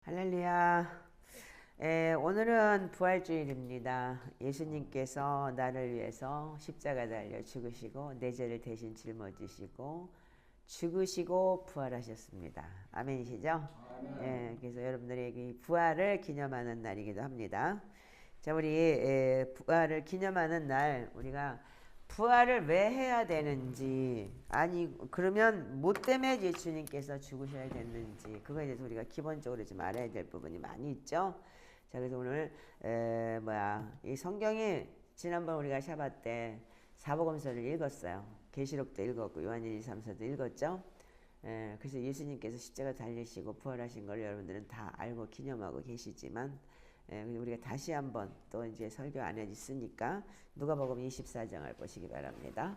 할렐루야. 오늘은 부활주일입니다. 예수님께서 나를 위해서 십자가 달려 죽으시고 내 죄를 대신 짊어지시고 죽으시고 부활하셨습니다. 아멘이시죠? 그래서 여러분들에게 부활을 기념하는 날이기도 합니다. 자, 우리 부활을 기념하는 날 우리가 부활을 왜 해야 되는지, 아니 그러면 뭐 때문에 예수님께서 죽으셔야 됐는지, 그거에 대해서 우리가 기본적으로 좀 알아야 될 부분이 많이 있죠. 자, 그래서 오늘 이 성경이 지난번 우리가 샤bat 때 사복음서를 읽었어요. 계시록도 읽었고 요한일 2, 3서도 읽었죠. 그래서 예수님께서 십자가 달리시고 부활하신 걸 여러분들은 다 알고 기념하고 계시지만, 우리가 다시 한번 또 이제 설교 안에 있으니까 누가복음 24장을 보시기 바랍니다.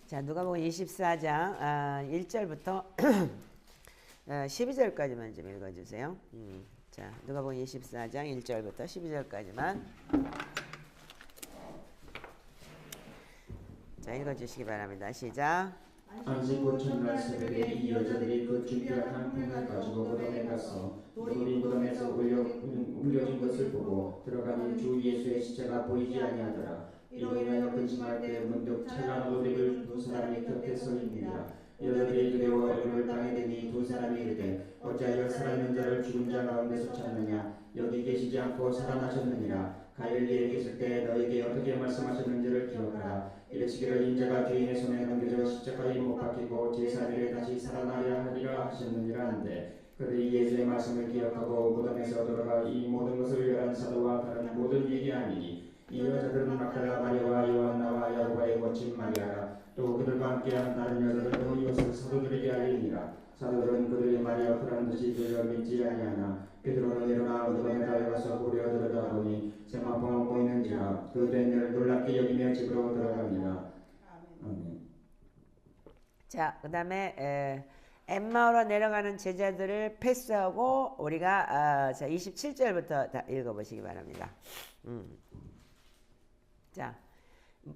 자, 누가복음 24장 1절부터 12절까지만 좀 읽어주세요. 자, 누가복음 24장 1절부터 12절까지만 자, 읽어주시기 바랍니다. 시작. 안식 후 첫날 새벽에 이 여자들이 그 준비한 통을 가지고 무덤에 가서 돌이 무덤에서 옮겨진 것을 보고 들어가니 주 예수의 시체가 보이지 아니하더라. 이로 인하여 근심할 때 문득 찬란한 옷을 입은 두 사람이 곁에 서 있느니라. 여자들이 두려워 얼굴을 땅에 대니 두 사람이 이르되 어찌하여 살아있는 자를 죽은 자 가운데서 찾느냐. 여기 계시지 않고 살아나셨느니라. 갈릴리에 계실 때 너에게 어떻게 말씀하셨는지를 기억하라. 이르시기를 인자가 죄인의 손에 넘겨져 십자가에 못 박히고 제3일에 다시 살아나야 하리라 하셨느니라 한데, 그들이 예수의 말씀을 기억하고 무덤에서 돌아가 이 모든 것을 열한 사도와 다른 모든 얘기하니니, 이 여자들은 막달라 마리아와 요한나와 야고보의 모친 마리아라. 또 그들과 함께한 다른 여자들도 이것을 사도들에게 알리니라. 사도들은 그들이 마리아 그라는 듯이 들려 믿지 아니하나 베드로는 일어나 무덤에 달려가서 고려 들여다보니 세마포가 보이는지라. 그 된 일을 놀랍게 여기며 집으로 들어가니라. 아멘. 자, 그 다음에 엠마오로 내려가는 제자들을 패스하고 우리가 자 27절부터 다 읽어보시기 바랍니다. 자,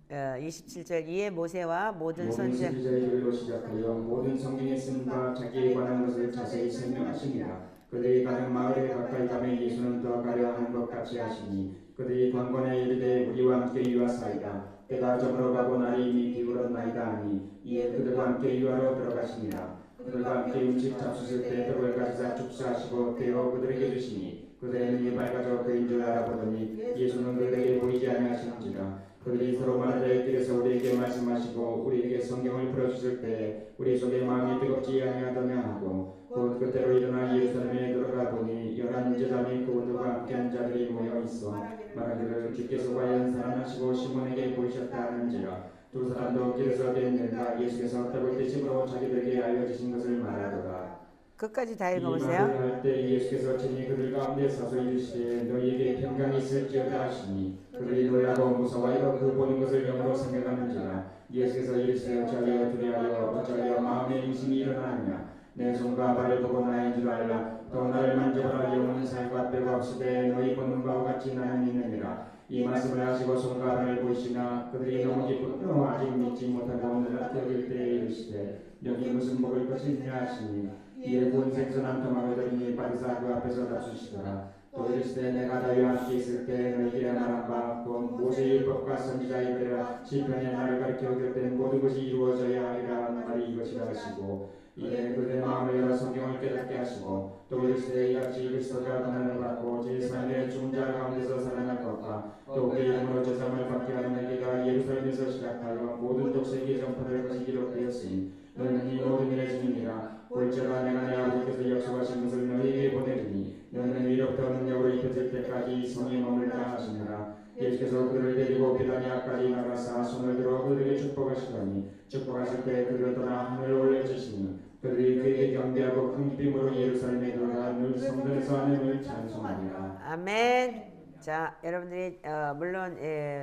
27절 이에 모세와 모든 선지자들로 시작하여 모든 성경에 쓴 바 자기에 관한 것을 자세히 설명하시니라. 그들이 가는 마을에 가까이 가면 예수는 더 가려 하는 것 같이 하시니, 그들이 관건에 이르되 우리와 함께 유하사이다. 때가 저물어가고 날이 이미 기울었나이다 하니, 이에 그들과 함께 유하로 들어가시니라. 그들과 함께 음식 잡수실 때 떡을 가지사 축사하시고 떼어 그들에게 주시니, 그들의 눈이 밝아져 그인 줄 알아보더니 예수는 그들에게 보이지 아니하시는지라. 그들이 서로 말하되 길에서 우리에게 말씀하시고 우리에게 성경을 풀어주실 때 우리 속에 마음이 뜨겁지 아니하더냐 하고, 곧 그때로 일어나 예루살렘에 들어가 보니 11 제자 및 그들과 함께한 자들이 모여 있어 말하기를 주께서 과연 살아나시고 시몬에게 보이셨다 하는지라. 두 사람도 길에서 뵙는가 예수께서 떡을 떼심으로 자기들에게 알려주신 것을 말하더라. 끝까지 다 이 읽어보세요. 말을 할 때 예수께서 친히 그들 가운데 서서 이르시되 너희에게 평강이 있을지어다 하시니, 그들이 놀라고 무서워하여 그 보는 것을 영으로 생각하는지라. 예수께서 이르시되 어찌하여 두려워하여 어찌하여 마음에 의심이 일어나느냐. 내 손과 발을 보고 나인 줄 알라. 또 나를 만져보라. 영은 살과 뼈가 없으되 너희 보는 바와 같이 나는 있느니라. 이 말씀을 하시고 손과 발을 보이시나 그들이 너무 기쁘고 아직 믿지 못하고 놀랍게 여길 때에 이르시되 여기 무슨 먹을 것이 있냐 하시니, 이에 구운 생선 한 토막을 들으니 바리사 그 앞에서 잡수시더라. 또 이르시되 내가 너희와 함께 있을 때 너희에게 말한 바 곧 모세의 율법과 선지자의 글이라 시편에 나를 가르쳐 줬던 모든 것이 이루어져야 하리라 하는 말이 이것이라 하시고, 이에 그들의 마음을 열어 성경을 깨닫게 하시고, 또 이르시되 이같이 그리스도가 고난을 받고 제3일에 죽은 자 가운데서 살아날 것과 또 그의 이름으로 제사함을 받게 하는 내게가 예루살렘에서 시작하여 모든 족속에게 전파될 것이 기록되었으니 너희는 이 모든 일의 증인이라. 볼지어다 내가 내 아버지께서 약속하신 것을 너희에게 보내리니 너희는 위로부터 능력으로 입혀질 때까지 성에 머물라 하시니라. 예수께서 그들을 데리고 베다니아까지 나가사 손을 들어 그들에게 축복하시더니 축복하실 때 그들을 떠나 하늘로 올려주시니, 그들이 그에게 경배하고 큰 기쁨으로 예루살렘에 들어가 늘 성전에서 하나님을 찬송하니라. 아멘. 자, 여러분들이 물론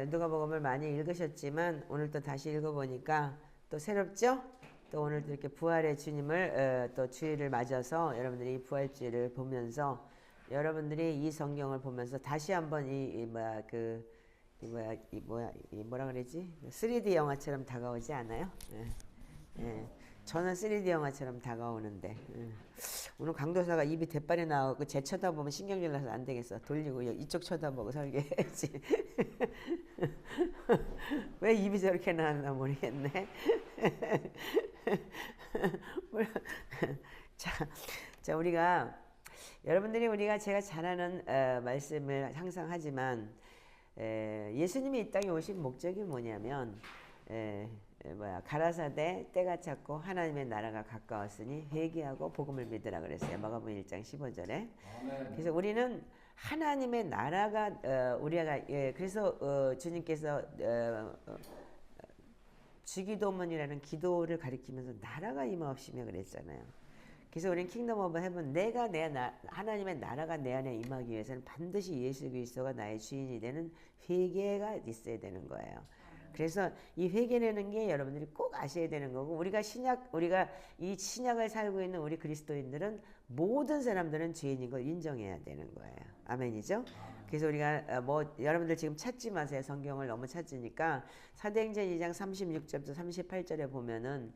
누가복음을 많이 읽으셨지만 오늘 또 다시 읽어보니까 또 새롭죠? 또 오늘 또 이렇게 부활의 주님을 또 주일을 맞아서 여러분들이 이 부활주일을 보면서 여러분들이 이 성경을 보면서 다시 한번 뭐라 그러지? 3D 영화처럼 다가오지 않아요? 예. 저는 3D 영화처럼 다가오는데 오늘 강도사가 입이 대빨이 나와서 제 쳐다보면 신경질 나서 안 되겠어. 돌리고 이쪽 쳐다보고 설계해야지. 왜 입이 저렇게 나왔나 모르겠네. 자, 우리가 우리가 제가 잘하는 말씀을 항상 하지만 예수님이 이 땅에 오신 목적이 뭐냐면 가라사대 때가 찼고 하나님의 나라가 가까웠으니 회개하고 복음을 믿으라 그랬어요. 마가복음 1장 15절에. 그래서 우리는 하나님의 나라가 우리가 그래서 주님께서 주기도문이라는 기도를 가리키면서 나라가 임하옵시며 그랬잖아요. 그래서 우리는 킹덤 오브 헤븐 하나님의 나라가 내 안에 임하기 위해서는 반드시 예수 그리스도가 나의 주인이 되는 회개가 있어야 되는 거예요. 그래서 이 회개라는 게 여러분들이 꼭 아셔야 되는 거고 우리가 이 신약을 살고 있는 우리 그리스도인들은 모든 사람들은 죄인인 걸 인정해야 되는 거예요. 아멘이죠? 그래서 우리가 여러분들 지금 찾지 마세요. 성경을 너무 찾으니까 사도행전 2장 36절부터 38절에 보면은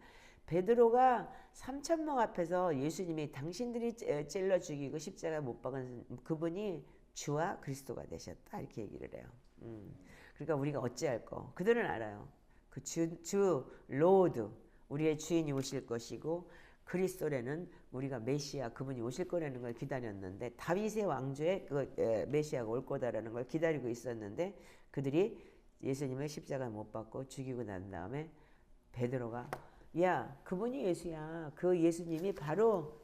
베드로가 3,000명 앞에서 예수님이 당신들이 찔러 죽이고 십자가에 못 박은 그분이 주와 그리스도가 되셨다 이렇게 얘기를 해요. 그러니까 우리가 어찌할 거 그들은 알아요. 그 주 로드 우리의 주인이 오실 것이고 그리스도라는 우리가 메시아 그분이 오실 거라는 걸 기다렸는데 다윗의 왕조에 그 메시아가 올 거다라는 걸 기다리고 있었는데 그들이 예수님을 십자가에 못 박고 죽이고 난 다음에 베드로가 야 그분이 예수야 그 예수님이 바로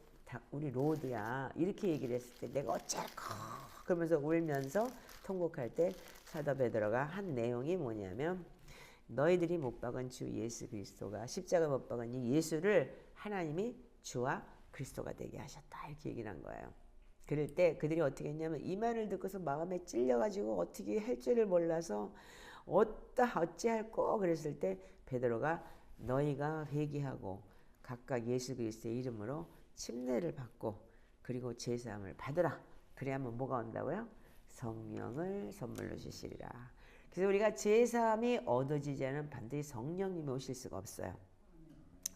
우리 로드야 이렇게 얘기를 했을 때 내가 어쩔까 그러면서 울면서 통곡할 때 사도 베드로가 한 내용이 뭐냐면 너희들이 못 박은 주 예수 그리스도가 십자가 못 박은 이 예수를 하나님이 주와 그리스도가 되게 하셨다 이렇게 얘기를 한 거예요. 그럴 때 그들이 어떻게 했냐면 이 말을 듣고서 마음에 찔려가지고 어떻게 할 줄을 몰라서 어찌할 거 그랬을 때 베드로가 너희가 회개하고 각각 예수 그리스도의 이름으로 침례를 받고 그리고 제사함을 받으라. 그래야만 뭐가 온다고요? 성령을 선물로 주시리라. 그래서 우리가 제사함이 얻어지지 않으면 반드시 성령님이 오실 수가 없어요.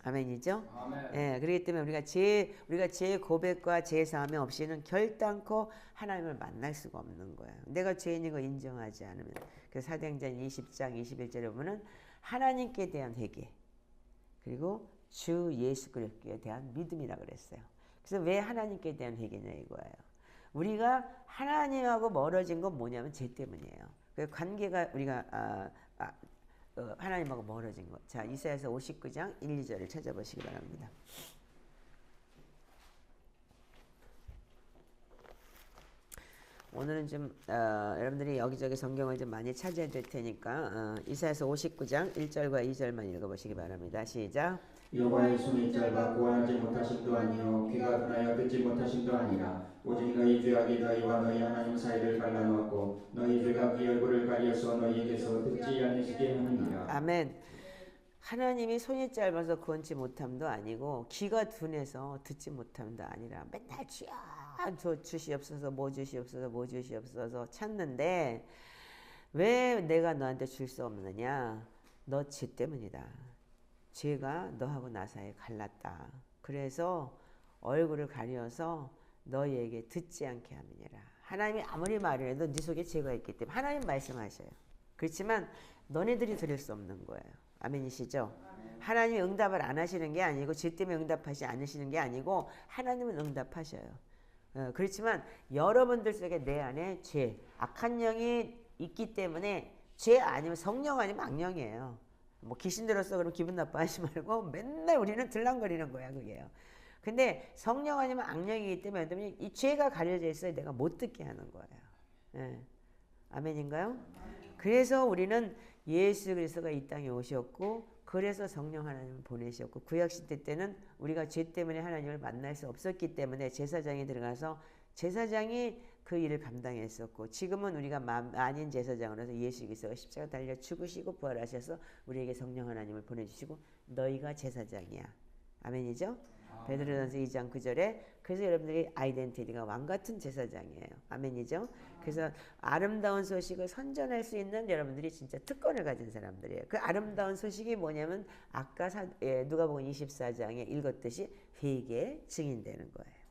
아멘이죠? 아멘. 예, 그렇기 때문에 우리가 제 고백과 제사함이 없이는 결단코 하나님을 만날 수가 없는 거예요. 내가 죄인인 거 인정하지 않으면. 그래서 사도행전 20장 21절에 보면은 하나님께 대한 회개 그리고 주 예수 그리스도에 대한 믿음이라 그랬어요. 그래서 왜 하나님께 대한 회개냐 이거예요. 우리가 하나님하고 멀어진 건 뭐냐면 죄 때문이에요. 그 관계가 우리가 하나님하고 멀어진 것. 자, 이사야서 59장 1, 2절을 찾아보시기 바랍니다. 오늘은 좀 여러분들이 여기저기 성경을 좀 많이 찾아야 될 테니까 이사야서 59장 1절과 2절만 읽어보시기 바랍니다. 시작. 여호와의 손이 짧아 구원하지 못하심도 아니요 귀가 둔하여 듣지 못하심도 아니라 오직 너희 죄악이 너희와 너희 하나님 사이를 갈라놓았고 너희 죄가 그 얼굴을 가려서 너희에게서 듣지 않으시게 하느니라. 아멘. 하나님이 손이 짧아서 구원치 못함도 아니고 귀가 둔해서 듣지 못함도 아니라 맨날 주시옵소서 뭐 주시옵소서 뭐 주시옵소서 찾는데 왜 내가 너한테 줄 수 없느냐? 너 죄 때문이다. 죄가 너하고 나 사이에 갈랐다. 그래서 얼굴을 가려서 너희에게 듣지 않게 함이니라. 하나님이 아무리 말을 해도 네 속에 죄가 있기 때문에 하나님 말씀하셔요. 그렇지만 너네들이 들을 수 없는 거예요. 아멘이시죠? 하나님이 응답을 안 하시는 게 아니고 죄 때문에 응답하지 않으시는 게 아니고 하나님은 응답하셔요. 그렇지만 여러분들 속에 내 안에 죄, 악한 영이 있기 때문에 죄 아니면 성령 아니면 악령이에요. 뭐 귀신 들었어 그러면 기분 나빠하지 말고 맨날 우리는 들랑거리는 거야 그게요. 근데 성령 아니면 악령이기 때문에 이 죄가 가려져 있어야 내가 못 듣게 하는 거예요. 예. 아멘인가요? 그래서 우리는 예수 그리스도가 이 땅에 오셨고 그래서 성령 하나님을 보내셨고 구약시대 때는 우리가 죄 때문에 하나님을 만날 수 없었기 때문에 제사장이 들어가서 제사장이 그 일을 감당했었고 지금은 우리가 아닌 제사장으로서 예수 그리스도가 십자가 달려 죽으시고 부활하셔서 우리에게 성령 하나님을 보내주시고 너희가 제사장이야. 아멘이죠? 베드로전서 2장 9절에 그래서 여러분들이 아이덴티티가 왕 같은 제사장이에요. 아멘이죠? 그래서 아름다운 소식을 선전할 수 있는 여러분들이 진짜 특권을 가진 사람들이에요. 그 아름다운 소식이 뭐냐면 아까 누가복음 24장에 읽었듯이 회개의 증인되는 거예요.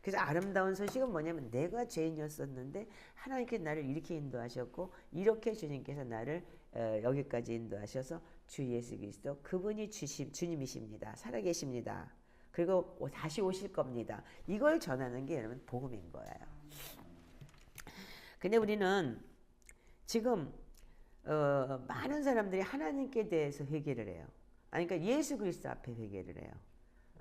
그래서 아름다운 소식은 뭐냐면 내가 죄인이었었는데 하나님께서 나를 이렇게 인도하셨고 이렇게 주님께서 나를 여기까지 인도하셔서 주 예수 그리스도 그분이 주님이십니다. 살아계십니다. 그리고 다시 오실 겁니다. 이걸 전하는 게 여러분 복음인 거예요. 근데 우리는 지금 많은 사람들이 하나님께 대해서 회개를 해요. 아니, 그러니까 예수 그리스도 앞에 회개를 해요.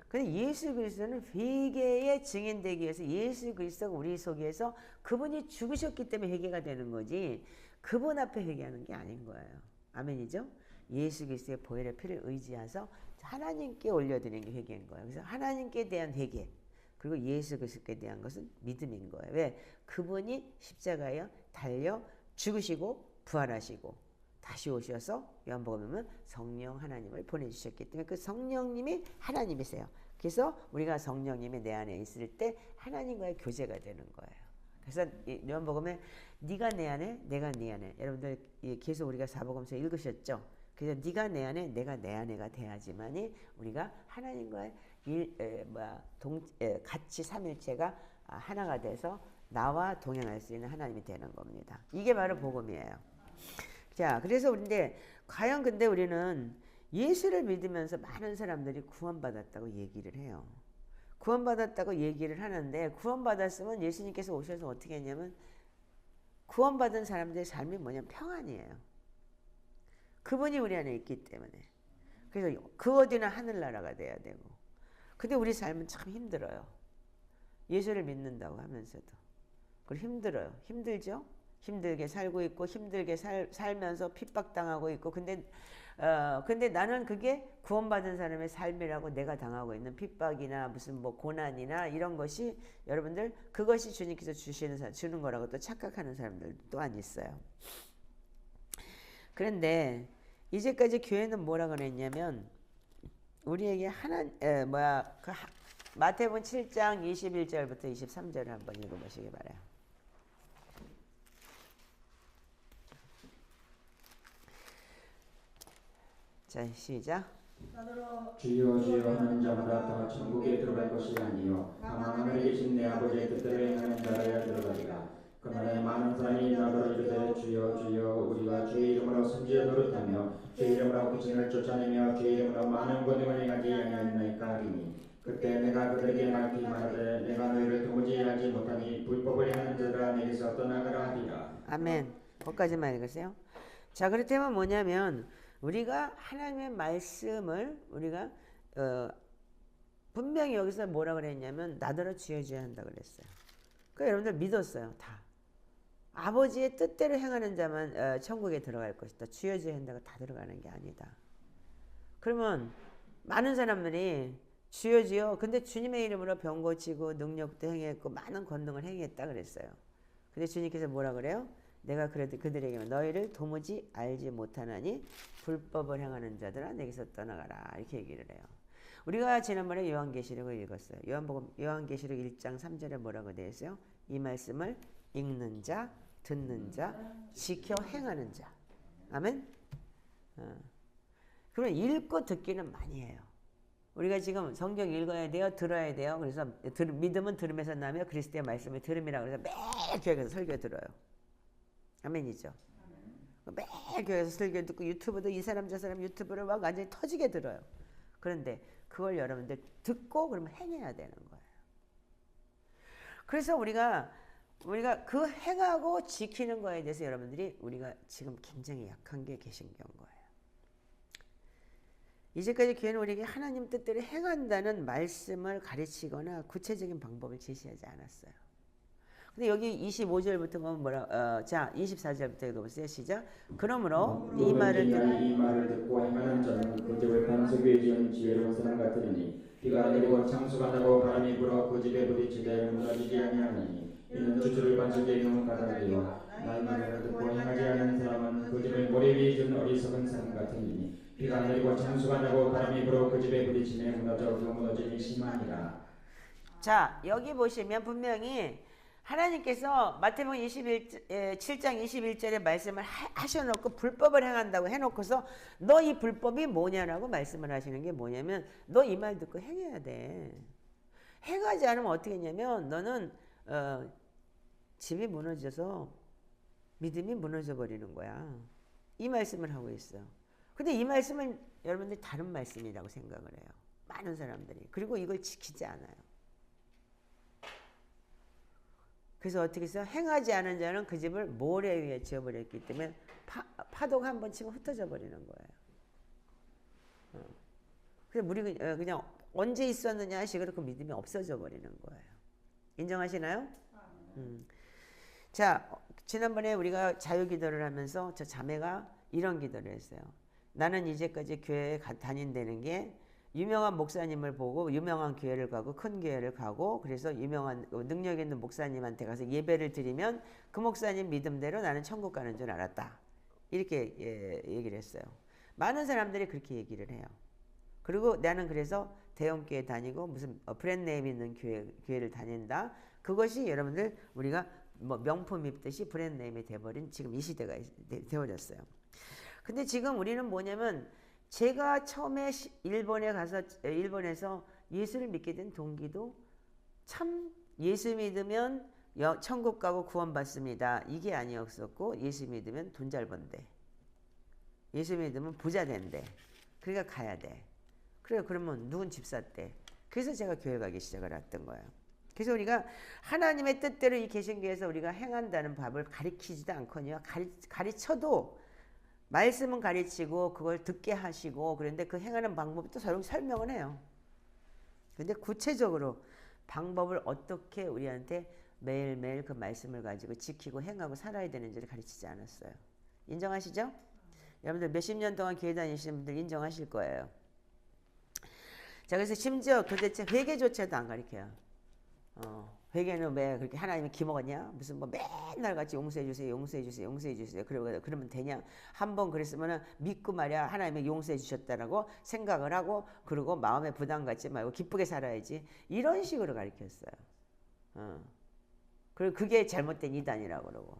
근데 예수 그리스도는 회개의 증인되기 위해서 예수 그리스도가 우리 속에서 그분이 죽으셨기 때문에 회개가 되는 거지 그분 앞에 회개하는 게 아닌 거예요. 아멘이죠? 예수 그리스도의 보혈의 피를 의지해서 하나님께 올려드리는 게 회개인 거예요. 그래서 하나님께 대한 회개 그리고 예수 그리스도에 대한 것은 믿음인 거예요. 왜? 그분이 십자가에 달려 죽으시고 부활하시고 다시 오셔서 요한복음에 보면 성령 하나님을 보내주셨기 때문에 그 성령님이 하나님이세요. 그래서 우리가 성령님이 내 안에 있을 때 하나님과의 교제가 되는 거예요. 그래서 요한복음에 네가 내 안에 내가 네 안에 여러분들 계속 우리가 사복음서 읽으셨죠? 그래서 네가 내 안에 내가 내 안에가 돼야지만이 우리가 하나님과의 같이 삼일체가 하나가 돼서 나와 동행할 수 있는 하나님이 되는 겁니다. 이게 바로 복음이에요. 자, 그래서 근데 과연 근데 우리는 예수를 믿으면서 많은 사람들이 구원받았다고 얘기를 해요. 구원받았다고 얘기를 하는데 구원받았으면 예수님께서 오셔서 어떻게 했냐면 구원받은 사람들의 삶이 뭐냐면 평안이에요. 그분이 우리 안에 있기 때문에. 그래서 그 어디나 하늘나라가 돼야 되고. 근데 우리 삶은 참 힘들어요. 예수를 믿는다고 하면서도. 그리고 힘들어요. 힘들죠? 힘들게 살고 있고 힘들게 살면서 핍박당하고 있고 근데 나는 그게 구원받은 사람의 삶이라고 내가 당하고 있는 핍박이나 무슨 뭐 고난이나 이런 것이 여러분들 그것이 주님께서 주는 거라고 또 착각하는 사람들 또한 있어요. 그런데 이제까지 교회는 뭐라 그랬냐면 우리에게 마태복음 7장 21절부터 23절을 한번 읽어보시기 바라요. 자, 시작. 주여 주여 하는 자마다 다 천국에 들어갈 것이 아니요 다만 하늘에 계신 내 아버지의 뜻대로 행하는 자라야 들어가리라. 그날에 많은 사람이 나더러 이르되 주여 주여 우리가 주의 이름으로 선지자 노릇하며 주의 이름으로 구신을 쫓아내며 주의 이름으로 많은 권능을 행하지 아니하였나이까 하리니 그때 내가 그들에게 밝히 말하되 내가 너희를 도무지 알지 못하니 불법을 행하는 자들아 내게서 떠나가라 하리라. 아멘. 거기까지만 읽으세요. 자, 그렇다면 뭐냐면 우리가 하나님의 말씀을 우리가 분명히 여기서 뭐라 그랬냐면 나더러 주여 주여 한다 그랬어요. 그러니까 여러분들 믿었어요. 다. 아버지의 뜻대로 행하는 자만 천국에 들어갈 것이다. 주여 주여 한다고 다 들어가는 게 아니다. 그러면 많은 사람들이 주여 주여 근데 주님의 이름으로 병 고치고 능력도 행했고 많은 권능을 행했다 그랬어요. 근데 주님께서 뭐라 그래요? 내가 그래도 그들에게 너희를 도무지 알지 못하나니 불법을 행하는 자들아 내게서 떠나가라 이렇게 얘기를 해요. 우리가 지난번에 요한계시록을 읽었어요. 요한계시록 1장 3절에 뭐라고 되어 있어요? 이 말씀을 읽는 자, 듣는 자, 지켜 행하는 자. 아멘? 그럼 읽고 듣기는 많이 해요. 우리가 지금 성경 읽어야 돼요. 들어야 돼요. 그래서 믿음은 들음에서 나며 그리스도의 말씀을 들음이라고 해서 매일 교회에서 설교 들어요. 아멘이죠. 매일 교회에서 설교 듣고 유튜브도 이 사람 저 사람 유튜브를 막 완전히 터지게 들어요. 그런데 그걸 여러분들 듣고 그러면 행해야 되는 거예요. 그래서 우리가 그 행하고 지키는 거에 대해서 여러분들이 우리가 지금 굉장히 약한 게 계신 거예요. 이제까지 교회는 우리에게 하나님 뜻대로 행한다는 말씀을 가르치거나 구체적인 방법을 제시하지 않았어요. 근데 여기 25절부터 보면 자 24절부터 읽어보세요. 시작. 그러므로 이 말을 듣고 행하는 자는 그 집을 반석 위에 지은 지혜로운 사람 같으니 비가 내리고 창수가 나고 바람이 불어 그 집에 부딪히되 무너지지 아니하니 이는 주주를 반석에 경은 까닭이요 나의 말을 듣고 행하지 않은 사람은 그 집을 모래 위에 지은 어리석은 사람 같으니 비가 내리고 창수가 나고 바람이 불어 그 집에 부딪히며 무너져 그 무너짐이 심하니라. 자, 여기 보시면 분명히 하나님께서 마태복음 7장 21절에 말씀을 하셔놓고 불법을 행한다고 해놓고서 너 이 불법이 뭐냐라고 말씀을 하시는 게 뭐냐면 너 이 말 듣고 행해야 돼. 행하지 않으면 어떻게 했냐면 너는 집이 무너져서 믿음이 무너져 버리는 거야. 이 말씀을 하고 있어. 근데 이 말씀은 여러분들이 다른 말씀이라고 생각을 해요. 많은 사람들이. 그리고 이걸 지키지 않아요. 그래서 어떻게 해서 행하지 않은 자는 그 집을 모래 위에 지어버렸기 때문에 파도가 한번 치면 흩어져 버리는 거예요. 그래서 우리 그냥 언제 있었느냐 식으로 그 믿음이 없어져 버리는 거예요. 인정하시나요? 자, 지난번에 우리가 자유기도를 하면서 저 자매가 이런 기도를 했어요. 나는 이제까지 교회에 다닌다는 게 유명한 목사님을 보고 유명한 교회를 가고 큰 교회를 가고 그래서 유명한 능력 있는 목사님한테 가서 예배를 드리면 그 목사님 믿음대로 나는 천국 가는 줄 알았다. 이렇게 얘기를 했어요. 많은 사람들이 그렇게 얘기를 해요. 그리고 나는 그래서 대형교회 다니고 무슨 브랜드네임 있는 교회를 다닌다. 그것이 여러분들 우리가 뭐 명품 입듯이 브랜드네임이 돼버린 지금 이 시대가 되어졌어요. 근데 지금 우리는 뭐냐면 제가 처음에 일본에서 예수를 믿게 된 동기도 참 예수 믿으면 천국 가고 구원받습니다. 이게 아니었었고 예수 믿으면 돈 잘 번대. 예수 믿으면 부자 된대. 그러니까 가야 돼. 그래요. 그러면 누군 집 샀대. 그래서 제가 교회 가기 시작을 했던 거예요. 그래서 우리가 하나님의 뜻대로 이 개신교에서 우리가 행한다는 법을 가르치지도 않거든요. 가르쳐도 말씀은 가르치고 그걸 듣게 하시고 그런데 그 행하는 방법이 또 설명을 해요. 그런데 구체적으로 방법을 어떻게 우리한테 매일매일 그 말씀을 가지고 지키고 행하고 살아야 되는지를 가르치지 않았어요. 인정하시죠? 여러분들 몇십 년 동안 교회 다니시는 분들 인정하실 거예요. 자, 그래서 심지어 도대체 회개조차도 안 가르쳐요. 회개는 왜 그렇게 하나님이 기먹었냐? 무슨 뭐 맨날 같이 용서해 주세요, 용서해 주세요, 용서해 주세요. 그러면 되냐? 한번 그랬으면은 믿고 말이야 하나님이 용서해 주셨다라고 생각을 하고 그리고 마음에 부담 갖지 말고 기쁘게 살아야지. 이런 식으로 가르쳤어요. 그리고 그게 잘못된 이단이라고 그러고.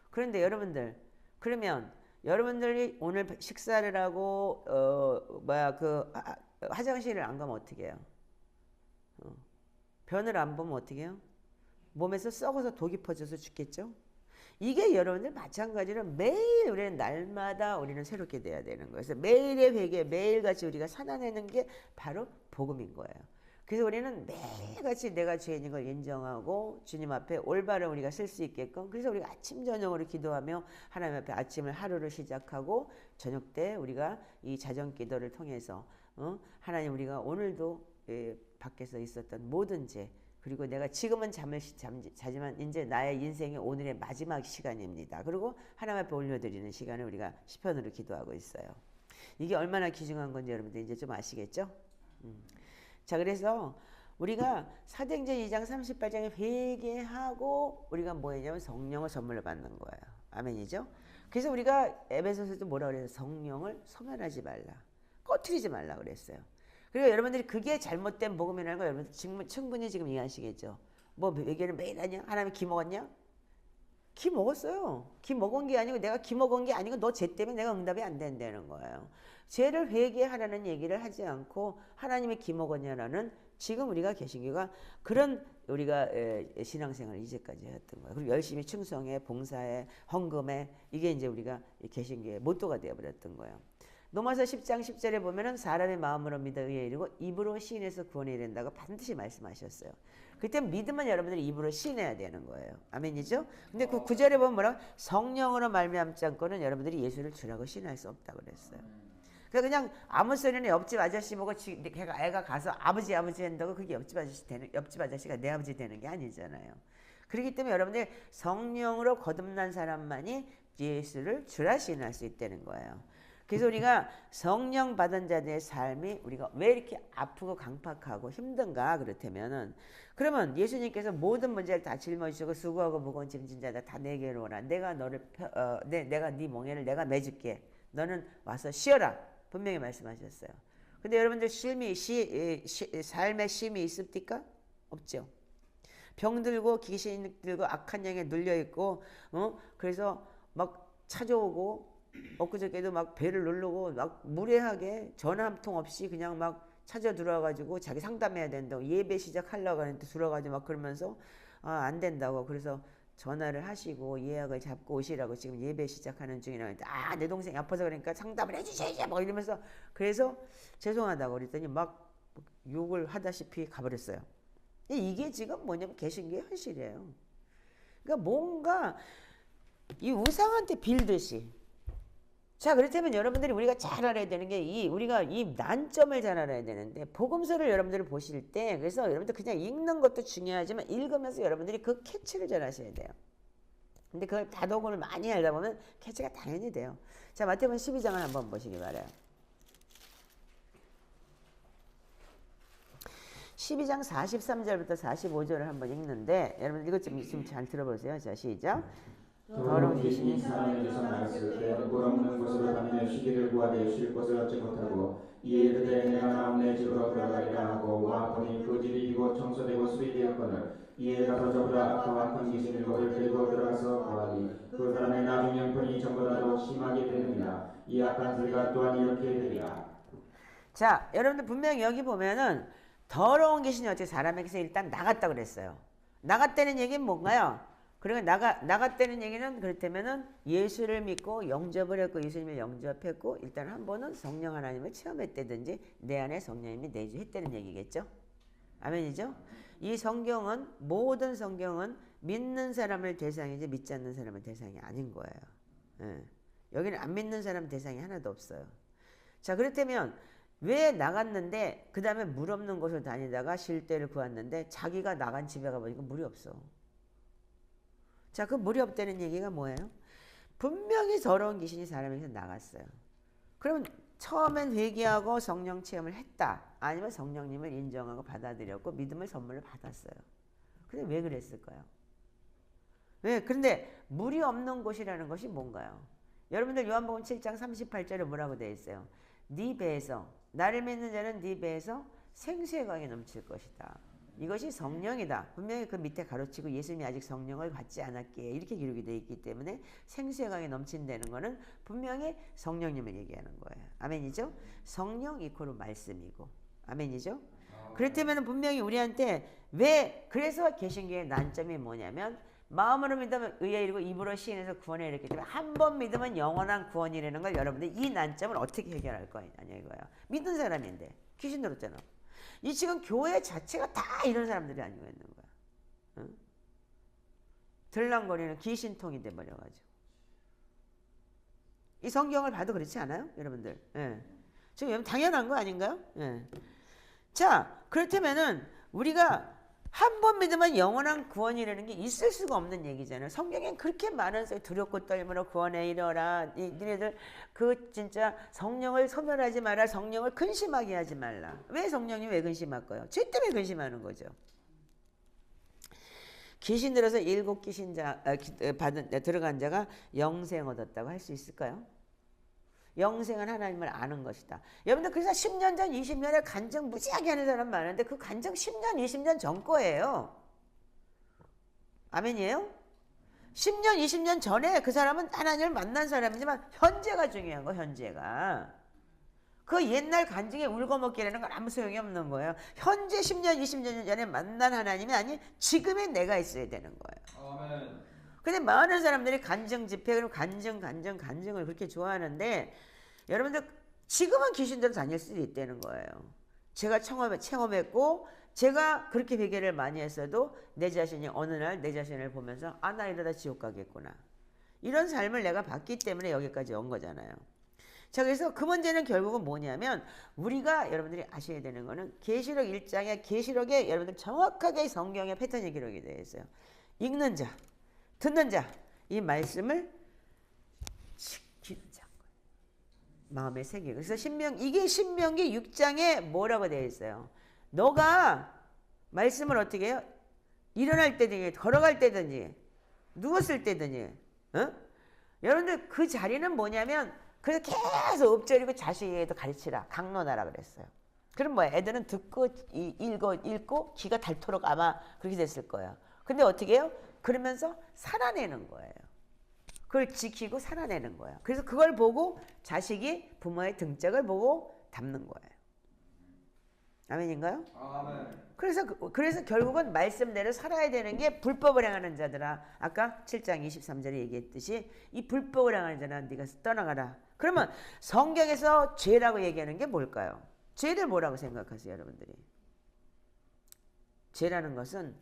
그런데 여러분들 그러면 여러분들이 오늘 식사를 하고 화장실을 안 가면 어떻게 해요? 변을 안 보면 어떻게 해요? 몸에서 썩어서 독이 퍼져서 죽겠죠? 이게 여러분들 마찬가지로 매일 우리는 날마다 우리는 새롭게 돼야 되는 거예요. 그래서 매일의 회개, 매일같이 우리가 살아내는 게 바로 복음인 거예요. 그래서 우리는 매일같이 내가 죄인인 걸 인정하고 주님 앞에 올바른 우리가 쓸 수 있게끔 그래서 우리가 아침 저녁으로 기도하며 하나님 앞에 아침을 하루를 시작하고 저녁 때 우리가 이 자정 기도를 통해서 하나님 우리가 오늘도 밖에서 있었던 모든 죄 그리고 내가 지금은 잠을 자지만 이제 나의 인생의 오늘의 마지막 시간입니다. 그리고 하나님 앞에 올려드리는 시간을 우리가 시편으로 기도하고 있어요. 이게 얼마나 귀중한 건지 여러분들 이제 좀 아시겠죠? 자, 그래서 우리가 사도행전 2장 38장에 회개하고 우리가 뭐 했냐면 성령을 선물로 받는 거예요. 아멘이죠? 그래서 우리가 에베소서도 뭐라 그래요? 성령을 소멸하지 말라. 꺼트리지 말라 그랬어요. 그리고 여러분들이 그게 잘못된 복음이라는 거 여러분들 충분히 지금 이해하시겠죠? 뭐 회개를 매일 하냐? 하나님 기 먹었냐? 기 먹었어요. 기 먹은 게 아니고 내가 기 먹은 게 아니고 너 죄 때문에 내가 응답이 안 된다는 거예요. 죄를 회개하라는 얘기를 하지 않고 하나님의 기 먹었냐라는 지금 우리가 개신교가 그런 우리가 신앙생활을 이제까지 했던 거예요. 그리고 열심히 충성해, 봉사해, 헌금해 이게 이제 우리가 개신교의 모토가 되어버렸던 거예요. 로마서 10장 10절에 보면은 사람의 마음으로 믿어 의에 이르고 입으로 시인해서 구원에 이른다고 반드시 말씀하셨어요. 그때 믿으면 여러분들이 입으로 시인해야 되는 거예요. 아멘이죠? 근데 그 9절에 보면 뭐라고? 성령으로 말미암지 않고는 여러분들이 예수를 주라고 시인할 수 없다고 그랬어요. 그냥 아무 소리는 옆집 아저씨 보고 애가 가서 아버지 한다고 그게 옆집 아저씨가 내 아버지 되는 게 아니잖아요. 그렇기 때문에 여러분들 성령으로 거듭난 사람만이 예수를 주라 시인할 수 있다는 거예요. 그래서 우리가 성령 받은 자들의 삶이 우리가 왜 이렇게 아프고 강팍하고 힘든가 그렇다면은 그러면 예수님께서 모든 문제를 다 짊어지시고 수고하고 무거운 짐진 자들 다 내게로 오라. 내가 내가 네 멍에를 내가 매줄게. 너는 와서 쉬어라. 분명히 말씀하셨어요. 근데 여러분들 삶에 쉼이 있습니까? 없죠. 병들고 귀신 들고 악한 영에 눌려 있고 그래서 막 찾아오고 엊그저께도 막 배를 누르고 막 무례하게 전화 한 통 없이 그냥 막 찾아 들어와가지고 자기 상담해야 된다고 예배 시작하려고 하는데 들어가지고 막 그러면서 안 된다고 그래서 전화를 하시고 예약을 잡고 오시라고 지금 예배 시작하는 중이라고 내 동생이 아파서 그러니까 상담을 해주셔야지 막 이러면서 그래서 죄송하다고 그랬더니 막 욕을 하다시피 가버렸어요. 이게 지금 뭐냐면 개신교의 현실이에요. 그러니까 뭔가 이 우상한테 빌듯이. 자, 그렇다면 여러분들이 우리가 잘 알아야 되는 게 우리가 이 난점을 잘 알아야 되는데 복음서를 여러분들이 보실 때 그래서 여러분들 그냥 읽는 것도 중요하지만 읽으면서 여러분들이 그 캐치를 잘 하셔야 돼요. 근데 그걸 다독을 많이 알다 보면 캐치가 당연히 돼요. 자, 마태복음 12장을 한번 보시기 바라요. 12장 43절부터 45절을 한번 읽는데 여러분 이것 좀 잘 들어보세요. 자, 시작. 더러운 귀신이 사람에게서 나갔을 때 물 없는 곳으로 다니며 쉬기를 구하되 쉴 곳을 얻지 못하고 이에 이르되 내가 나온 내 집으로 들어가리라 하고 와 보니 그 집이 이곳 청소되고 수리되었거늘 이에 가서 저보다 악하고 악한 귀신 7을 데리고 들어가서 구하니 그 사람의 나중 형편이 전보다 더욱 심하게 되느니라. 이 악한 소리가 또한 이렇게 되리라. 자, 여러분들 분명히 여기 보면은 더러운 귀신이 어떻게 사람에게서 일단 나갔다 그랬어요. 나갔다는 얘기는 뭔가요? 그리고 나갔다는 얘기는 그렇다면은 예수를 믿고 영접을 했고 예수님을 영접했고 일단 한 번은 성령 하나님을 체험했다든지 내 안에 성령님이 내주했다는 얘기겠죠. 아멘이죠. 이 성경은 모든 성경은 믿는 사람을 대상이지 믿지 않는 사람을 대상이 아닌 거예요. 예. 여기는 안 믿는 사람 대상이 하나도 없어요. 자, 그렇다면 왜 나갔는데 그 다음에 물 없는 곳을 다니다가 쉴 데를 구했는데 자기가 나간 집에 가보니까 물이 없어. 자, 그 물이 없다는 얘기가 뭐예요? 분명히 더러운 귀신이 사람에게서 나갔어요. 그러면 처음엔 회개하고 성령 체험을 했다. 아니면 성령님을 인정하고 받아들였고 믿음의 선물을 받았어요. 근데 왜 그랬을까요? 왜? 그런데 물이 없는 곳이라는 것이 뭔가요? 여러분들 요한복음 7장 38절에 뭐라고 되어 있어요? 네 배에서 나를 믿는 자는 네 배에서 생수의 강이 넘칠 것이다. 이것이 성령이다. 분명히 그 밑에 가로치고 예수님이 아직 성령을 받지 않았기에 이렇게 기록이 되어 있기 때문에 생수의 강이 넘친다는 것은 분명히 성령님을 얘기하는 거예요. 아멘이죠? 성령 이코르 말씀이고 아멘이죠? 그렇다면 분명히 우리한테 왜 그래서 개신교의 난점이 뭐냐면 마음으로 믿으면 의에 이르고 입으로 시인해서 구원에 이르기 때문에 한 번 믿으면 영원한 구원이라는 걸 여러분들 이 난점을 어떻게 해결할 거냐 이거예요. 믿는 사람인데 귀신 들었잖아. 이 지금 교회 자체가 다 이런 사람들이 아니고 있는 거야. 응? 들랑거리는 귀신통이 돼버려가지고. 이 성경을 봐도 그렇지 않아요? 여러분들. 예. 지금 여러분 당연한 거 아닌가요? 예. 자, 그렇다면은 우리가 한 번 믿으면 영원한 구원이라는 게 있을 수가 없는 얘기잖아요. 성경엔 그렇게 많은 두렵고 떨므로 구원에 이르라. 니네들 그 진짜 성령을 소멸하지 마라. 성령을 근심하게 하지 말라. 왜 성령이 왜 근심할까요? 죄 때문에 근심하는 거죠. 귀신 들어서 7 귀신 들어간 자가 영생 얻었다고 할 수 있을까요? 영생은 하나님을 아는 것이다. 여러분들 그래서 10년 전 20년에 간증 무지하게 하는 사람 많은데 그 간증 10년 20년 전 거예요. 아멘이에요? 10년 20년 전에 그 사람은 하나님을 만난 사람이지만 현재가 중요한 거 현재가. 그 옛날 간증에 울거먹기라는 건 아무 소용이 없는 거예요. 현재 10년 20년 전에 만난 하나님이 아닌 지금의 내가 있어야 되는 거예요. 아멘. 근데 많은 사람들이 간증 집회 그리고 간증을 그렇게 좋아하는데 여러분들 지금은 귀신대로 다닐 수도 있다는 거예요. 제가 체험했고 제가 그렇게 회개를 많이 했어도 내 자신이 어느 날 내 자신을 보면서 나 이러다 지옥 가겠구나. 이런 삶을 내가 봤기 때문에 여기까지 온 거잖아요. 자, 그래서 그 문제는 결국은 뭐냐면 우리가 여러분들이 아셔야 되는 거는 계시록 1장에 계시록에 여러분들 정확하게 성경의 패턴이 기록이 되어 있어요. 읽는 자 듣는 자, 이 말씀을 지키는 자. 마음에 새기고. 그래서 이게 신명기 6장에 뭐라고 되어 있어요? 너가 말씀을 어떻게 해요? 일어날 때든지, 걸어갈 때든지, 누웠을 때든지, 여러분들 그 자리는 뭐냐면, 그래서 계속 엎드리고 자식에게도 가르치라. 강론하라 그랬어요. 그럼 뭐야? 애들은 듣고 읽고 귀가 닳도록 아마 그렇게 됐을 거예요. 근데 어떻게 해요? 그러면서 살아내는 거예요. 그걸 지키고 살아내는 거예요. 그래서 그걸 보고 자식이 부모의 등짝을 보고 닮는 거예요. 아멘인가요? 아멘. 그래서 결국은 말씀대로 살아야 되는 게 불법을 행하는 자들아. 아까 7장 23절에 얘기했듯이 이 불법을 행하는 자들아 네가 떠나가라. 그러면 성경에서 죄라고 얘기하는 게 뭘까요? 죄를 뭐라고 생각하세요, 여러분들이? 죄라는 것은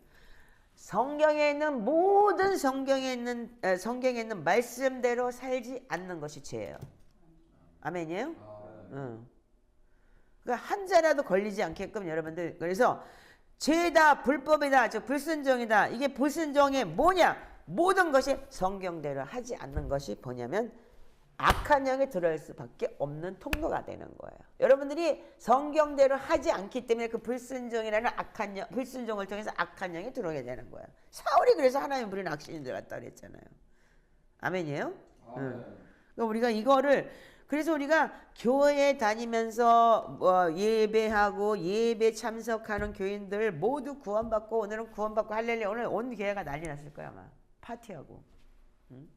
성경에 있는 모든 성경에 있는 말씀대로 살지 않는 것이 죄예요. 아멘이에요? 응. 그러니까 한 자라도 걸리지 않게끔 여러분들, 그래서 죄다, 불법이다, 저 불순종이다. 이게 불순종의 뭐냐? 모든 것이 성경대로 하지 않는 것이 뭐냐면 악한 영이 들어올 수밖에 없는 통로가 되는 거예요. 여러분들이 성경대로 하지 않기 때문에 그 불순종이라는 악한 영, 불순종을 통해서 악한 영이 들어오게 되는 거예요. 사울이 그래서 하나님 부린 악신인 줄 알았다 그랬잖아요. 아멘이에요? 응. 그러니까 우리가 이거를, 그래서 우리가 교회 다니면서 예배하고 예배 참석하는 교인들 모두 구원받고, 오늘은 구원받고 할렐루야, 오늘 온 교회가 난리 났을 거야 아마. 파티하고. 응?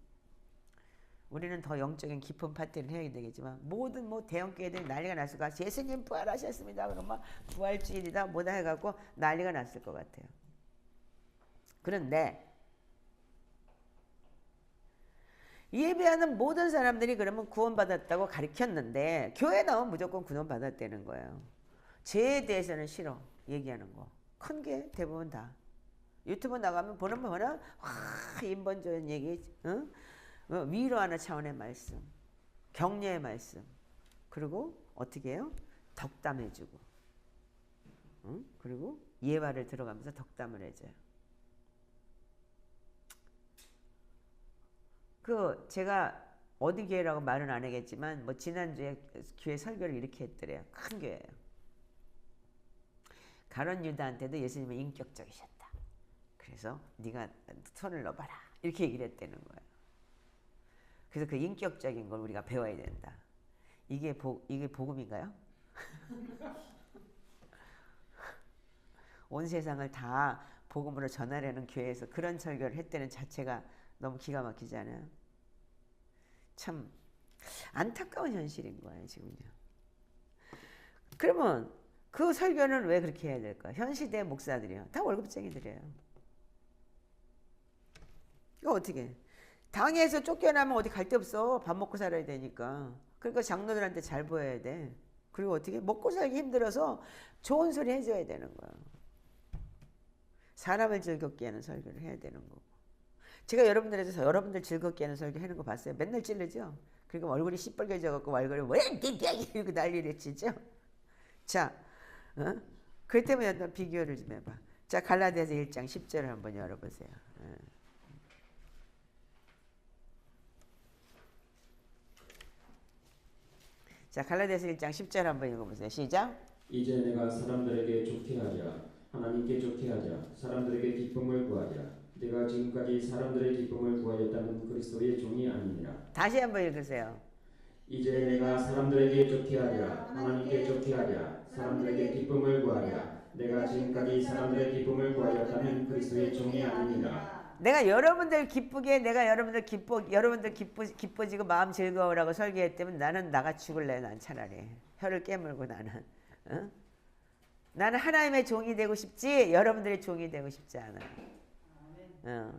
우리는 더 영적인 깊은 파티를 해야 되겠지만 모든 대형 교회들이 난리가 났을 것 같아요. 예수님 부활하셨습니다. 그러면 부활주일이다 뭐다 해갖고 난리가 났을 것 같아요. 그런데 예배하는 모든 사람들이 그러면 구원받았다고 가르쳤는데 교회 나오면 무조건 구원받았다는 거예요. 죄에 대해서는 싫어 얘기하는 거. 큰 게 대부분 다. 유튜브 나가면 보는 인본적인 얘기, 응? 위로하는 차원의 말씀, 격려의 말씀, 그리고 어떻게 해요? 덕담해주고, 응? 그리고 예화를 들어가면서 덕담을 해줘요. 제가 어디 교회라고 말은 안 하겠지만 지난주에 교회 설교를 이렇게 했더래요. 큰 교회예요. 가룟 유다한테도 예수님은 인격적이셨다. 그래서 네가 손을 넣어봐라 이렇게 얘기를 했다는 거예요. 그래서 그 인격적인 걸 우리가 배워야 된다. 이게 복음인가요? 온 세상을 다 복음으로 전하려는 교회에서 그런 설교를 했다는 자체가 너무 기가 막히지 않아요? 참 안타까운 현실인 거예요 지금요. 그러면 그 설교는 왜 그렇게 해야 될까? 현 시대 목사들이요 다 월급쟁이들이에요. 이거 어떻게? 당에서 쫓겨나면 어디 갈 데 없어. 밥 먹고 살아야 되니까. 그러니까 장로들한테 잘 보여야 돼. 그리고 어떻게? 먹고 살기 힘들어서 좋은 소리 해줘야 되는 거야. 사람을 즐겁게 하는 설교를 해야 되는 거고. 제가 여러분들 즐겁게 하는 설교 하는 거 봤어요? 맨날 찔르죠? 그리고 얼굴이 시뻘개져갖고 얼굴이 이렇게 난리를 치죠? 자, 그렇기 때문에 어떤 비교를 좀 해봐. 자, 갈라디아서 1장 10절을 한번 열어보세요. 자, 갈라디아서 1장 10절 한번 읽어보세요. 시작. 이제 내가 사람들에게 좋게 하자, 하나님께 좋게 하자, 사람들에게 기쁨을 구하자. 내가 지금까지 사람들의 기쁨을 구하였다는 그리스도의 종이 아니니라. 다시 한번 읽으세요. 이제 내가 사람들에게 좋게 하자, 하나님께 좋게 하자, 사람들에게 기쁨을 구하자. 내가 지금까지 사람들의 기쁨을 구하였다는 그리스도의 종이 아니니라. 내가 여러분들 기쁘게, 여러분들 기뻐지고 마음 즐거우라고 설교했다면 나는 나가 죽을래. 난 차라리 혀를 깨물고 나는. 나는 하나님의 종이 되고 싶지 여러분들의 종이 되고 싶지 않아요.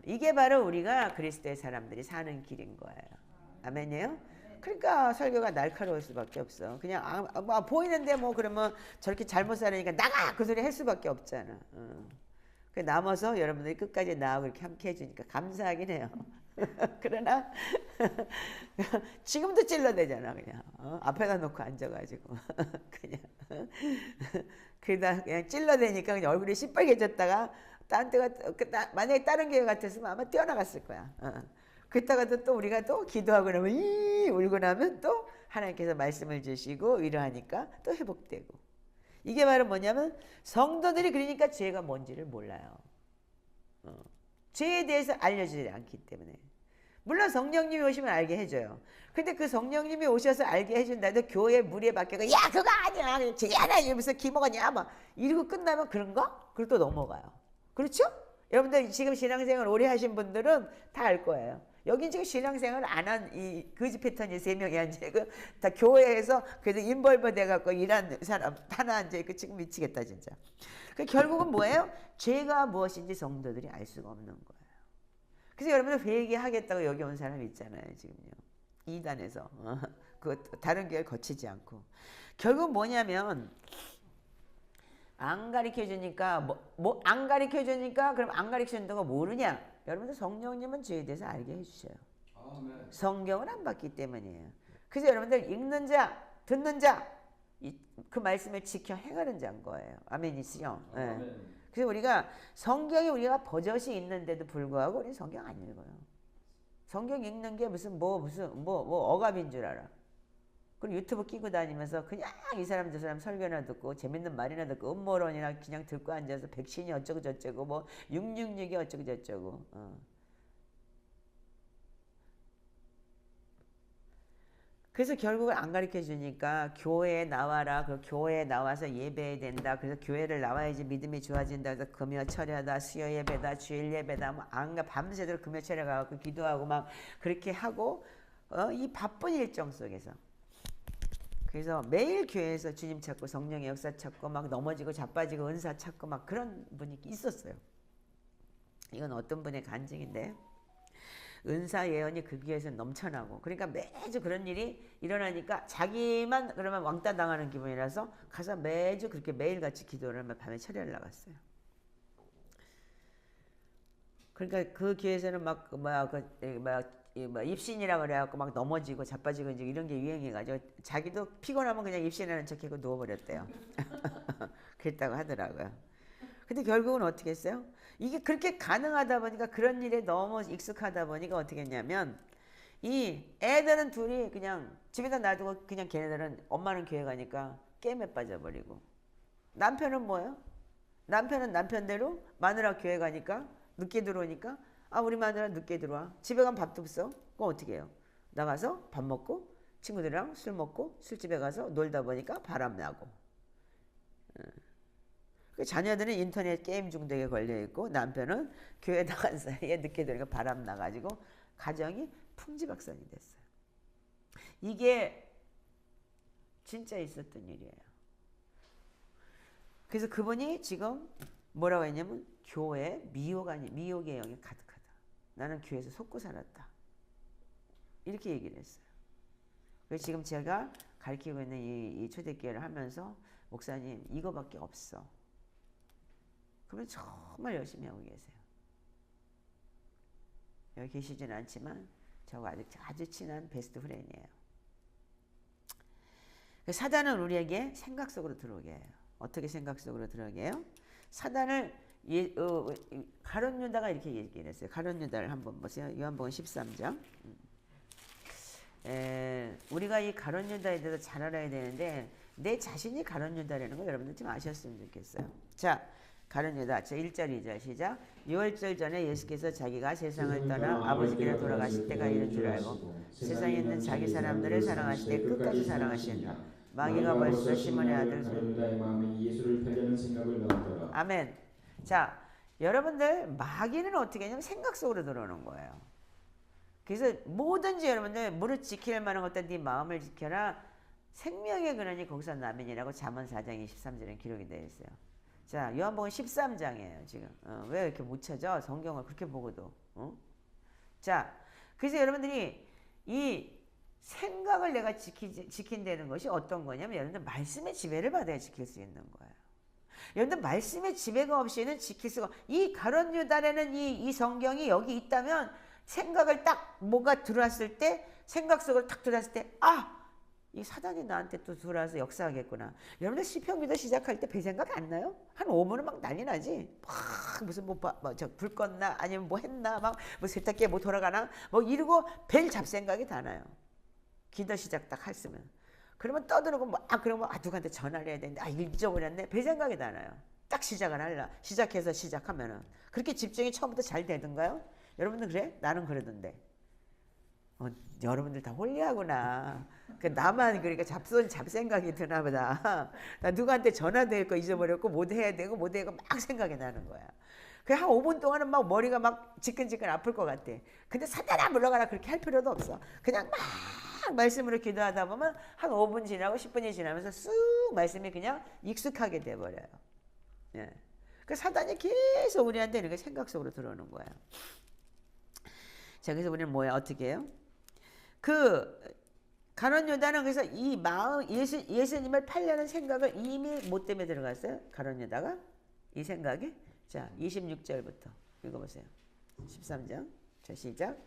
이게 바로 우리가 그리스도의 사람들이 사는 길인 거예요. 아멘이에요? 그러니까 설교가 날카로울 수밖에 없어. 그냥 보이는데 그러면 저렇게 잘못 살으니까 나가! 그 소리 할 수밖에 없잖아. 남아서 여러분들이 끝까지 나하고 이렇게 함께 해주니까 감사하긴 해요. 그러나 지금도 찔러대잖아 그냥. 앞에다 놓고 앉아가지고 그냥 그러다 그냥 찔러대니까 그냥 얼굴이 시뻘개졌다가 만약에 다른 교회 같았으면 아마 뛰어나갔을 거야. 그랬다가도 또 우리가 또 기도하고 그러면 울고 나면 또 하나님께서 말씀을 주시고 위로하니까 또 회복되고. 이게 바로 뭐냐면 성도들이 그러니까 죄가 뭔지를 몰라요. 죄에 대해서 알려주지 않기 때문에. 물론 성령님이 오시면 알게 해줘요. 근데 그 성령님이 오셔서 알게 해준다 해도 교회 무리에 맡겨가 야 그거 아니야 야 이러면서 기먹었냐 막 이러고 끝나면 그런가? 그리고 또 넘어가요. 그렇죠? 여러분들 지금 신앙생활 오래 하신 분들은 다 알 거예요. 여긴 지금 신앙생활 안 한 이 거지 패턴이 3명이 앉아있고 다 교회에서 그래도 인벌버 돼갖고 일하는 사람 하나 앉아있고 지금 미치겠다 진짜. 그 결국은 뭐예요? 죄가 무엇인지 성도들이 알 수가 없는 거예요. 그래서 여러분들 회개하겠다고 여기 온 사람 있잖아요 지금요. 2단에서 그 다른 교회 거치지 않고 결국 뭐냐면 안 가르쳐 주니까 뭐 안 가르쳐 주니까 그럼 안 가르쳐 준다고 모르냐? 여러분들 성령님은 죄에 대해서 알게 해주셔요. 아멘. 성경을 안 봤기 때문이에요. 그래서 여러분들 읽는 자, 듣는 자, 그 말씀을 지켜 행하는 자인 거예요. 아멘이시죠? 네. 그래서 우리가 성경이 우리가 버젓이 있는데도 불구하고 우리 성경 안 읽어요. 성경 읽는 게 무슨 억압인 줄 알아. 그리고 유튜브 끼고 다니면서 그냥 이 사람 저 사람 설교나 듣고 재밌는 말이나 듣고 음모론이나 그냥 듣고 앉아서 백신이 어쩌고 저쩌고 뭐 666이 어쩌고 저쩌고 그래서 결국은 안 가르쳐 주니까 교회에 나와라. 그 교회에 나와서 예배해야 된다. 그래서 교회를 나와야지 믿음이 좋아진다. 그래서 금요 철야다, 수요 예배다, 주일 예배다. 뭐 밤새도록 금요 철야 가고 기도하고 막 그렇게 하고 이 바쁜 일정 속에서 그래서 매일 교회에서 주님 찾고 성령의 역사 찾고 막 넘어지고 자빠지고 은사 찾고 막 그런 분이 있었어요. 이건 어떤 분의 간증인데 은사 예언이 그 교회에서 넘쳐나고 그러니까 매주 그런 일이 일어나니까 자기만 그러면 왕따 당하는 기분이라서 가서 매주 그렇게 매일같이 기도를 하면 밤에 철야를 나갔어요. 그러니까 그 교회에서는 막 입신이라 그래갖고 막 넘어지고 자빠지고 이제 이런 게 유행해가지고 자기도 피곤하면 그냥 입신하는 척하고 누워버렸대요. 그랬다고 하더라고요. 근데 결국은 어떻게 했어요? 이게 그렇게 가능하다 보니까 그런 일에 너무 익숙하다 보니까 어떻게 했냐면 이 애들은 둘이 그냥 집에다 놔두고 그냥 걔네들은 엄마는 교회 가니까 게임에 빠져버리고 남편은 뭐예요? 남편은 남편대로 마누라 교회 가니까 늦게 들어오니까 우리 마누라 늦게 들어와. 집에 가면 밥도 없어. 그럼 어떻게 해요? 나가서 밥 먹고 친구들이랑 술 먹고 술집에 가서 놀다 보니까 바람 나고. 자녀들은 인터넷 게임 중독에 걸려있고 남편은 교회 나간 사이에 늦게 들어오니까 바람 나가지고 가정이 풍지박산이 됐어요. 이게 진짜 있었던 일이에요. 그래서 그분이 지금 뭐라고 했냐면 교회 미혹의 영이 가득하다. 나는 교회에서 속고 살았다. 이렇게 얘기를 했어요. 그래서 지금 제가 가르치고 있는 이 초대교회를 하면서 목사님 이거밖에 없어. 그러면 정말 열심히 하고 계세요. 여기 계시진 않지만 저하고 아주 친한 베스트 프렌이에요. 사단은 우리에게 생각 속으로 들어오게 해요. 어떻게 생각 속으로 들어오게 해요? 사단을 가룟 유다가 이렇게 얘기를 했어요. 가룟 유다를 한번 보세요. 요한복음 13장. 우리가 이 가룟 유다에 대해서 잘 알아야 되는데 내 자신이 가룟 유다라는 거 여러분들 좀 아셨으면 좋겠어요. 자, 가룟 유다. 1절 2절 시작. 6월절 전에 예수께서 자기가 세상을 떠나 아버지께로 돌아가실 때가 이른 줄 알고 세상에 있는 자기 사람들을 사랑하실 때 끝까지 사랑하신다. 마귀가 벌써 시몬의 아들 예수를 패려는 생각을 넣었더라. 아멘. 자, 여러분들 마귀는 어떻게 하냐면 생각 속으로 들어오는 거예요. 그래서 뭐든지 여러분들 무릇 지킬 만한 것들 네 마음을 지켜라. 생명의 근원이 거기서 나면이라고 잠언 4장 23절에 기록이 되어 있어요. 자, 요한복음 13장이에요 지금. 왜 이렇게 못 찾아? 성경을 그렇게 보고도. 자, 그래서 여러분들이 이 생각을 내가 지킨다는 것이 어떤 거냐면 여러분들 말씀의 지배를 받아야 지킬 수 있는 거예요. 여러분들 말씀의 지배가 없이는 지킬 수가. 이 가룟 유다라는 이 성경이 여기 있다면 생각을 딱 뭐가 들어왔을 때 생각 속으로 딱 들어왔을 때 이 사단이 나한테 또 들어와서 역사하겠구나. 여러분들 시편기도 시작할 때 별 생각 안 나요? 한 5분은 막 난리 나지. 막 무슨 불 껐나 아니면 뭐 했나 막 뭐 세탁기에 뭐 돌아가나 뭐 이러고 별 잡생각이 다 나요. 기도 시작 딱 했으면. 그러면 떠들고 그러면 누구한테 전화를 해야 되는데 잊어버렸네. 별 생각이 다 나요. 딱 시작을 하려. 시작해서 시작하면은 그렇게 집중이 처음부터 잘 되던가요? 여러분들 그래? 나는 그러던데. 여러분들 다 홀리하구나. 나만 그러니까 잡생각이 드나 보다. 나 누구한테 전화될 거 잊어버렸고 못 해야 되고 못 해야 되고 막 생각이 나는 거야. 그래 한 5분 동안은 막 머리가 막 지끈지끈 아플 것 같아. 근데 사단아 물러가라 그렇게 할 필요도 없어. 그냥 막 말씀으로 기도하다 보면 한 5분 지나고 10분이 지나면서 쑥 말씀이 그냥 익숙하게 돼버려요. 예. 그 사단이 계속 우리한테 이렇게 생각 속으로 들어오는 거야. 자, 그래서 우리는 뭐야? 어떻게 해요? 가룟 유다는 그래서 이 마음 예수님을 팔려는 생각을 이미 뭐 때문에 들어갔어요? 가룟 유다가 이 생각이 자 26절부터 읽어보세요. 13장 자 시작.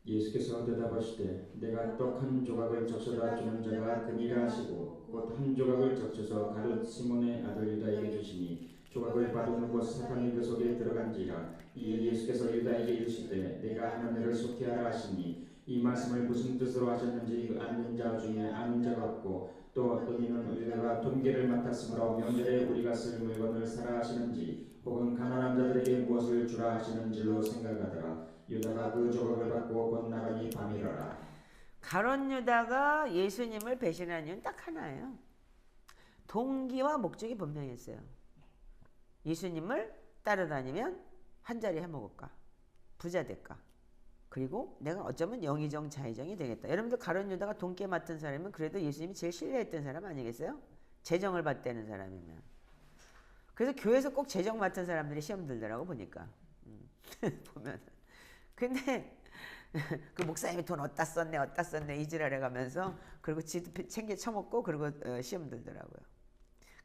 예수께서 대답하시되 내가 떡 한 조각을 적셔다 주는 자가 그니라 하시고 곧 한 조각을 적셔서 가룟 시몬의 아들 유다에게 주시니 조각을 받은 곧 사탄이 그 속에 들어간지라. 이에 예수께서 유다에게 이르시되 내가 하나님을 속죄하라 하시니 이 말씀을 무슨 뜻으로 하셨는지 아는 자 중에 아는 자가 없고 또 어디는 우리가 돈계를 맡았으므로 명절에 우리가 쓸 물건을 사라 하시는지 혹은 가난한 자들에게 무엇을 주라 하시는지로 생각하더라. 유다가 그 조각을 받고 곧 나가니 밤이러라. 가룟 유다가 예수님을 배신한 이유는 딱 하나예요. 동기와 목적이 분명했어요. 예수님을 따라다니면 한 자리 해먹을까? 부자 될까? 그리고 내가 어쩌면 영의정 자의정이 되겠다. 여러분들 가룟 유다가 돈깨 맡은 사람이면 그래도 예수님이 제일 신뢰했던 사람 아니겠어요? 재정을 받대는 사람이면. 그래서 교회에서 꼭 재정 맡은 사람들이 시험 들더라고 보니까. 보면. 근데 그 목사님이 돈 어디다 썼네 이지랄해 가면서 그리고 지도 챙겨 처먹고 그리고 시험 들더라고요.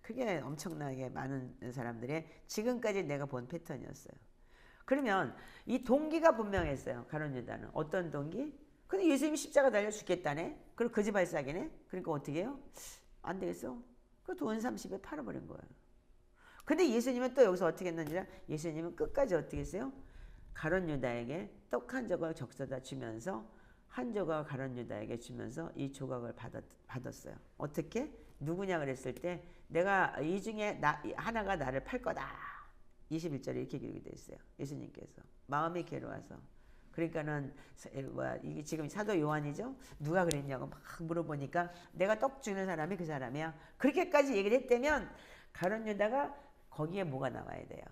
그게 엄청나게 많은 사람들의 지금까지 내가 본 패턴이었어요. 그러면 이 동기가 분명했어요. 가룟 유다는 어떤 동기? 근데 예수님이 십자가 달려 죽겠다네. 그리고 거지발사기네. 그러니까 어떻게 해요? 안 되겠어. 그 돈 30에 팔아버린 거예요. 근데 예수님은 또 여기서 어떻게 했는지 예수님은 끝까지 어떻게 했어요? 가룟 유다에게 떡 한 조각 적셔다 주면서 한 조각 가룟 유다에게 주면서 이 조각을 받았어요. 어떻게? 누구냐 그랬을 때 내가 이 중에 하나가 나를 팔 거다. 21절에 이렇게 기록이 되어 있어요. 예수님께서 마음이 괴로워서 그러니까는 이게 지금 사도 요한이죠. 누가 그랬냐고 막 물어보니까 내가 떡 주는 사람이 그 사람이야. 그렇게까지 얘기를 했다면 가룟 유다가 거기에 뭐가 나와야 돼요?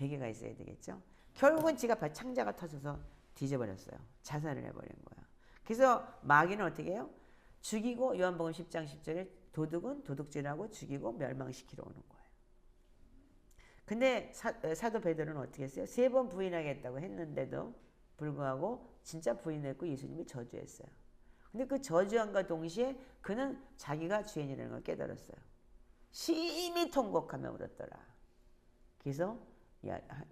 회개가 있어야 되겠죠. 결국은 지가 창자가 터져서 뒤져버렸어요. 자살을 해버린 거야. 그래서 마귀는 어떻게 해요? 죽이고 요한복음 10장 10절에 도둑은 도둑질하고 죽이고 멸망시키러 오는 거예요. 근데 사도 베드로는 어떻게 했어요? 3번 부인하겠다고 했는데도 불구하고 진짜 부인했고 예수님이 저주했어요. 근데 그 저주함과 동시에 그는 자기가 죄인이라는 걸 깨달았어요. 심히 통곡하며 울었더라. 그래서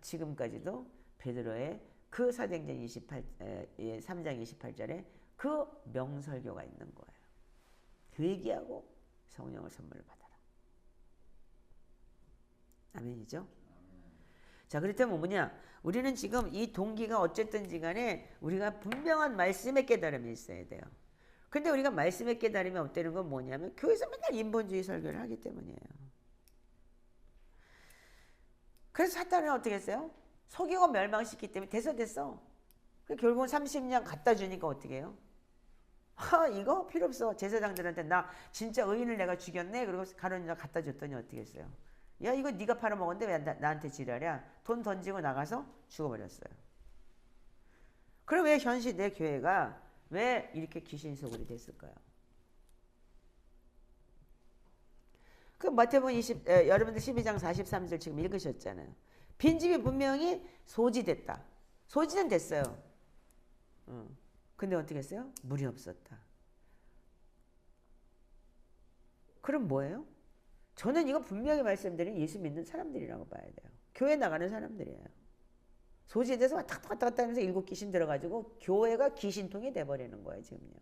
지금까지도 베드로의 그 사도행전 3장 28절에 그 명설교가 있는 거예요. 회개하고 성령을 선물을 받아라. 아멘이죠? 자, 그렇다면 뭐냐? 우리는 지금 이 동기가 어쨌든지 간에 우리가 분명한 말씀의 깨달음이 있어야 돼요. 근데 우리가 말씀의 깨달음이 없다는 건 뭐냐면 교회에서 맨날 인본주의 설교를 하기 때문이에요. 그래서 사탄은 어떻게 했어요? 속이고 멸망시키기 때문에 됐어. 결국은 30년 갖다 주니까 어떻게 해요? 이거 필요 없어. 제사장들한테 나 진짜 의인을 내가 죽였네. 그리고 가룟 유다 갖다 줬더니 어떻게 했어요? 야 이거 네가 팔아먹었는데 왜 나한테 지랄이야? 돈 던지고 나가서 죽어버렸어요. 그럼 왜 현실 내 교회가 왜 이렇게 귀신 소굴이 됐을까요? 그 마태복음 여러분들 12장 43절 지금 읽으셨잖아요. 빈집이 분명히 소지됐다. 소지는 됐어요. 근데 어떻게 했어요? 물이 없었다. 그럼 뭐예요? 저는 이거 분명히 말씀드린 예수 믿는 사람들이라고 봐야 돼요. 교회 나가는 사람들이에요. 소지돼서 왔다 갔다 하면서 7 귀신 들어가지고 교회가 귀신통이 돼버리는 거예요 지금요.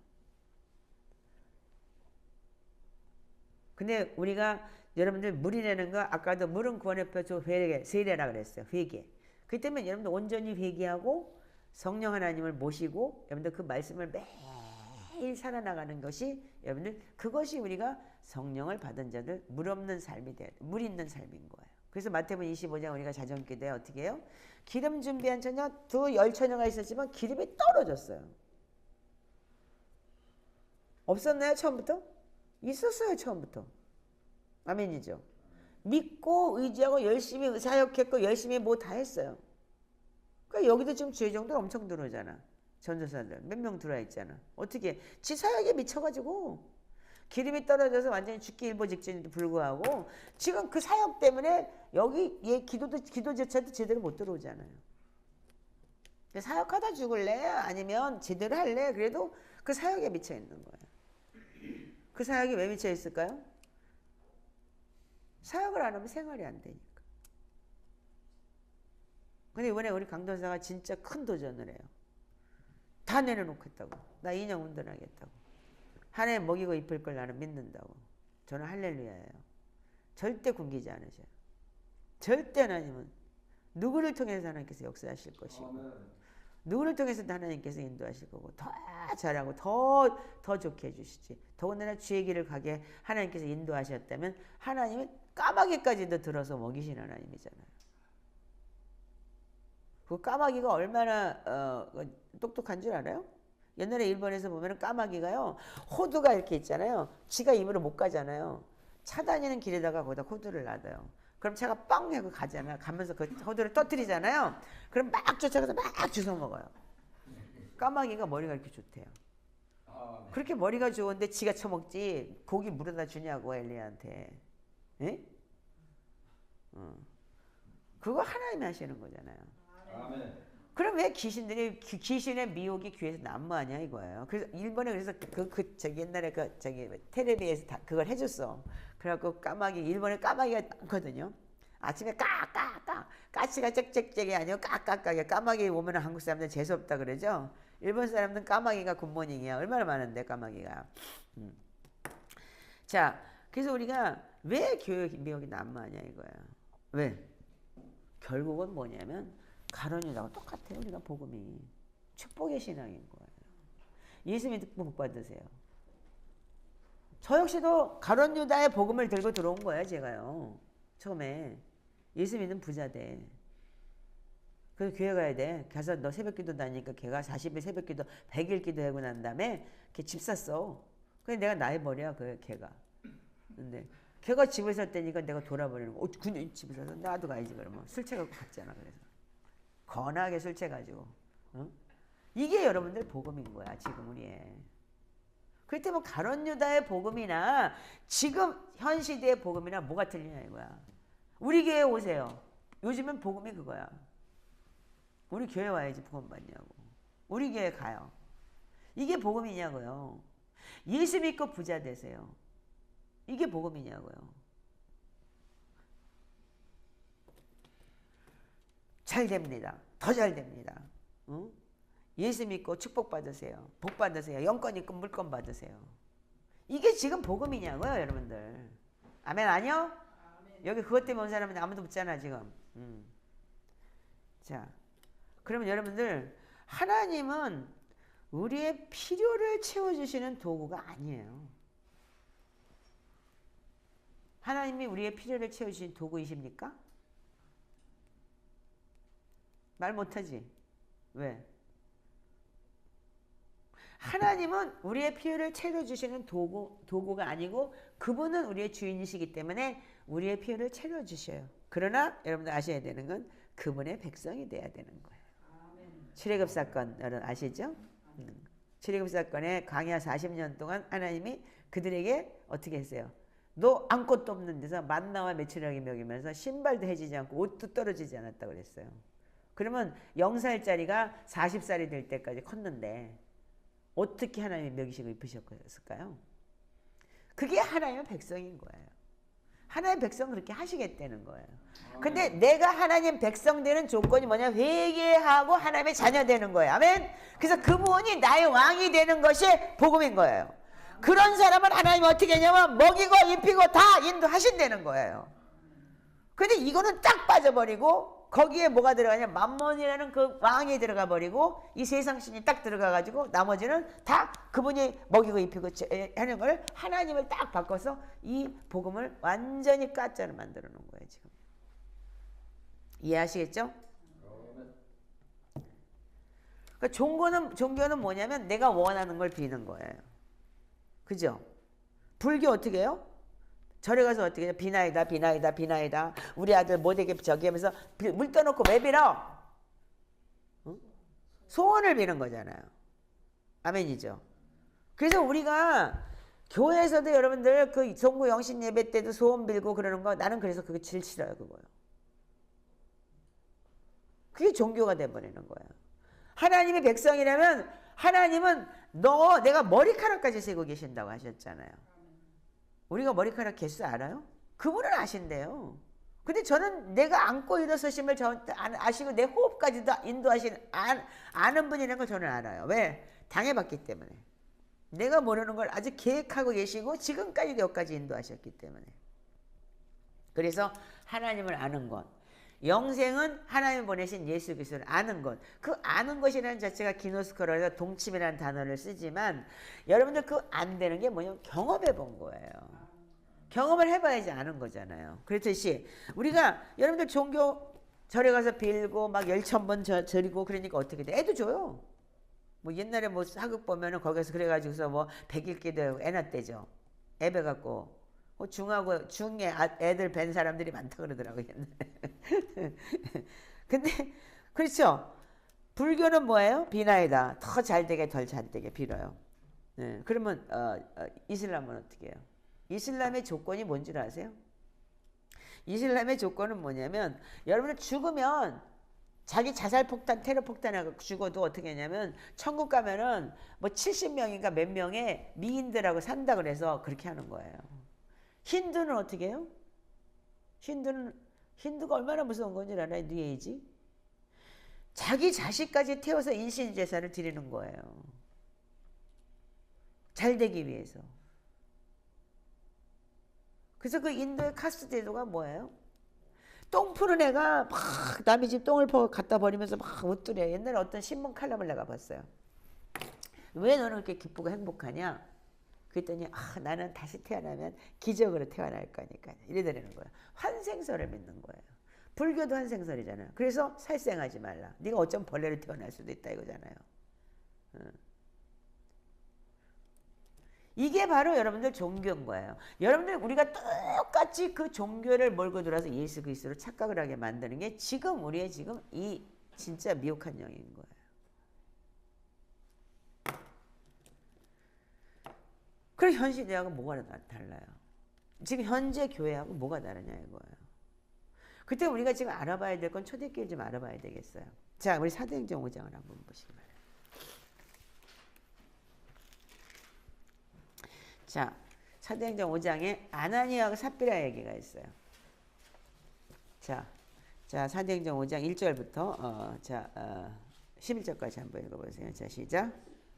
근데 우리가 여러분들 물이 내는 거 아까도 물은 구원의 표초 세례라 그랬어요. 회개. 그렇기 때문에 여러분들 온전히 회개하고 성령 하나님을 모시고 여러분들 그 말씀을 매일 살아나가는 것이 여러분들 그것이 우리가 성령을 받은 자들 물 없는 삶이 돼 물 있는 삶인 거예요. 그래서 마태복음 25장 우리가 자정기도에 어떻게 해요? 기름 준비한 처녀 두 10처녀가 있었지만 기름이 떨어졌어요. 없었나요? 처음부터? 있었어요. 처음부터. 아멘이죠. 믿고 의지하고 열심히 사역했고 열심히 뭐 다 했어요. 그러니까 여기도 지금 주의 정도 엄청 들어오잖아. 전도사들 몇 명 들어와 있잖아. 어떻게 지 사역에 미쳐가지고 기름이 떨어져서 완전히 죽기 일보 직전에도 불구하고 지금 그 사역 때문에 여기 얘 기도조차도 제대로 못 들어오잖아요. 사역하다 죽을래? 아니면 제대로 할래? 그래도 그 사역에 미쳐 있는 거예요. 그 사역이 왜 미쳐 있을까요? 사역을 안 하면 생활이 안 되니까. 근데 이번에 우리 강도사가 진짜 큰 도전을 해요. 다 내려놓겠다고. 나 인형 운동하겠다고. 한 해 먹이고 입힐 걸 나는 믿는다고. 저는 할렐루야예요. 절대 굶기지 않으셔요. 절대 하나님은 누구를 통해서 하나님께서 역사하실 것이고 누구를 통해서 하나님께서 인도하실 거고 더 잘하고 더 좋게 해주시지. 더군다나 주의 길을 가게 하나님께서 인도하셨다면 하나님은 까마귀까지도 들어서 먹이신 하나님이잖아요. 그 까마귀가 얼마나 똑똑한 줄 알아요? 옛날에 일본에서 보면 까마귀가요. 호두가 이렇게 있잖아요. 지가 입으로 못 가잖아요. 차 다니는 길에다가 거기다 호두를 놔둬요. 그럼 차가 빵 하고 가잖아요. 가면서 그 호두를 터뜨리잖아요. 그럼 막 쫓아가서 막 주워 먹어요. 까마귀가 머리가 이렇게 좋대요. 그렇게 머리가 좋은데 지가 처먹지 고기 물어다 주냐고 엘리야한테. 에? 그거 하나님이 하시는 거잖아요. 아멘. 그럼 왜 귀신의 미혹이 귀에서 난무하냐 이거예요. 그래서 일본에 그래서 저기 옛날에 텔레비에서 그걸 해줬어. 그래갖고 일본에 까마귀가 많거든요. 아침에 까까까 까치가 짹짹짹이 아니고 까까까게 까마귀 오면 한국 사람들 재수 없다 그러죠. 일본 사람들은 까마귀가 굿모닝이야. 얼마나 많은데 까마귀가. 자, 그래서 우리가 왜 교회 미혹이 난무하냐 이거예요. 왜? 결국은 뭐냐면 가론유다하고 똑같아요. 우리가 복음이 축복의 신앙인 거예요. 예수 믿고 복 받으세요. 저 역시도 가론유다의 복음을 들고 들어온 거예요. 제가요. 처음에 예수 믿는 부자 돼. 그래서 교회 가야 돼. 가서 너 새벽기도 다니니까 걔가 40일 새벽기도 100일 기도하고 난 다음에 걔 집 샀어. 근데 내가 나의 머리야 걔가. 근데 걔가 집을 살 때니까 내가 돌아버리는 거. 그냥 집을 사서 나도 가야지 그러면 술 채갖고 갔잖아. 그래서 건하게 술 채가지고. 어? 이게 여러분들 복음인 거야 지금 우리의. 그렇기 때문에 가론유다의 복음이나 지금 현 시대의 복음이나 뭐가 틀리냐 이거야. 우리 교회 오세요. 요즘은 복음이 그거야. 우리 교회 와야지 복음 받냐고. 우리 교회 가요. 이게 복음이냐고요. 예수 믿고 부자 되세요. 이게 복음이냐고요. 잘 됩니다. 더 잘 됩니다. 응? 예수 믿고 축복 받으세요. 복 받으세요. 영권 있고 물권 받으세요. 이게 지금 복음이냐고요, 여러분들. 아멘 아니요? 아멘. 여기 그것 때문에 온 사람은 아무도 없잖아 지금. 자, 그러면 여러분들 하나님은 우리의 필요를 채워주시는 도구가 아니에요. 하나님이 우리의 필요를 채워주신 도구이십니까? 말 못하지? 왜? 하나님은 우리의 필요를 채워주시는 도구가 아니고 그분은 우리의 주인이시기 때문에 우리의 필요를 채워주셔요. 그러나 여러분들 아셔야 되는 건 그분의 백성이 돼야 되는 거예요. 출애굽 사건 여러분 아시죠? 출애굽 사건에 광야 40년 동안 하나님이 그들에게 어떻게 했어요? 너 아무것도 없는 데서 만나와 메추라기 먹이면서 신발도 해지지 않고 옷도 떨어지지 않았다고 그랬어요. 그러면 0살짜리가 40살이 될 때까지 컸는데 어떻게 하나님이 먹이시고 입히셨을까요? 그게 하나님의 백성인 거예요. 하나님의 백성은 그렇게 하시겠다는 거예요. 근데 내가 하나님 백성 되는 조건이 뭐냐? 회개하고 하나님의 자녀 되는 거예요. 아멘? 그래서 그분이 나의 왕이 되는 것이 복음인 거예요. 그런 사람은 하나님이 어떻게 하냐면 먹이고 입히고 다 인도하신다는 거예요. 근데 이거는 딱 빠져버리고 거기에 뭐가 들어가냐? 만몬이라는 그 왕이 들어가 버리고 이 세상 신이 딱 들어가가지고 나머지는 다 그분이 먹이고 입히고 하는 걸 하나님을 딱 바꿔서 이 복음을 완전히 가짜로 만들어 놓은 거예요 지금. 이해하시겠죠? 그러니까 종교는 뭐냐면 내가 원하는 걸 비는 거예요. 그죠? 불교 어떻게 해요? 절에 가서 어떻게 해요? 비나이다 비나이다 비나이다 우리 아들 못되게 저기 하면서 물 떠놓고 왜 빌어? 응? 소원을 비는 거잖아요. 아멘이죠. 그래서 우리가 교회에서도 여러분들 그 종구 영신 예배 때도 소원 빌고 그러는 거 나는 그래서 그게 제일 싫어요. 그거요. 그게 종교가 돼버리는 거예요. 하나님의 백성이라면 하나님은 너 내가 머리카락까지 세고 계신다고 하셨잖아요. 우리가 머리카락 개수 알아요? 그분은 아신대요. 근데 저는 내가 안고 일어서심을 아시고 내 호흡까지도 인도하신 아는 분이라는 걸 저는 알아요. 왜? 당해봤기 때문에. 내가 모르는 걸 아주 계획하고 계시고 지금까지 여기까지 인도하셨기 때문에. 그래서 하나님을 아는 것. 영생은 하나님 보내신 예수 그리스도를 아는 것. 그 아는 것이라는 자체가 기노스코라서 동침이라는 단어를 쓰지만 여러분들 그 안 되는 게 뭐냐면 경험해 본 거예요. 경험을 해봐야지 아는 거잖아요. 그렇듯이 우리가 여러분들 종교 절에 가서 빌고 막 10,000번 절이고 그러니까 어떻게 돼? 애도 줘요. 뭐 옛날에 뭐 사극 보면은 거기서 그래가지고서 뭐 100일기도 애 낳대죠. 애 배갖고 중에 애들 뵌 사람들이 많다 그러더라고요. 옛날에. 근데 그렇죠. 불교는 뭐예요? 비나이다. 더 잘되게 덜 잘되게 빌어요. 네. 그러면 이슬람은 어떻게 해요? 이슬람의 조건이 뭔지 아세요? 이슬람의 조건은 뭐냐면 여러분은 죽으면 자기 자살폭탄 테러폭탄하고 죽어도 어떻게 하냐면 천국 가면은 뭐 70명인가 몇 명의 미인들하고 산다 그래서 그렇게 하는 거예요. 힌두는 어떻게 해요? 힌두가 얼마나 무서운 건지 알아요? 뉴에이지? 자기 자식까지 태워서 인신제사를 드리는 거예요. 잘 되기 위해서. 그래서 그 인도의 카스트 제도가 뭐예요? 똥 푸는 애가 막 남의 집 똥을 갖다 버리면서 막 웃두려. 옛날에 어떤 신문 칼럼을 내가 봤어요. 왜 너는 그렇게 기쁘고 행복하냐? 그랬더니 나는 다시 태어나면 기적으로 태어날 거니까 이래되는 거예요. 환생설을 믿는 거예요. 불교도 환생설이잖아요. 그래서 살생하지 말라. 네가 어쩜 벌레로 태어날 수도 있다 이거잖아요. 이게 바로 여러분들 종교인 거예요. 여러분들 우리가 똑같이 그 종교를 몰고 들어와서 예수 그리스도를 착각을 하게 만드는 게 지금 우리의 지금 이 진짜 미혹한 영인 거예요. 그럼 현시대하고 뭐가 달라요? 지금 현재 교회하고 뭐가 다르냐 이거예요. 그때 우리가 지금 알아봐야 될 건 초대교회 좀 알아봐야 되겠어요. 자, 우리 사도행전 5장을 한번 보시기 바랍니다. 자, 사도행전 5장에 아나니아하고 삽비라 얘기가 있어요. 자, 사도행전 5장 1절부터 11절까지 한번 읽어보세요. 자, 시작.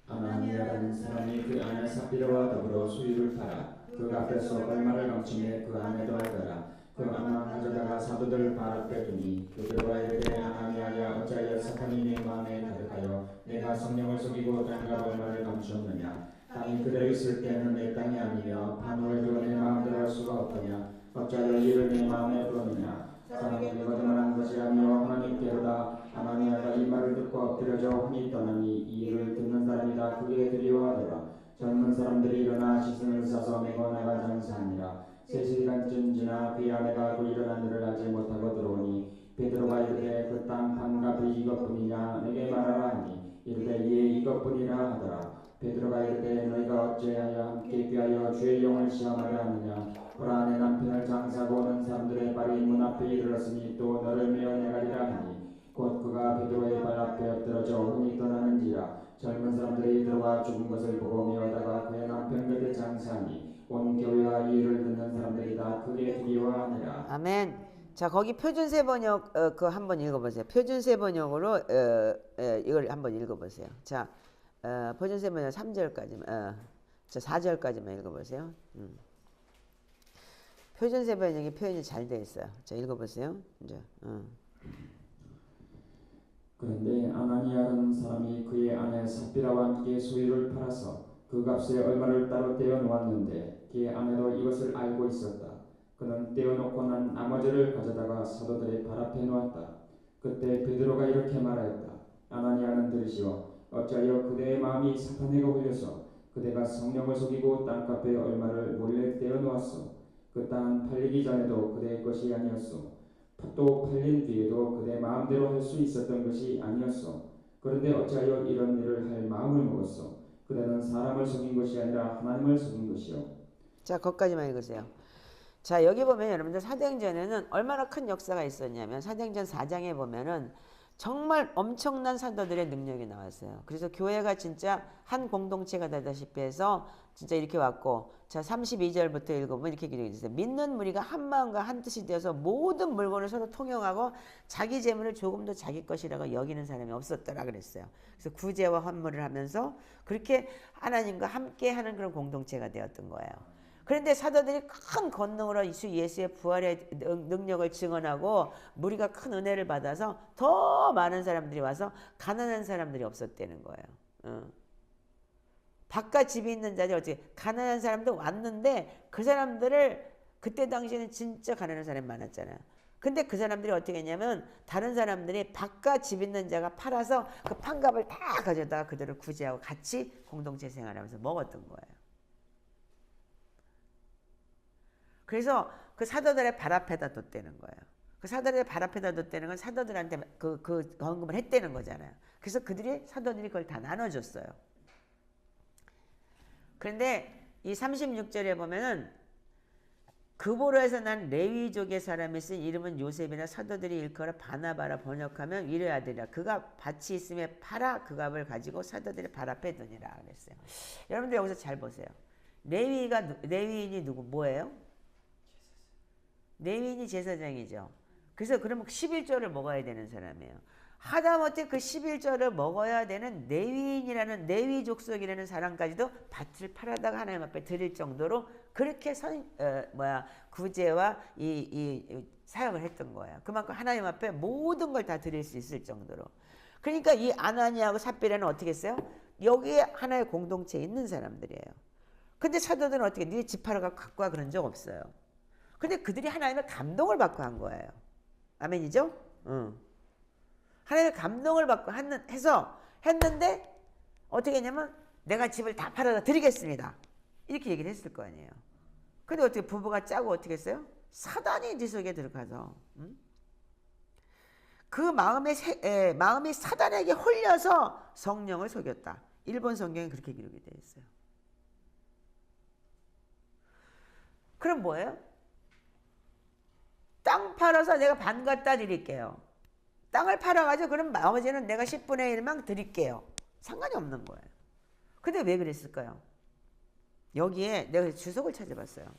아나니아라는 사람이 그 안에 삽비라와 더불어 수유를 팔아 그 앞에서 얼마를 감추매 그 안에도 하더라. 그 안만 가져다가 사도들 발 앞에 두니 그들과 이르되 아나니아야 어찌하여 사탄이 내 마음에 가득하여 내가 성령을 속이고 땅과 얼마를 감추었느냐. 땅이 그대로 있을 때는 내 땅이 아니며 반월도 내 마음대로 할 수가 없더냐. 어찌하여 이를 내 마음에 두었느냐. 사람이 거짓말한 것이 아니요 하나님께로다. 아나니아가 이 말을 듣고 엎드려져 혼이 떠나니 이 일을 듣는 사람이 다 크게 두려워하더라. 젊은 사람들이 일어나 시승을 싸서 메고 나가 장사하니라. 3시간쯤 지나 그의 아내가 그 일어난 일을 알지 못하고 들어오니 베드로가 이르되 그 땅 판값이 이것뿐이냐 내게 말하라 하니 이르되 예 이것뿐이라 하더라. 베드로가 이르되 너희가 어찌하여 함께 귀하여 주의 영을 시험하려 하느냐. 보라 내 남편을 장사하고 오는 사람들의 발이 문 앞에 이르렀으니 또 너를 메어 내가리라 하니 곧 그가 베드로의 발 앞에 엎드러져 혼이 떠나는지라. 젊은 사람들이 들어와 죽은 것을 보고 메어다가 그의 남편 곁에 장사하니 온 교회와 이 일을 듣는 사람들이 다 크게 두려워하니라. 아멘. 자, 거기 표준세 번역 그거 한번 읽어보세요. 표준세 번역으로 이걸 한번 읽어보세요. 자, 표준세 번역 3절까지만, 자 4절까지만 읽어보세요. 표준세 번역이 표현이 잘 돼 있어요. 자, 읽어보세요. 이제. 그런데 아나니아라는 사람이 그의 아내 삽비라와 함께 소유를 팔아서 그 값에 얼마를 따로 떼어 놓았는데 그의 아내도 이것을 알고 있었다. 그는 떼어놓고 난 나머지를 가져다가 사도들의 발 앞에 놓았다. 그때 베드로가 이렇게 말하였다. 아나니아는 들으시오. 어찌하여 그대의 마음이 사탄에게 홀려서 그대가 성령을 속이고 땅값의 얼마를 몰래 떼어놓았소. 그 땅은 팔리기 전에도 그대의 것이 아니었소. 또 팔린 뒤에도 그대 마음대로 할 수 있었던 것이 아니었소. 그런데 어찌하여 이런 일을 할 마음을 먹었소. 그대는 사람을 속인 것이 아니라 하나님을 속인 것이요. 자, 거기까지만 읽으세요. 자, 여기 보면 여러분들 사도행전에는 얼마나 큰 역사가 있었냐면 사도행전 4장에 보면은 정말 엄청난 사도들의 능력이 나왔어요. 그래서 교회가 진짜 한 공동체가 되다시피 해서 진짜 이렇게 왔고, 자 32절부터 읽어보면 이렇게 기록이 있어요. 믿는 무리가 한 마음과 한 뜻이 되어서 모든 물건을 서로 통용하고 자기 재물을 조금도 자기 것이라고 여기는 사람이 없었더라 그랬어요. 그래서 구제와 환물을 하면서 그렇게 하나님과 함께 하는 그런 공동체가 되었던 거예요. 그런데 사도들이 큰 권능으로 주 예수의 부활의 능력을 증언하고 무리가 큰 은혜를 받아서 더 많은 사람들이 와서 가난한 사람들이 없었다는 거예요. 바깥 집이 있는 자들이 어떻게 가난한 사람도 왔는데 그 사람들을 그때 당시에는 진짜 가난한 사람이 많았잖아요. 근데 그 사람들이 어떻게 했냐면 다른 사람들이 바깥 집 있는 자가 팔아서 그 판값을 다 가져다가 그들을 구제하고 같이 공동체 생활하면서 먹었던 거예요. 그래서 그 사도들의 발 앞에다 뒀다는 거예요. 그 사도들의 발 앞에다 뒀다는 건 사도들한테 그 헌금을 했다는 거잖아요. 그래서 사도들이 그걸 다 나눠줬어요. 그런데 이 36절에 보면은 그보로에서 난 레위족의 사람이 쓴 이름은 요셉이나 사도들이 일컬어 바나바라 번역하면 위로의 아들이라. 그가 밭이 있음에 팔아 그 값을 가지고 사도들의 발 앞에 두니라 그랬어요. 여러분들 여기서 잘 보세요. 레위인이 누구 뭐예요? 레위인이 제사장이죠. 그래서 그러면 11조를 먹어야 되는 사람이에요. 하다못해 그 11조를 먹어야 되는 레위인이라는 레위 족속이라는 사람까지도 밭을 팔아다가 하나님 앞에 드릴 정도로 그렇게 구제와 이 사역을 했던 거예요. 그만큼 하나님 앞에 모든 걸 다 드릴 수 있을 정도로. 그러니까 이 아나니아하고 삽비라는 어떻게 했어요? 여기에 하나의 공동체에 있는 사람들이에요. 근데 사도들은 어떻게 네 집 팔아가 갖고 와 그런 적 없어요. 근데 그들이 하나님의 감동을 받고 한 거예요. 아멘이죠? 하나님의 감동을 받고 해서 했는데 어떻게 했냐면 내가 집을 다 팔아다 드리겠습니다. 이렇게 얘기를 했을 거 아니에요. 근데 어떻게 부부가 짜고 어떻게 했어요? 사단이 네 속에 들어가서 그 마음이 사단에게 홀려서 성령을 속였다. 일본 성경에 그렇게 기록이 되어 있어요. 그럼 뭐예요? 땅 팔아서 내가 반 갖다 드릴게요. 땅을 팔아가지고 그럼 나머지는 내가 10분의 1만 드릴게요. 상관이 없는 거예요. 근데 왜 그랬을까요? 여기에 내가 주석을 찾아봤어요.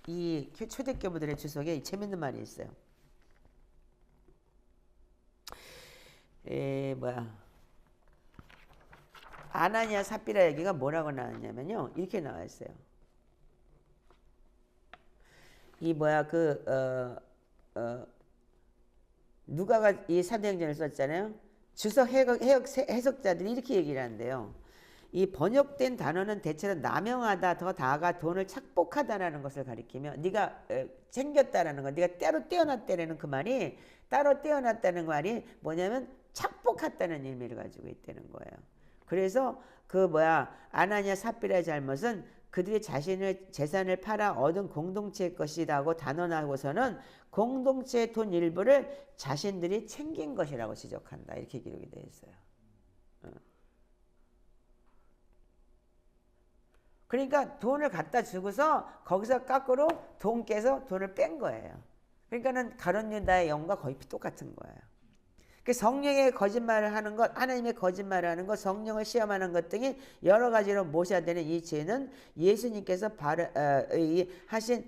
이 초대교부들의 주석에 재밌는 말이 있어요. 아나니아 삽비라 얘기가 뭐라고 나왔냐면요. 이렇게 나와 있어요. 누가가 이 사도행전을 썼잖아요. 주석 해석자들이 이렇게 얘기를 한대요. 이 번역된 단어는 대체로 남용하다, 더 나아가 돈을 착복하다라는 것을 가리키며 네가 챙겼다라는 거, 네가 따로 떼어놨다라는 그 말이 따로 떼어놨다는 말이 뭐냐면 착복했다는 의미를 가지고 있다는 거예요. 그래서 아나니아 삽비라의 잘못은 그들이 자신의 재산을 팔아 얻은 공동체의 것이라고 단언하고서는 공동체의 돈 일부를 자신들이 챙긴 것이라고 지적한다. 이렇게 기록이 되어 있어요. 그러니까 돈을 갖다 주고서 거기서 거꾸로 돈 깨서 돈을 뺀 거예요. 그러니까는 가룟 유다의 영과 거의 똑같은 거예요. 성령의 거짓말을 하는 것, 하나님의 거짓말을 하는 것, 성령을 시험하는 것 등이 여러 가지로 모셔야 되는 이 죄는 예수님께서 하신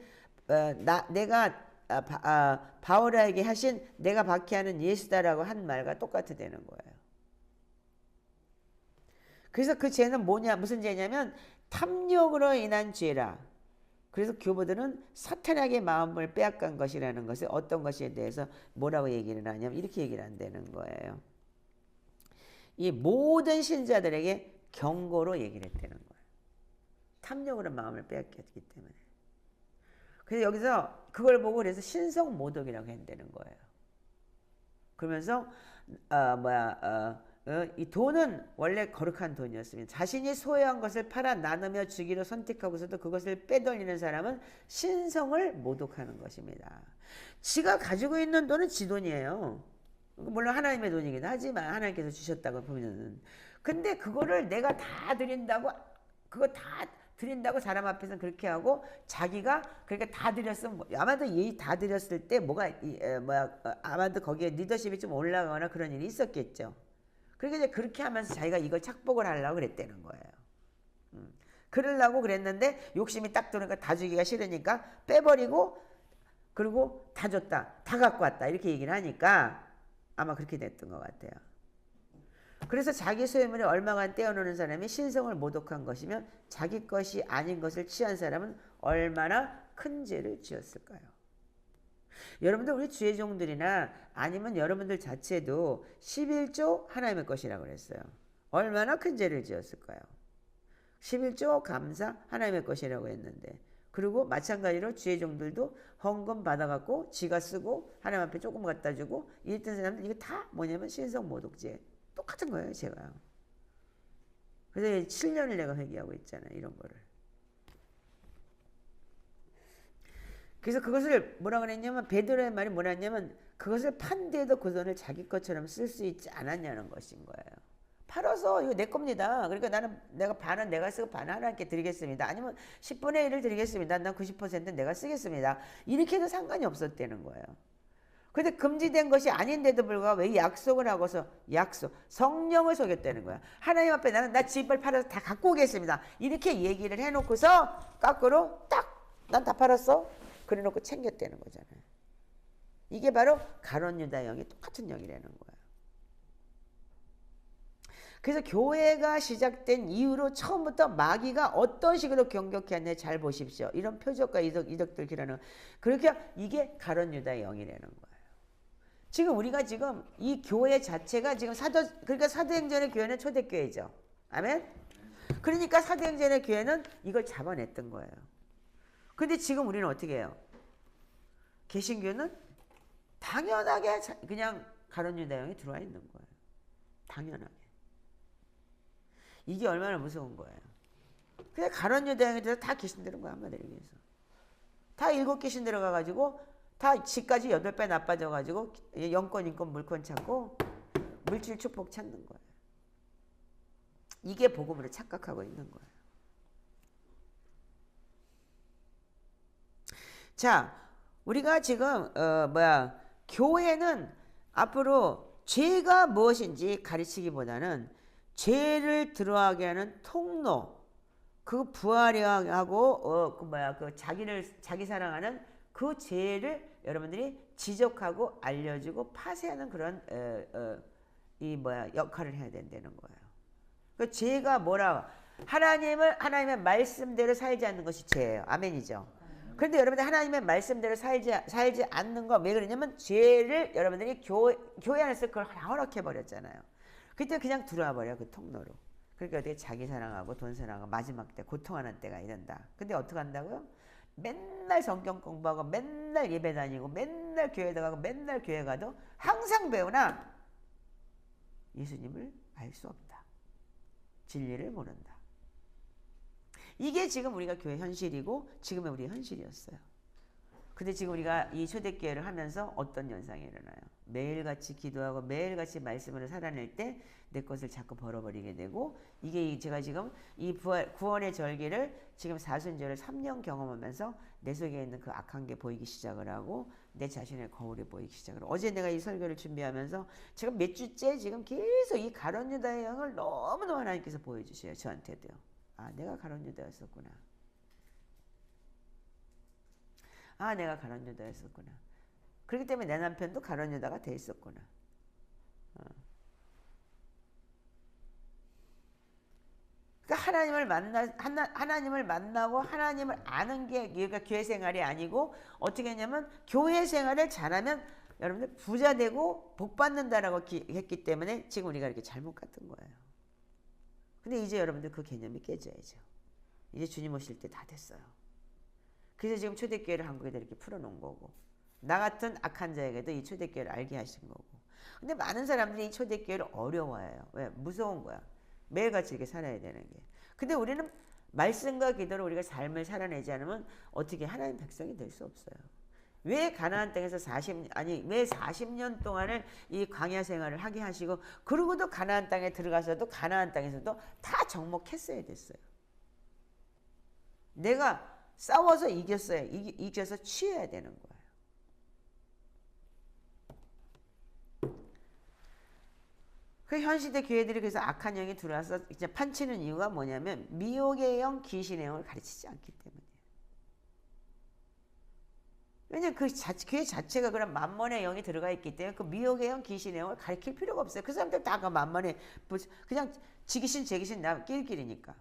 바울에게 하신 내가 박해하는 예수다라고 한 말과 똑같이 되는 거예요. 그래서 그 죄는 무슨 죄냐면 탐욕으로 인한 죄라. 그래서 교부들은 사탄에게 마음을 빼앗간 것이라는 것을 어떤 것에 대해서 뭐라고 얘기를 하냐면 이렇게 얘기를 한다는 거예요. 이 모든 신자들에게 경고로 얘기를 했다는 거예요. 탐욕으로 마음을 빼앗겼기 때문에. 그래서 여기서 그걸 보고 그래서 신성모독이라고 한다는 거예요. 그러면서 이 돈은 원래 거룩한 돈이었습니다. 자신이 소유한 것을 팔아 나누며 주기로 선택하고서도 그것을 빼돌리는 사람은 신성을 모독하는 것입니다. 지가 가지고 있는 돈은 지 돈이에요. 물론 하나님의 돈이긴 하지만 하나님께서 주셨다고 보면은. 근데 그거를 내가 다 드린다고 그거 다 드린다고 사람 앞에서 그렇게 하고 자기가 그러니까 다 드렸으면 아마도 이 다 드렸을 때 아마도 거기에 리더십이 좀 올라가거나 그런 일이 있었겠죠. 그러니까 이제 그렇게 하면서 자기가 이걸 착복을 하려고 그랬다는 거예요. 그러려고 그랬는데 욕심이 딱 들으니까 다 주기가 싫으니까 빼버리고 그리고 다 줬다. 다 갖고 왔다. 이렇게 얘기를 하니까 아마 그렇게 됐던 것 같아요. 그래서 자기 소유물에 얼마간 떼어놓는 사람이 신성을 모독한 것이며 자기 것이 아닌 것을 취한 사람은 얼마나 큰 죄를 지었을까요? 여러분들 우리 주의 종들이나 아니면 여러분들 자체도 11조 하나님의 것이라고 그랬어요. 얼마나 큰 죄를 지었을까요? 11조 감사 하나님의 것이라고 했는데 그리고 마찬가지로 주의 종들도 헌금 받아갖고 지가 쓰고 하나님 앞에 조금 갖다 주고 이랬던 사람들 이거 다 뭐냐면 신성 모독죄 똑같은 거예요 제가. 그래서 7년을 내가 회개하고 있잖아요 이런 거를. 그래서 그것을 뭐라 그랬냐면 베드로의 말이 뭐랬냐면 그것을 판 뒤에도 그 돈을 자기 것처럼 쓸 수 있지 않았냐는 것인 거예요. 팔아서 이거 내 겁니다. 그러니까 내가 반은 내가 쓰고 반은 하나님께 드리겠습니다. 아니면 10분의 1을 드리겠습니다. 난 90%는 내가 쓰겠습니다. 이렇게 해도 상관이 없었다는 거예요. 그런데 금지된 것이 아닌데도 불구하고 왜 약속을 하고서 성령을 속였다는 거야. 하나님 앞에 나 집을 팔아서 다 갖고 오겠습니다. 이렇게 얘기를 해놓고서 거꾸로 딱 난 다 팔았어. 그래놓고 챙겼다는 거잖아요. 이게 바로 가룟 유다 영이 똑같은 영이라는 거예요. 그래서 교회가 시작된 이후로 처음부터 마귀가 어떤 식으로 경격했는지 잘 보십시오. 이런 표적과 이적들 기라는 그렇게 이게 가룟 유다의 영이라는 거예요. 지금 우리가 지금 이 교회 자체가 지금 그러니까 사도행전의 교회는 초대교회죠. 아멘. 그러니까 사도행전의 교회는 이걸 잡아냈던 거예요. 근데 지금 우리는 어떻게 해요? 개신교는 당연하게 그냥 가룟 유다 영이 들어와 있는 거예요. 당연하게. 이게 얼마나 무서운 거예요. 그냥 가룟 유다 영이 들어서 다 귀신 들은 거야 한마디로 얘기해서. 다 7귀신 들어가가지고 다 지까지 8배 나빠져가지고 영권 인권 물권 찾고 물질 축복 찾는 거예요. 이게 복음으로 착각하고 있는 거예요. 자, 우리가 지금 교회는 앞으로 죄가 무엇인지 가르치기보다는 죄를 들어가게 하는 통로, 그 부활하고 자기 사랑하는 그 죄를 여러분들이 지적하고 알려주고 파쇄하는 그런 역할을 해야 된다는 거예요. 그 죄가 뭐라? 하나님의 말씀대로 살지 않는 것이 죄예요. 아멘이죠. 그런데 여러분들 하나님의 말씀대로 살지 않는 거 왜 그러냐면 죄를 여러분들이 교회 안에서 그걸 허락해 버렸잖아요. 그때 그냥 들어와 버려 그 통로로. 그러니까 어떻게 자기 사랑하고 돈 사랑하고 마지막 때 고통하는 때가 이런다. 근데 어떻게 한다고요? 맨날 성경 공부하고 맨날 예배 다니고 맨날 교회 가고 맨날 교회 가도 항상 배우나 예수님을 알 수 없다. 진리를 모른다. 이게 지금 우리가 교회 현실이고 지금의 우리 현실이었어요. 근데 지금 우리가 이 초대교회를 하면서 어떤 현상이 일어나요? 매일같이 기도하고 매일같이 말씀을 살아낼 때 내 것을 자꾸 벌어버리게 되고 이게 제가 지금 이 구원의 절기를 지금 사순절을 3년 경험하면서 내 속에 있는 그 악한 게 보이기 시작을 하고 내 자신의 거울이 보이기 시작을 하고 어제 내가 이 설교를 준비하면서 제가 몇 주째 지금 계속 이 가룟 유다의 영을 너무너무 하나님께서 보여주셔요. 저한테도요. 아, 내가 가룟 유다였었구나. 아, 내가 가룟 유다였었구나. 그렇기 때문에 내 남편도 가룟 유다가 돼 있었구나. 그러니까 하나님을 만나고 하나님을 아는 게 그러니까 교회 생활이 아니고 어떻게 했냐면 교회 생활을 잘하면 여러분들 부자 되고 복 받는다라고 했기 때문에 지금 우리가 이렇게 잘못 갔던 거예요. 근데 이제 여러분들 그 개념이 깨져야죠. 이제 주님 오실 때 다 됐어요. 그래서 지금 초대교회를 한국에다 이렇게 풀어놓은 거고 나 같은 악한 자에게도 이 초대교회를 알게 하신 거고 근데 많은 사람들이 이 초대교회를 어려워해요. 왜? 무서운 거야. 매일같이 이렇게 살아야 되는 게. 근데 우리는 말씀과 기도로 우리가 삶을 살아내지 않으면 어떻게 하나님 백성이 될 수 없어요. 왜 가나안 땅에서 왜 40년 동안을 이 광야 생활을 하게 하시고 그러고도 가나안 땅에 들어가서도 가나안 땅에서도 다 정복했어야 됐어요. 내가 싸워서 이겼어요. 이겨서 취해야 되는 거예요. 그 현시대 교회들이 그래서 악한 영이 들어와서 이제 판치는 이유가 뭐냐면 미혹의 영, 귀신의 영을 가르치지 않기 때문이에요. 왜냐면 그 교회 자체가 그런 만몬의 영이 들어가 있기 때문에 그 미혹의 영, 귀신의 영을 가르칠 필요가 없어요. 그 사람들 다 그 만몬의 그냥 지기신 제기신 나 끼리끼리니까.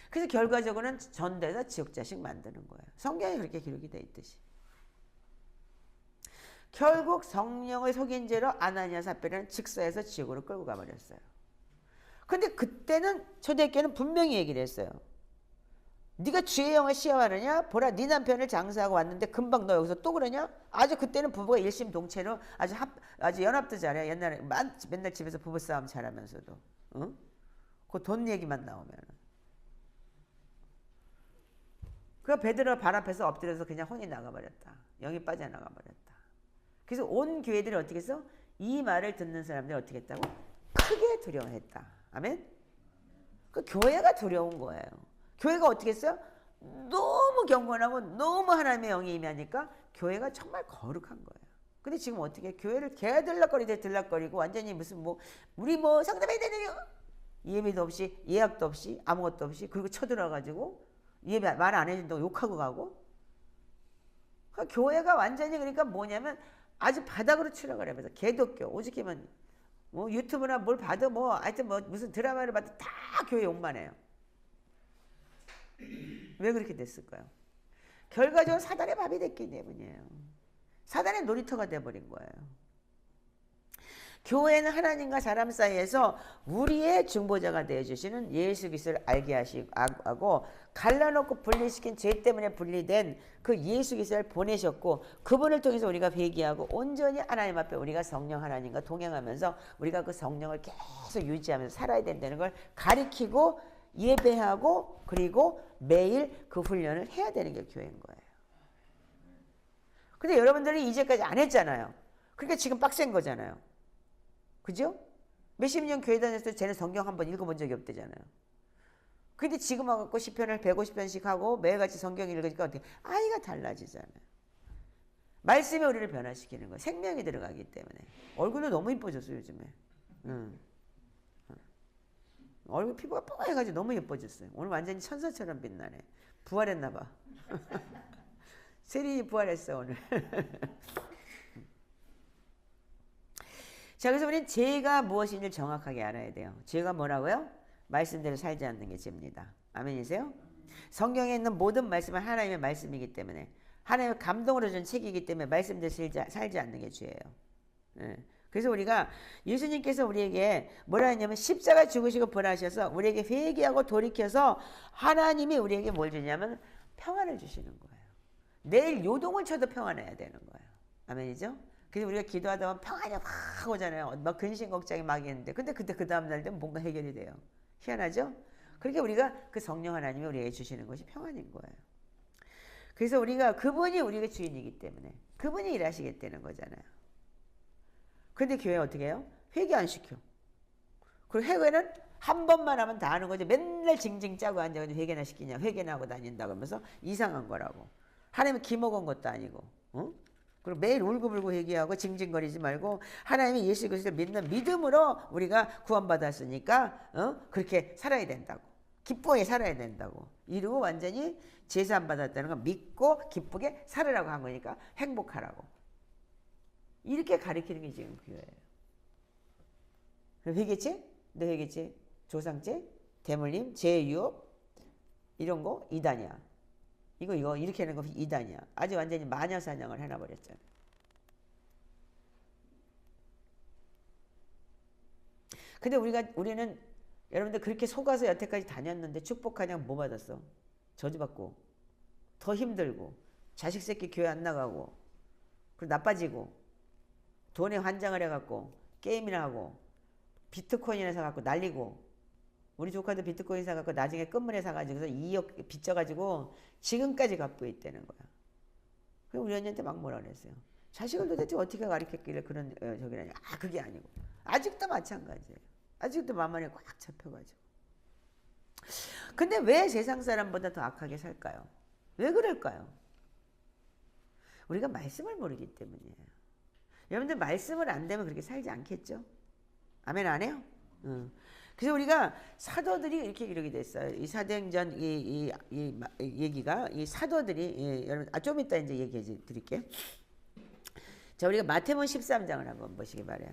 그래서 결과적으로는 전도해서 지옥자식 만드는 거예요. 성경에 그렇게 기록이 돼 있듯이. 결국 성령을 속인 죄로 아나니아 삽비라는 직사에서 지옥으로 끌고 가버렸어요. 근데 그때는 초대교회는 분명히 얘기를 했어요. 네가 주의 영을 시험하느냐? 보라, 네 남편을 장사하고 왔는데 금방 너 여기서 또 그러냐? 아주 그때는 부부가 일심동체로 아주 연합도 잘해. 옛날에 맨날 집에서 부부싸움 잘하면서도. 응? 그 돈 얘기만 나오면. 그 베드로 발 앞에서 엎드려서 그냥 혼이 나가버렸다. 영이 빠져나가버렸다. 그래서 온 교회들이 어떻게 했어? 이 말을 듣는 사람들이 어떻게 했다고? 크게 두려워했다. 아멘? 그 교회가 두려운 거예요. 교회가 어떻게 했어요? 너무 경건하고 너무 하나님의 영이 임하니까 교회가 정말 거룩한 거예요. 근데 지금 어떻게 해? 교회를 들락거리고 완전히 무슨 우리 상담해야 되는 예배도 없이 예약도 없이 아무것도 없이 그리고 쳐들어가지고 예배 말 안 해준다고 욕하고 가고 그러니까 교회가 완전히 그러니까 뭐냐면 아주 바닥으로 추락을 해서 개독교 오직기만 유튜브나 뭘 봐도 하여튼 무슨 드라마를 봐도 다 교회 욕만 해요. 왜 그렇게 됐을까요? 결과적으로 사단의 밥이 됐기 때문이에요. 사단의 놀이터가 돼버린 거예요. 교회는 하나님과 사람 사이에서 우리의 중보자가 되어주시는 예수 그리스도를 알게 하고 갈라놓고 분리시킨 죄 때문에 분리된 그 예수 그리스도를 보내셨고 그분을 통해서 우리가 회개하고 온전히 하나님 앞에 우리가 성령 하나님과 동행하면서 우리가 그 성령을 계속 유지하면서 살아야 된다는 걸 가리키고 예배하고 그리고 매일 그 훈련을 해야 되는 게 교회인 거예요. 근데 여러분들이 이제까지 안 했잖아요. 그러니까 지금 빡센 거잖아요. 그죠? 몇십 년 교회 다녔을 때 쟤는 성경 한번 읽어본 적이 없대잖아요. 근데 지금 와갖고 시편을 150편씩 하고 매일같이 성경 읽으니까 어떻게 아이가 달라지잖아요. 말씀이 우리를 변화시키는 거예요. 생명이 들어가기 때문에. 얼굴도 너무 이뻐졌어요 요즘에. 얼굴 피부가 뽀해가지고 너무 예뻐졌어요. 오늘 완전히 천사처럼 빛나네. 부활했나 봐. 세린이 부활했어 오늘. 자, 그래서 우리는 죄가 무엇인지를 정확하게 알아야 돼요. 죄가 뭐라고요? 말씀대로 살지 않는 게 죄입니다. 아멘이세요? 성경에 있는 모든 말씀은 하나님의 말씀이기 때문에 하나님의 감동으로 준 책이기 때문에 말씀대로 살지 않는 게 죄예요. 네. 그래서 우리가 예수님께서 우리에게 뭐라 했냐면 십자가 죽으시고 부활하셔서 우리에게 회개하고 돌이켜서 하나님이 우리에게 뭘 주냐면 평안을 주시는 거예요. 내일 요동을 쳐도 평안해야 되는 거예요. 아멘이죠? 그래서 우리가 기도하다 보면 평안이 확 오잖아요. 막 근심 걱정이 막 있는데 근데 그 다음 날 되면 뭔가 해결이 돼요. 희한하죠? 그렇게 우리가 그 성령 하나님이 우리에게 주시는 것이 평안인 거예요. 그래서 우리가 그분이 우리가 주인이기 때문에 그분이 일하시겠다는 거잖아요. 근데 교회 어떻게 해요? 회개 안 시켜. 그리고 회개는 한 번만 하면 다 하는 거지. 맨날 징징 짜고 앉아가지고 회개나 시키냐. 회개나 하고 다닌다 그러면서 이상한 거라고. 하나님은 기먹은 것도 아니고. 그리고 매일 울고불고 회개하고 징징거리지 말고 하나님이 예수 그리스도를 믿는 믿음으로 우리가 구원받았으니까 그렇게 살아야 된다고. 기쁘게 살아야 된다고. 이러고 완전히 제사 안 받았다는 거 믿고 기쁘게 살으라고 한 거니까 행복하라고. 이렇게 가르치는 게 지금 교회예요. 회개죄? 너 회개죄? 조상죄? 대물림? 죄유업? 이런 거 이단이야. 이거 이렇게 하는 거 이단이야. 아주 완전히 마녀 사냥을 해놔버렸잖아요. 근데 우리는 여러분들 그렇게 속아서 여태까지 다녔는데 축복하냐고 뭐 받았어? 저주받고 더 힘들고 자식 새끼 교회 안 나가고 그리고 나빠지고 돈에 환장을 해갖고 게임이나 하고 비트코인이나 사갖고 날리고 우리 조카도 비트코인 사갖고 나중에 끝물에 사가지고서 2억 빚져가지고 지금까지 갚고 있다는 거야. 그럼 우리 언니한테 막 뭐라 그랬어요. 자식을 도대체 어떻게 가르쳤길래 그런 저기라냐. 아 그게 아니고 아직도 마찬가지예요. 아직도 만만에 꽉 잡혀가지고. 근데 왜 세상 사람보다 더 악하게 살까요? 왜 그럴까요? 우리가 말씀을 모르기 때문이에요. 여러분들 말씀을 안 되면 그렇게 살지 않겠죠? 아멘 안 해요? 그래서 우리가 사도들이 이렇게 기록이 됐어요. 이 사도행전 이 얘기가 이 사도들이 여러분 좀 이따 이제 얘기해 드릴게요. 자 우리가 마태복음 13장을 한번 보시기 바래요.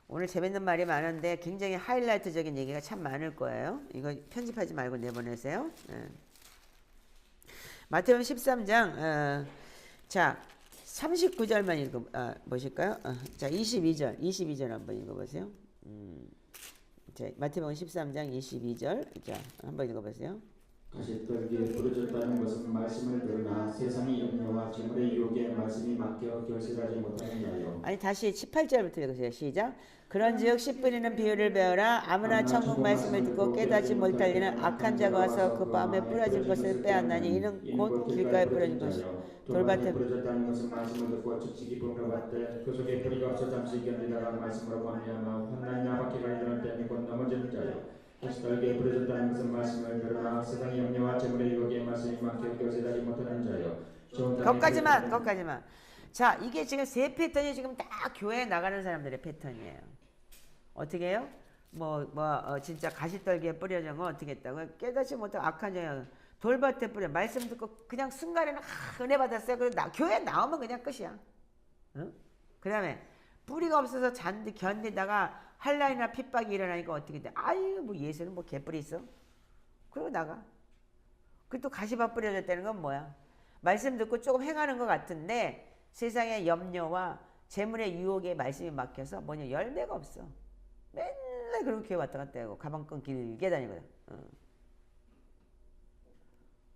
오늘 재밌는 말이 많은데 굉장히 하이라이트적인 얘기가 참 많을 거예요. 이거 편집하지 말고 내보내세요. 마태복음 13장 자 39절만 읽어보실까요? 자 22절 한번 읽어보세요. 자, 마태복음 13장 22절 자 한번 읽어보세요. 가시떨기에 부러졌다는 것은 말씀을 들으나 세상의 염려와 재물의 유혹에 말씀이 맡겨 결실하지 못하는 자요. 아니 다시 18절부터 읽으세요. 시작. 그런즉 10분이는 비유를 배워라. 아무나 천국 말씀을 듣고 깨닫지 못할 이는 악한 자가 와서 그 마음에 뿌려진 것을 빼앗나니 이는 곧 길가에 뿌려진 것이 돌밭에 부러졌다는 것은 말씀을 듣고 즉시 기쁨을 받되 그 속에 뿌리가 없어 잠시 견디다가 말씀으로 말미암아 환난이나 박해가 이르는 때에 곧 넘어지는 자요. 가시떨기에 부러졌다는 것은 말씀을 들으나 세상의 염려와 재물의 유혹에 말씀이 막혀 결실하지 못하는 자요. 거기까지만. 자, 이게 지금 세 패턴이 지금 다 교회에 나가는 사람들의 패턴이에요. 어떻게 해요? 진짜 가시떨기에 뿌려진 거 어떻게 했다고? 깨닫지 못하고 악한 자요. 돌밭에 뿌려. 말씀 듣고 그냥 순간에는 은혜 받았어요. 그래서 교회 나오면 그냥 끝이야. 응? 그 다음에 뿌리가 없어서 잔디 견디다가 한란이나 핍박이 일어나니까 어떻게 돼? 아유 뭐 예수는 뭐 개뿔이 있어? 그러고 나가. 그 또 가시밭 뿌려졌다는 건 뭐야? 말씀 듣고 조금 행하는 것 같은데 세상의 염려와 재물의 유혹에 말씀이 막혀서 뭐냐 열매가 없어. 맨날 그렇게 왔다 갔다 하고 가방끈 길게 다니거든.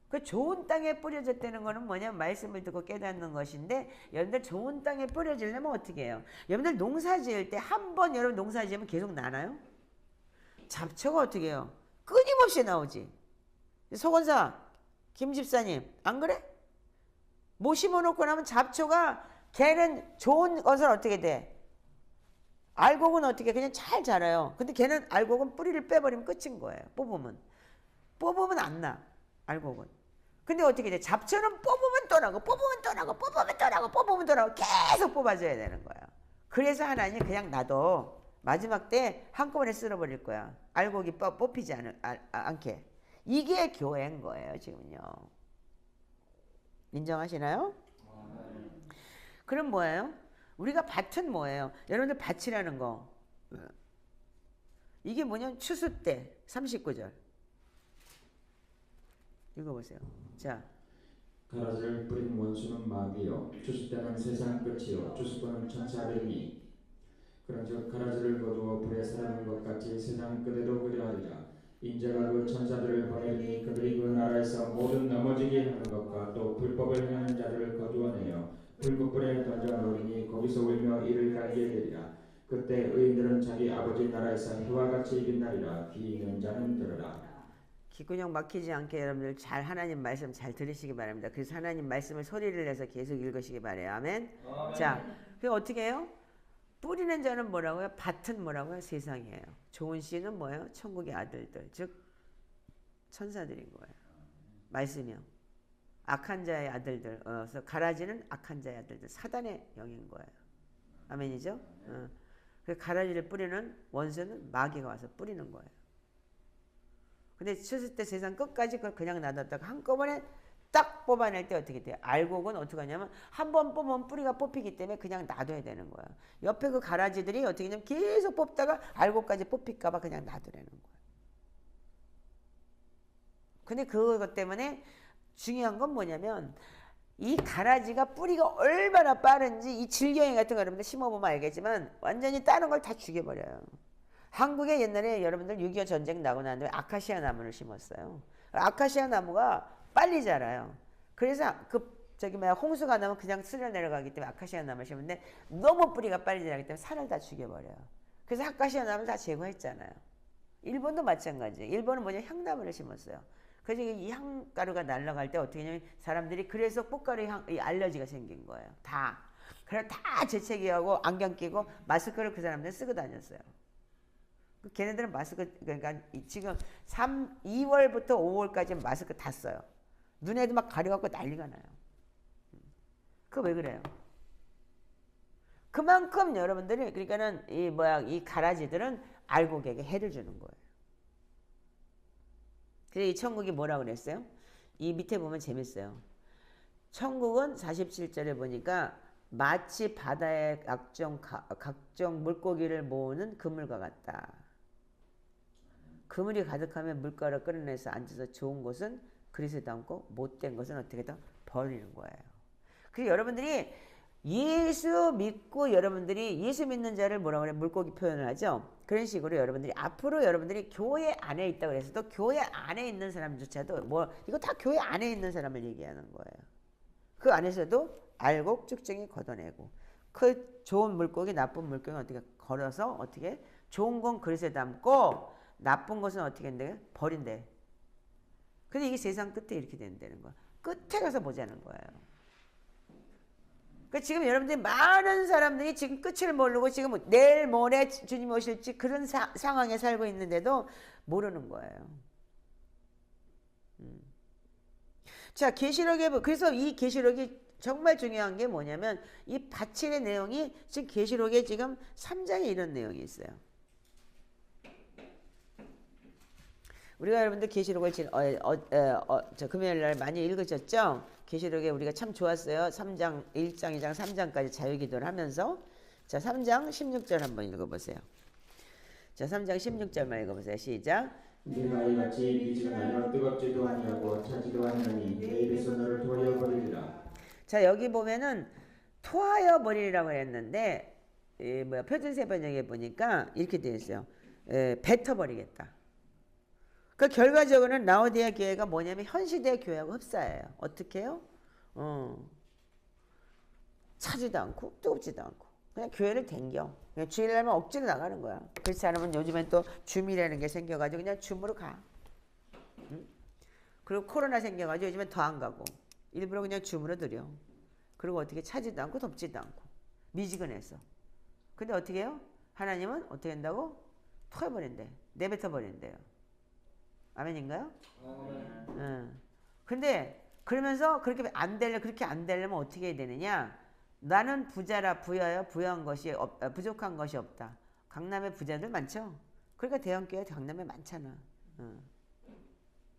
그 좋은 땅에 뿌려졌다는 거는 뭐냐 말씀을 듣고 깨닫는 것인데 여러분들 좋은 땅에 뿌려지려면 어떻게 해요? 여러분들 농사 지을 때 한 번 여러분 농사 지으면 계속 나나요? 잡초가 어떻게 해요? 끊임없이 나오지. 서건사 김 집사님 안 그래? 뭐 심어놓고 나면 잡초가 걔는 좋은 것은 어떻게 돼? 알곡은 어떻게 그냥 잘 자라요. 근데 걔는 알곡은 뿌리를 빼버리면 끝인 거예요. 뽑으면 안 나. 알곡은. 근데 어떻게 돼? 잡초는 뽑으면 또 나고 계속 뽑아줘야 되는 거야. 그래서 하나님 그냥 놔둬. 마지막 때 한꺼번에 쓸어버릴 거야. 알곡이 뽑히지 않게. 이게 교회인 거예요 지금요. 인정하시나요? 그럼 뭐예요? 우리가 밭은 뭐예요? 여러분들 밭이라는 거 이게 뭐냐면 추수 때 39절 읽어보세요. 자, 가라지를 뿌린 원수는 마귀요 추수 때는 세상 끝이요 추수꾼은 천사들이니 그런즉 가라지를 거두어 불에 사르는 것 같이 세상 끝에도 그리하리라. 인자가 그 천사들을 보내리니 그들이 그 나라에서 모든 넘어지게 하는 것과 또 불법을 행하는 자들을 거두어내어 불꽃불에 던져 놓으리니 거기서 울며 이를 갈게 되리라. 그때 의인들은 자기 아버지 나라에서 해와 같이 빛나리라. 귀 있는 자는 들으라. 귓구녕 막히지 않게 여러분들 잘 하나님 말씀 잘 들으시기 바랍니다. 그래서 하나님 말씀을 소리를 내서 계속 읽으시기 바래요. 아멘. 자, 그 어떻게 해요? 뿌리는 자는 뭐라고요? 밭은 뭐라고요? 세상이에요. 좋은 씨는 뭐예요? 천국의 아들들, 즉 천사들인 거예요. 말씀이요. 악한 자의 아들들, 그래서 가라지는 악한 자의 아들들, 사단의 영인 거예요. 아멘이죠? 그 가라지를 뿌리는 원수는 마귀가 와서 뿌리는 거예요. 근데 추수 때 세상 끝까지 그걸 그냥 놔뒀다가 한꺼번에 딱 뽑아낼 때 어떻게 돼요? 알곡은 어떻게 하냐면 한 번 뽑으면 뿌리가 뽑히기 때문에 그냥 놔둬야 되는 거예요. 옆에 그 가라지들이 어떻게 하냐면 계속 뽑다가 알곡까지 뽑힐까봐 그냥 놔두라는 거예요. 근데 그것 때문에 중요한 건 뭐냐면 이 가라지가 뿌리가 얼마나 빠른지 이 질경이 같은 거 여러분들 심어보면 알겠지만 완전히 다른 걸 다 죽여버려요. 한국에 옛날에 여러분들 6.25 전쟁 나고 난 다음에 아카시아 나무를 심었어요. 아카시아 나무가 빨리 자라요. 그래서 그 저기 뭐야 홍수가 나면 그냥 쓸려 내려가기 때문에 아카시아 나무를 심는데 너무 뿌리가 빨리 자라기 때문에 산을 다 죽여버려요. 그래서 아카시아 나무를 다 제거했잖아요. 일본도 마찬가지. 일본은 뭐냐 향나무를 심었어요. 그래서 이 향가루가 날아갈 때 어떻게 하냐면 사람들이 그래서 꽃가루 이 알러지가 생긴 거예요. 다. 그래서 다 재채기하고 안경 끼고 마스크를 그 사람들은 쓰고 다녔어요. 걔네들은 마스크 그러니까 지금 2월부터 5월까지 마스크 다 써요. 눈에도 막 가려갖고 난리가 나요. 그거 왜 그래요? 그만큼 여러분들이 그러니까는 이 가라지들은 알곡에게 해를 주는 거예요. 그래서 이 천국이 뭐라고 그랬어요? 이 밑에 보면 재밌어요. 천국은 47절에 보니까 마치 바다의 각종 물고기를 모으는 그물과 같다. 그물이 가득하면 물가를 끌어내서 앉아서 좋은 것은 그릇에 담고 못된 것은 어떻게든 버리는 거예요. 그래서 여러분들이 예수 믿고 여러분들이 예수 믿는 자를 뭐라고 그래? 물고기 표현을 하죠. 그런 식으로 여러분들이 앞으로 여러분들이 교회 안에 있다고 그래서도 교회 안에 있는 사람조차도 이거 다 교회 안에 있는 사람을 얘기하는 거예요. 그 안에서도 알곡 쭉정이 걷어내고 그 좋은 물고기 나쁜 물고기 어떻게 걸어서 어떻게 좋은 건 그릇에 담고 나쁜 것은 어떻게 한대? 버린대. 근데 이게 세상 끝에 이렇게 된다는 거야. 끝에 가서 보자는 거예요. 그러니까 지금 여러분들이 많은 사람들이 지금 끝을 모르고 지금 내일 모레 주님 오실지 그런 상황에 살고 있는데도 모르는 거예요. 자, 계시록에 그래서 이 계시록이 정말 중요한 게 뭐냐면 이 바칠의 내용이 지금 계시록에 지금 3장에 이런 내용이 있어요. 우리가 여러분들 계시록을 저 금요일 날 많이 읽으셨죠? 계시록에 우리가 참 좋았어요. 3장, 1장, 2장, 3장까지 자유기도를 하면서 자 3장 16절 한번 읽어보세요. 자 3장 16절만 읽어보세요. 시작. 내가 이같이 미치는 아니라 뜨겁지도 아니하고 차지도 아니하니 내 입에서 너를 토하여 버리리라. 자 여기 보면은 토하여 버리라고 했는데 표준세 번역에 보니까 이렇게 되어 있어요. 뱉어 버리겠다. 그 결과적으로는 라오디아 교회가 뭐냐면 현 시대 교회하고 흡사해요. 어떻게 해요? 차지도 않고 뜨겁지도 않고 그냥 교회를 댕겨. 그냥 주일날만 억지로 나가는 거야. 그렇지 않으면 요즘엔 또 줌이라는 게 생겨가지고 그냥 줌으로 가. 응? 그리고 코로나 생겨가지고 요즘엔 더 안 가고 일부러 그냥 줌으로 들여. 그리고 어떻게 차지도 않고 덥지도 않고 미지근해서. 근데 어떻게 해요? 하나님은 어떻게 한다고? 토해버린대. 내뱉어버린대요. 아멘인가요? 근데 그러면서 그렇게 안 되려면 어떻게 해야 되느냐? 나는 부자라 부유한 것이 부족한 것이 없다. 강남에 부자들 많죠? 그러니까 대형교회 강남에 많잖아.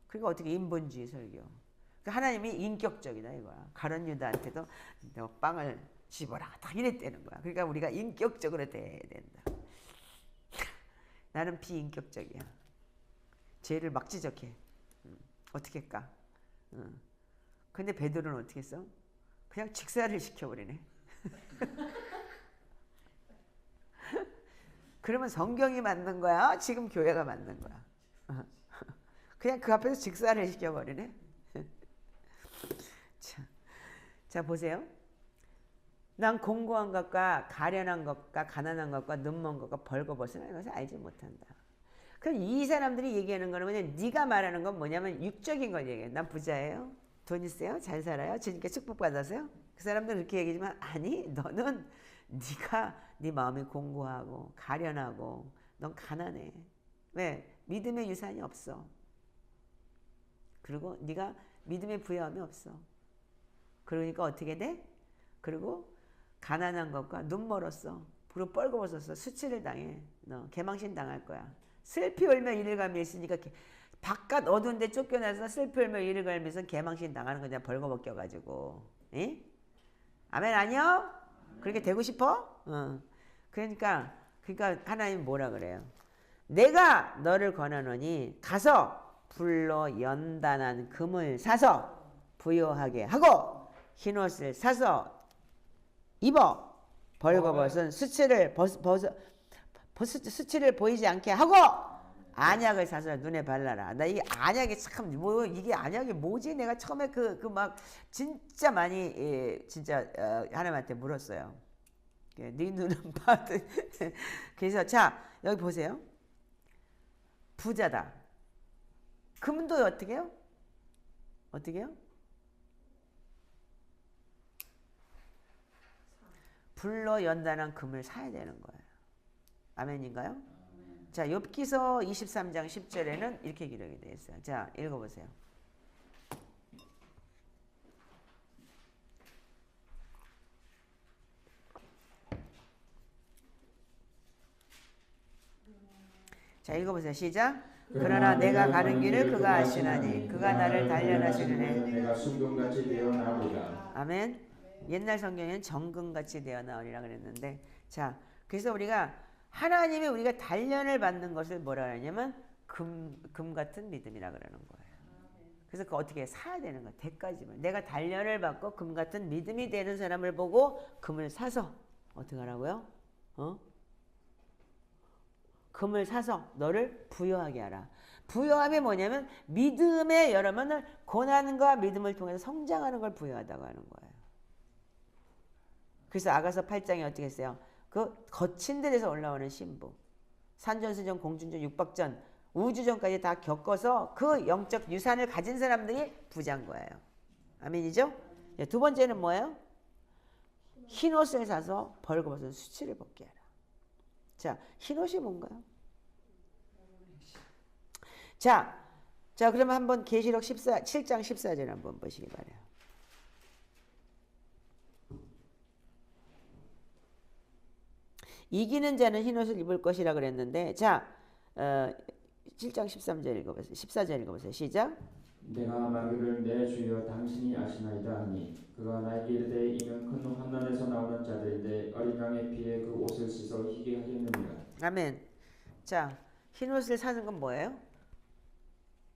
그러니까 어떻게 인본주의 설교. 그러니까 하나님이 인격적이다 이거야. 가룟 유다한테도 너 빵을 씹어라 딱 이랬다는 거야. 그러니까 우리가 인격적으로 돼야 된다. 나는 비인격적이야. 죄를 막 지적해. 어떻게 할까? 근데 베드로는 어떻게 했어? 그냥 직사를 시켜버리네. 그러면 성경이 맞는 거야? 지금 교회가 맞는 거야? 그냥 그 앞에서 직사를 시켜버리네. 자 보세요. 난 공고한 것과 가련한 것과 가난한 것과 눈먼 것과 벌거벗은 것을 알지 못한다. 그럼 이 사람들이 얘기하는 거는 뭐냐면 네가 말하는 건 뭐냐면 육적인 걸 얘기해. 난 부자예요. 돈 있어요? 잘 살아요? 주님께 축복받았어요? 그 사람들은 그렇게 얘기하지만 아니 너는 네 마음이 공고하고 가련하고 넌 가난해. 왜? 믿음의 유산이 없어. 그리고 네가 믿음의 부여함이 없어. 그러니까 어떻게 돼? 그리고 가난한 것과 눈 멀었어. 그리고 뻘거벗었어. 수치를 당해. 너 개망신 당할 거야. 슬피 울며 이를 갈며 있으니까 바깥 어두운 데 쫓겨나서 슬피 울며 이를 갈면서 개망신 당하는 거냐 벌거벗겨가지고. 에? 아멘 아니요? 그렇게 되고 싶어? 그러니까 하나님 뭐라 그래요? 내가 너를 권하노니 가서 불로 연단한 금을 사서 부요하게 하고 흰옷을 사서 입어 벌거벗은 수치를 보이지 않게 하고 안약을 사서 눈에 발라라. 나 이게 안약이 참 뭐 이게 안약이 뭐지? 내가 처음에 그 막 진짜 많이 진짜 하나님한테 물었어요. 네 눈은 봐도 그래서 자 여기 보세요. 부자다. 금도 어떻게 해요? 어떻게 해요? 불로 연단한 금을 사야 되는 거예요. 아멘인가요? 자, 욥기서 23장 10절에는 이렇게 기록이 되어 있어요. 자, 읽어보세요. 자, 읽어보세요. 시작. 그러나 내가 가는 길을 그가 아시나니 그가 나를 단련하시느니 내가 순금같이 되어 나오리라. 아멘. 옛날 성경에는 정금같이 되어 나오리라 그랬는데 자, 그래서 우리가 하나님이 우리가 단련을 받는 것을 뭐라 하냐면 금 같은 믿음이라 그러는 거예요. 그래서 그 어떻게 사야 되는 거야. 대가지만. 내가 단련을 받고 금 같은 믿음이 되는 사람을 보고 금을 사서 어떻게 하라고요? 금을 사서 너를 부여하게 하라. 부여함이 뭐냐면 믿음의 여러분을 고난과 믿음을 통해서 성장하는 걸 부여하다고 하는 거예요. 그래서 아가서 8장에 어떻게 했어요? 그 거친 데에서 올라오는 신부. 산전수전, 공중전, 육박전, 우주전까지 다 겪어서 그 영적 유산을 가진 사람들이 부자인 거예요. 아멘이죠? 두 번째는 뭐예요? 흰옷을 사서 벌거벗은 수치를 벗게 하라. 자, 흰옷이 뭔가요? 자, 그러면 한번 계시록 7장 14절 한번 보시기 바래요. 이기는 자는 흰옷을 입을 것이라 그랬는데 자, 7장 13절 읽어보세요. 14절 읽어보세요. 시작. 내가 말하기를 내 주여 당신이 아시나이다 하니 그가 나에게 이르되 이는 큰 환난에서 나오는 자들인데 어린 양의 피에 그 옷을 씻어 희게 하겠느니라. 아멘. 자, 흰옷을 사는 건 뭐예요?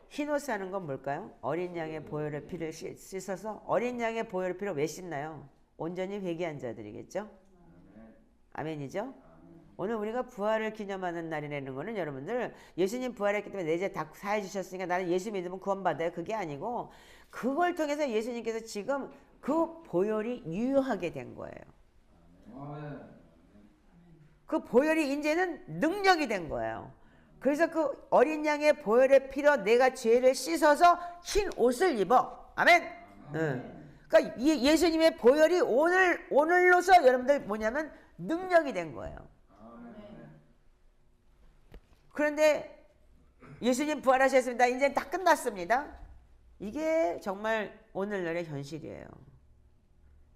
흰옷 사는 건 뭘까요? 어린 양의 보혈의 피를 씻어서 어린 양의 보혈의 피를 왜 씻나요? 온전히 회개한 자들이겠죠? 아멘이죠? 오늘 우리가 부활을 기념하는 날이라는 거는 여러분들 예수님 부활했기 때문에 내 죄 다 사해 주셨으니까 나는 예수 믿으면 구원받아요. 그게 아니고 그걸 통해서 예수님께서 지금 그 보혈이 유효하게 된 거예요. 그 보혈이 이제는 능력이 된 거예요. 그래서 그 어린 양의 보혈의 피로 내가 죄를 씻어서 흰 옷을 입어. 아멘. 그러니까 예수님의 보혈이 오늘로서 여러분들 뭐냐면 능력이 된 거예요. 그런데 예수님 부활하셨습니다. 이제 다 끝났습니다. 이게 정말 오늘날의 현실이에요.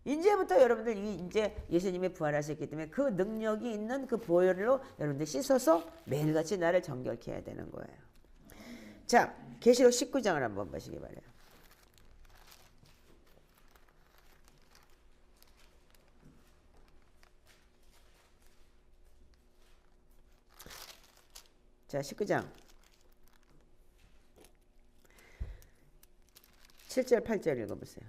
이제부터 여러분들 이제 예수님이 부활하셨기 때문에 그 능력이 있는 그 보혈로 여러분들 씻어서 매일같이 나를 정결케 해야 되는 거예요. 자, 계시록 19장을 한번 보시기 바래요. 자, 19장 7절 8절 읽어보세요.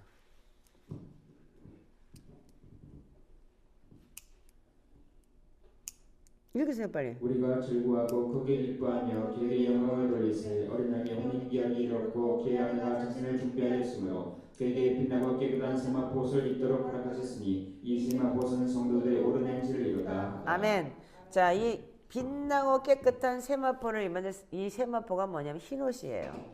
읽으세요 빨리. 우리가 즐거워하고 크게 기뻐하며 그에게 영광을 돌리세 어린 양의 혼인기한이 이렇고 그의 아내가 자신을 준비하였으므로 그에게 빛나고 깨끗한 세마포옷을 입도록 허락하셨으니 이 세마포옷은 성도들의 옳은 행실을 이루다. 아멘. 자, 이 빛나고 깨끗한 세마포를 입는 이 세마포가 뭐냐면 흰옷이에요.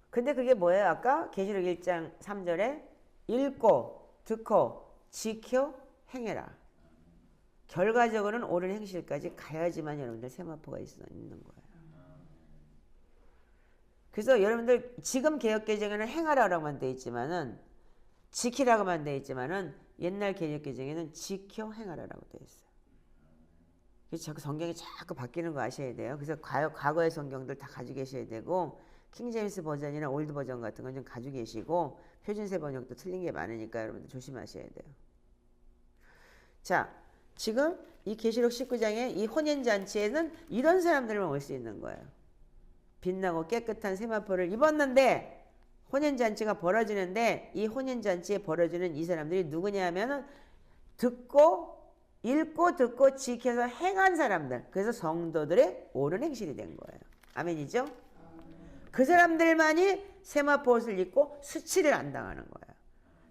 근데 그게 뭐예요? 아까 계시록 1장 3절에 읽고 듣고 지켜 행해라. 결과적으로는 옳은 행실까지 가야지만 여러분들 세마포가 있는 거예요. 그래서 여러분들 지금 개혁개정에는 행하라고만 되어 있지만은 지키라고만 되어 있지만은 옛날 개혁개정에는 지켜 행하라라고 되어 있어요. 그래서 자꾸 성경이 자꾸 바뀌는 거 아셔야 돼요. 그래서 과거의 성경들 다 가지고 계셔야 되고 킹제임스 버전이나 올드 버전 같은 건 좀 가지고 계시고 표준세 번역도 틀린 게 많으니까 여러분들 조심하셔야 돼요. 자, 지금 이 계시록 19장의 이 혼인잔치에는 이런 사람들만 올 수 있는 거예요. 빛나고 깨끗한 세마포를 입었는데 혼인잔치가 벌어지는데 이 혼인잔치에 벌어지는 이 사람들이 누구냐 하면은 듣고 읽고 듣고 지켜서 행한 사람들. 그래서 성도들의 옳은 행실이 된 거예요. 아멘이죠? 그 사람들만이 세마포 옷을 입고 수치를 안 당하는 거예요.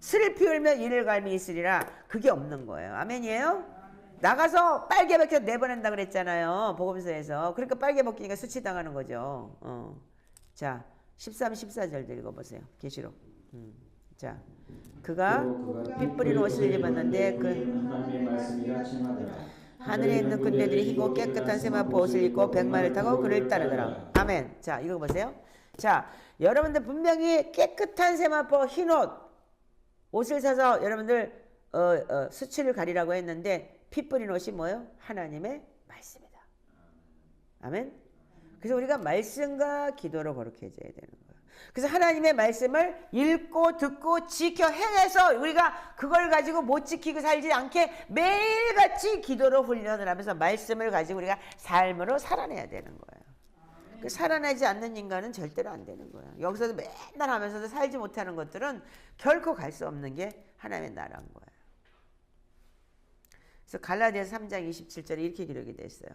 슬을 피울면 이를 갈미 있으리라. 그게 없는 거예요. 아멘이에요? 나가서 빨개 벗겨 내보낸다 그랬잖아요. 복음서에서. 그러니까 빨개 벗기니까 수치 당하는 거죠. 자, 13, 14절도 읽어보세요. 계시록. 자, 그가 빛 뿌린 옷을 입었는데 그 하나님의 말씀이 아침하더라. 하늘에 있는 군대들이 희고 깨끗한 세마포 옷을 입고 백마를 타고 그를 따르더라. 아멘. 자, 이거 보세요. 자, 여러분들 분명히 깨끗한 세마포 흰 옷을 사서 여러분들 수치를 가리라고 했는데 피 뿌린 옷이 뭐예요? 하나님의 말씀이다. 아멘. 그래서 우리가 말씀과 기도로 거룩해져야 되는 거예요. 그래서 하나님의 말씀을 읽고 듣고 지켜 행해서 우리가 그걸 가지고 못 지키고 살지 않게 매일같이 기도로 훈련을 하면서 말씀을 가지고 우리가 삶으로 살아내야 되는 거예요. 그 살아내지 않는 인간은 절대로 안 되는 거예요. 여기서도 맨날 하면서도 살지 못하는 것들은 결코 갈 수 없는 게 하나님의 나라인 거예요. 그래서 갈라디아서 3장 27절에 이렇게 기록이 되어 있어요.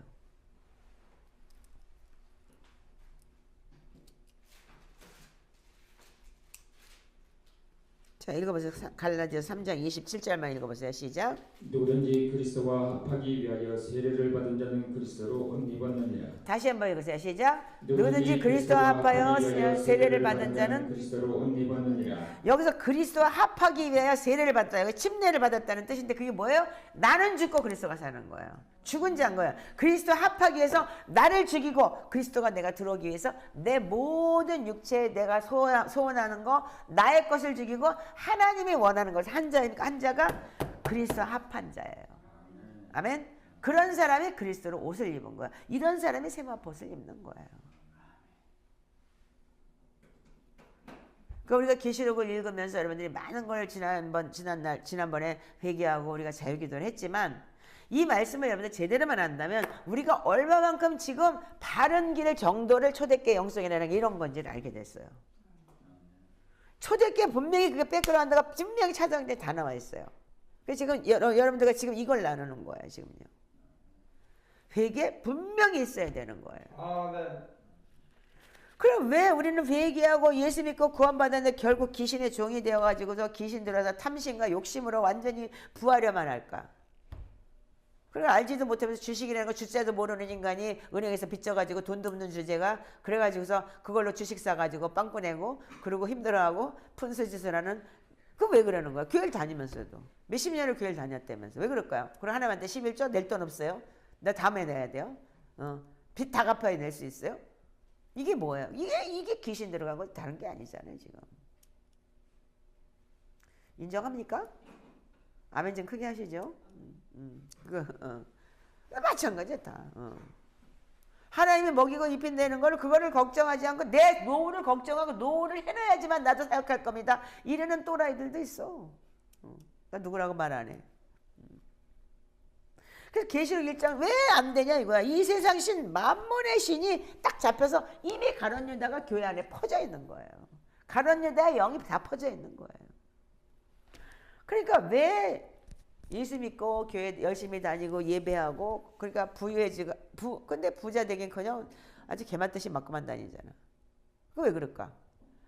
자, 읽어보세요. 갈라디아서 3장 27절만 읽어보세요. 시작. 누구든지 그리스도와 합하기 위하여 세례를 받은 자는 그리스도로 옷 입었느니라. 다시 한번 읽으세요. 시작. 누구든지 그리스도와 합하여 세례를 받은 자는 그리스도로 옷 입었느니라. 여기서 그리스도와 합하기 위하여 세례를 받았다. 여기 침례를 받았다는 뜻인데 그게 뭐예요? 나는 죽고 그리스도가 사는 거예요. 죽은 자인 거예요. 그리스도 합하기 위해서 나를 죽이고 그리스도가 내가 들어오기 위해서 내 모든 육체에 내가 소원하는 거 나의 것을 죽이고 하나님이 원하는 것을 한 자가 그리스도 합한 자예요. 아멘. 그런 사람이 그리스도로 옷을 입은 거야. 이런 사람이 세마포 옷을 입는 거예요. 그러니까 우리가 계시록을 읽으면서 여러분들이 많은 걸 지난번에 회개하고 우리가 자유기도를 했지만 이 말씀을 여러분들 제대로만 한다면 우리가 얼마만큼 지금 바른 길의 정도를 초대교회 영성이라는 게 이런 건지를 알게 됐어요. 초대교회 분명히 그게 백그라운드가 분명히 찾아오는데 다 나와 있어요. 그래서 지금 여러분들과 지금 이걸 나누는 거예요. 지금요. 회개 분명히 있어야 되는 거예요. 아멘. 그럼 왜 우리는 회개하고 예수 믿고 구원받았는데 결국 귀신의 종이 되어가지고서 귀신 들어서 탐심과 욕심으로 완전히 부하려만 할까? 그리고 알지도 못하면서 주식이라는 거 주자도 모르는 인간이 은행에서 빚져가지고 돈도 없는 주제가 그래가지고서 그걸로 주식 사가지고 빵꾸 내고 그러고 힘들어하고 푼수짓을 하는 그 왜 그러는 거야? 교회를 다니면서도 몇십 년을 교회를 다녔다면서 왜 그럴까요? 그럼 하나님한테 11조 낼 돈 없어요? 나 다음에 내야 돼요? 빚 다 갚아야 낼 수 있어요? 이게 뭐예요? 이게 귀신 들어간 거 다른 게 아니잖아요 지금. 인정합니까? 아멘 좀 크게 하시죠. 마찬가지야 다. 하나님이 먹이고 입힌다는 걸 그거를 걱정하지 않고 내 노후를 걱정하고 노후를 해놔야지만 나도 사역할 겁니다. 이러는 또라이들도 있어. 나 누구라고 말 안 해. 그래서 계시록 1장 왜 안 되냐 이거야. 이 세상 신 만몬의 신이 딱 잡혀서 이미 가룟 유다가 교회 안에 퍼져 있는 거예요. 가룟 유다의 영이 다 퍼져 있는 거예요. 그러니까 왜 예수 믿고 교회 열심히 다니고 예배하고 그러니까 부유해지고 근데 부자 되긴커녕 아주 개맞듯이 맞고만 다니잖아. 그거 왜 그럴까?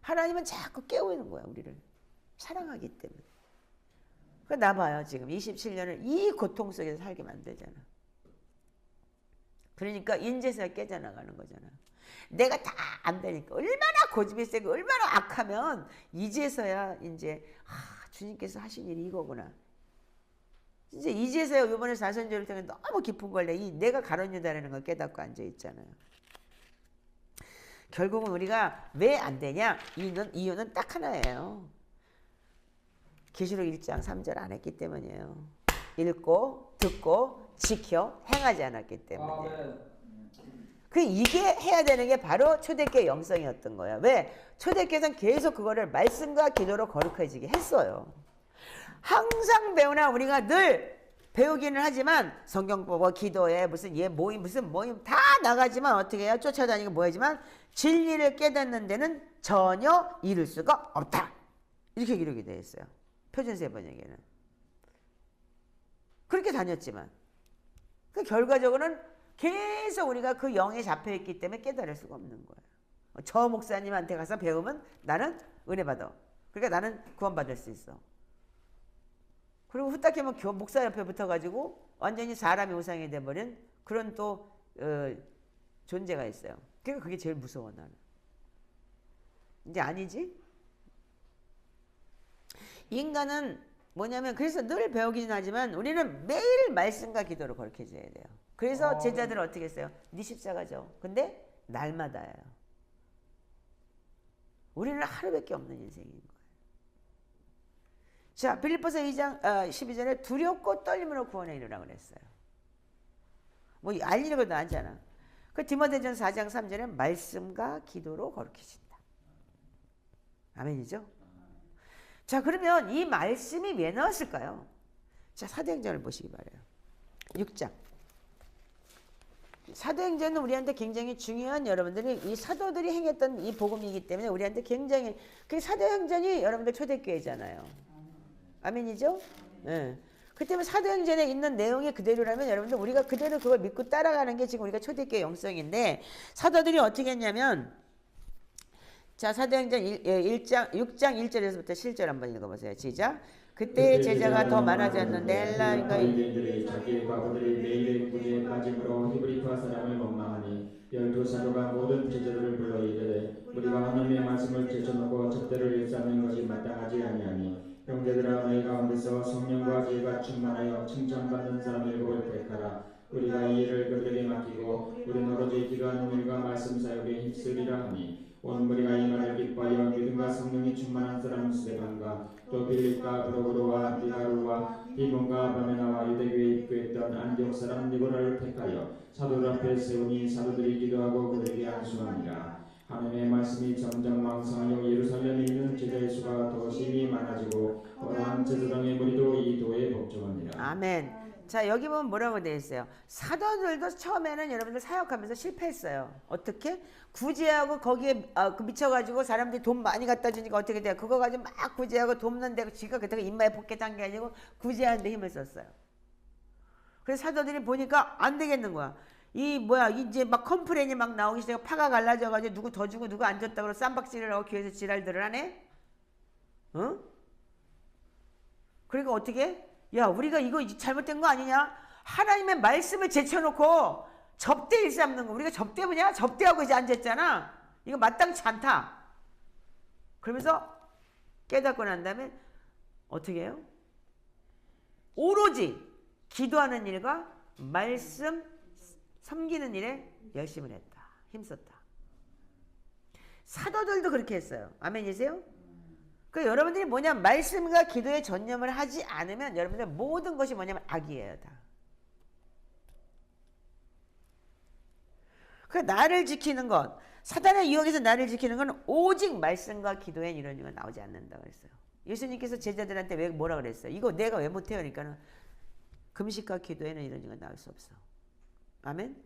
하나님은 자꾸 깨우는 거야 우리를 사랑하기 때문에. 나 봐요 지금 27년을 이 고통 속에서 살게 만들잖아. 그러니까 인제서야 깨져나가는 거잖아. 내가 다 안 되니까 얼마나 고집이 세고 얼마나 악하면 이제서야 이제 주님께서 하신 일이 이거구나. 이제 이제서야 이번에 사선절을 통해 너무 깊은 걸 내가 가룟 유다라는 걸 깨닫고 앉아 있잖아요. 결국은 우리가 왜 안 되냐? 이유는 딱 하나예요. 계시록 1장 3절 안 했기 때문이에요. 읽고 듣고 지켜 행하지 않았기 때문이에요. 이게 해야 되는 게 바로 초대교회 영성이었던 거예요. 왜? 초대교회는 계속 그거를 말씀과 기도로 거룩해지게 했어요. 항상 배우나 우리가 늘 배우기는 하지만 성경 보고 기도에 무슨 모임 다 나가지만 어떻게 해요? 쫓아다니고 뭐하지만 진리를 깨닫는 데는 전혀 이룰 수가 없다. 이렇게 기록이 되어 있어요. 표준세 번역에는. 그렇게 다녔지만 그 결과적으로는 계속 우리가 그 영에 잡혀있기 때문에 깨달을 수가 없는 거예요. 저 목사님한테 가서 배우면 나는 은혜 받아. 그러니까 나는 구원받을 수 있어. 그리고 후딱 하면 목사 옆에 붙어가지고 완전히 사람이 우상이 돼버린 그런 또 존재가 있어요. 그러니까 그게 제일 무서워 나는. 이제 아니지? 인간은 뭐냐면 그래서 늘 배우긴 하지만 우리는 매일 말씀과 기도로 거룩해져야 돼요. 그래서 제자들은 어떻게 했어요? 네 십자가죠. 근데 날마다예요. 우리는 하루밖에 없는 인생인 거예요. 자, 빌립보서 2장 12절에 두렵고 떨림으로 구원에 이르라고 그랬어요. 뭐 알리는 것도 아니잖아. 그 디모데전 4장 3절에 말씀과 기도로 거룩해진다. 아멘이죠? 자, 그러면 이 말씀이 왜 나왔을까요? 자, 사도행전을 보시기 바라요. 6장. 사도행전은 우리한테 굉장히 중요한 여러분들이 이 사도들이 행했던 이 복음이기 때문에 우리한테 굉장히 그 사도행전이 여러분들 초대교회잖아요. 아멘이죠? 예. 그 때문에 사도행전에 있는 내용이 그대로라면 여러분들 우리가 그대로 그걸 믿고 따라가는 게 지금 우리가 초대교회 영성인데 사도들이 어떻게 했냐면 자 사도행전 6장 1절에서부터 7절 한번 읽어보세요. 시작. 그때 제자가 더 많아졌는데 헬라인과 유대인들이 자기의 과부들이 매일의 구제에 빠짐으로 히브리파 사람을 원망하니 12사도가 모든 제자들을 불러 이르되 우리가 하나님의 말씀을 제쳐놓고 접대를 일삼는 것이 마땅하지 아니하니 형제들아 너희 가운데서 성령과 지혜가 충만하여 칭찬받는 사람 7을 택하라. 우리가 이 일을 그들에게 맡기고 우리는 오로지 기도하는 일과 말씀 사역에 힘쓰리라 하니 온 무리가 이 말을 기뻐하여 믿음과 성령이 충만한 사람 스데반과 또 빌립과 브로고로와 니가루와 디몬과 바메나와 유대교에 입교했던 안디옥 사람 니고라를 택하여 사도들 앞에 세우니 사도들이 기도하고 그들에게 안수하니라. 하나님의 말씀이 점점 왕성하여 예루살렘에 있는 제자의 수가 더 심히 많아지고 어떠한 제사장의 무리도 이 도에 복종하니라. 아멘. 자 여기 보면 뭐라고 되어 있어요. 사도들도 처음에는 여러분들 사역하면서 실패했어요. 어떻게? 구제하고 거기에 미쳐가지고 사람들이 돈 많이 갖다 주니까 어떻게 돼요? 그거 가지고 막 구제하고 돕는데 지가 그때가 입마에 포켓 한게 아니고 구제하는데 힘을 썼어요. 그래서 사도들이 보니까 안 되겠는 거야. 이제 막 컴플레인이 막 나오기 시작해. 파가 갈라져가지고 누구 더 주고 누구 안 줬다고 쌈박질을 하고 교회에서 지랄들을 하네? 어? 그러니까 어떻게? 야 우리가 이거 잘못된 거 아니냐? 하나님의 말씀을 제쳐놓고 접대 일삼는 거. 우리가 접대 뭐냐? 접대하고 이제 앉았잖아. 이거 마땅치 않다. 그러면서 깨닫고 난 다음에 어떻게 해요? 오로지 기도하는 일과 말씀 섬기는 일에 열심을 했다. 힘썼다. 사도들도 그렇게 했어요. 아멘이세요? 그 여러분들이 뭐냐 말씀과 기도에 전념을 하지 않으면 여러분들 모든 것이 뭐냐면 악이에요 다. 그 나를 지키는 것 사단의 유혹에서 나를 지키는 건 오직 말씀과 기도에 이런 이유가 나오지 않는다 그랬어요. 예수님께서 제자들한테 왜 뭐라 그랬어요? 이거 내가 왜 못해요? 그러니까는 금식과 기도에는 이런 이유가 나올 수 없어. 아멘?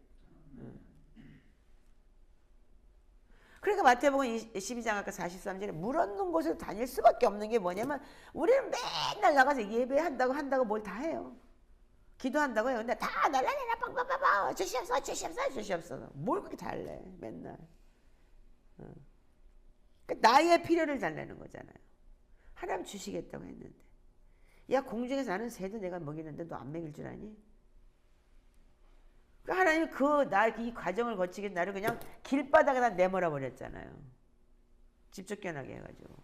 그러니까 마태복음 12장 아까 43절에 물 없는 곳을 다닐 수밖에 없는 게 뭐냐면 우리는 맨날 나가서 예배한다고 뭘 다 해요. 기도한다고 해요. 근데 다 날라내라 빵빵빵빵 주시옵소서 뭘 그렇게 달래 맨날. 그러니까 나의 필요를 달래는 거잖아요. 하나님 주시겠다고 했는데 야 공중에서 나는 새도 내가 먹이는데 너 안 먹일 줄 아니? 하나님이 이 과정을 거치게 나를 그냥 길바닥에다 내몰아 버렸잖아요. 집 쫓겨나게 해가지고.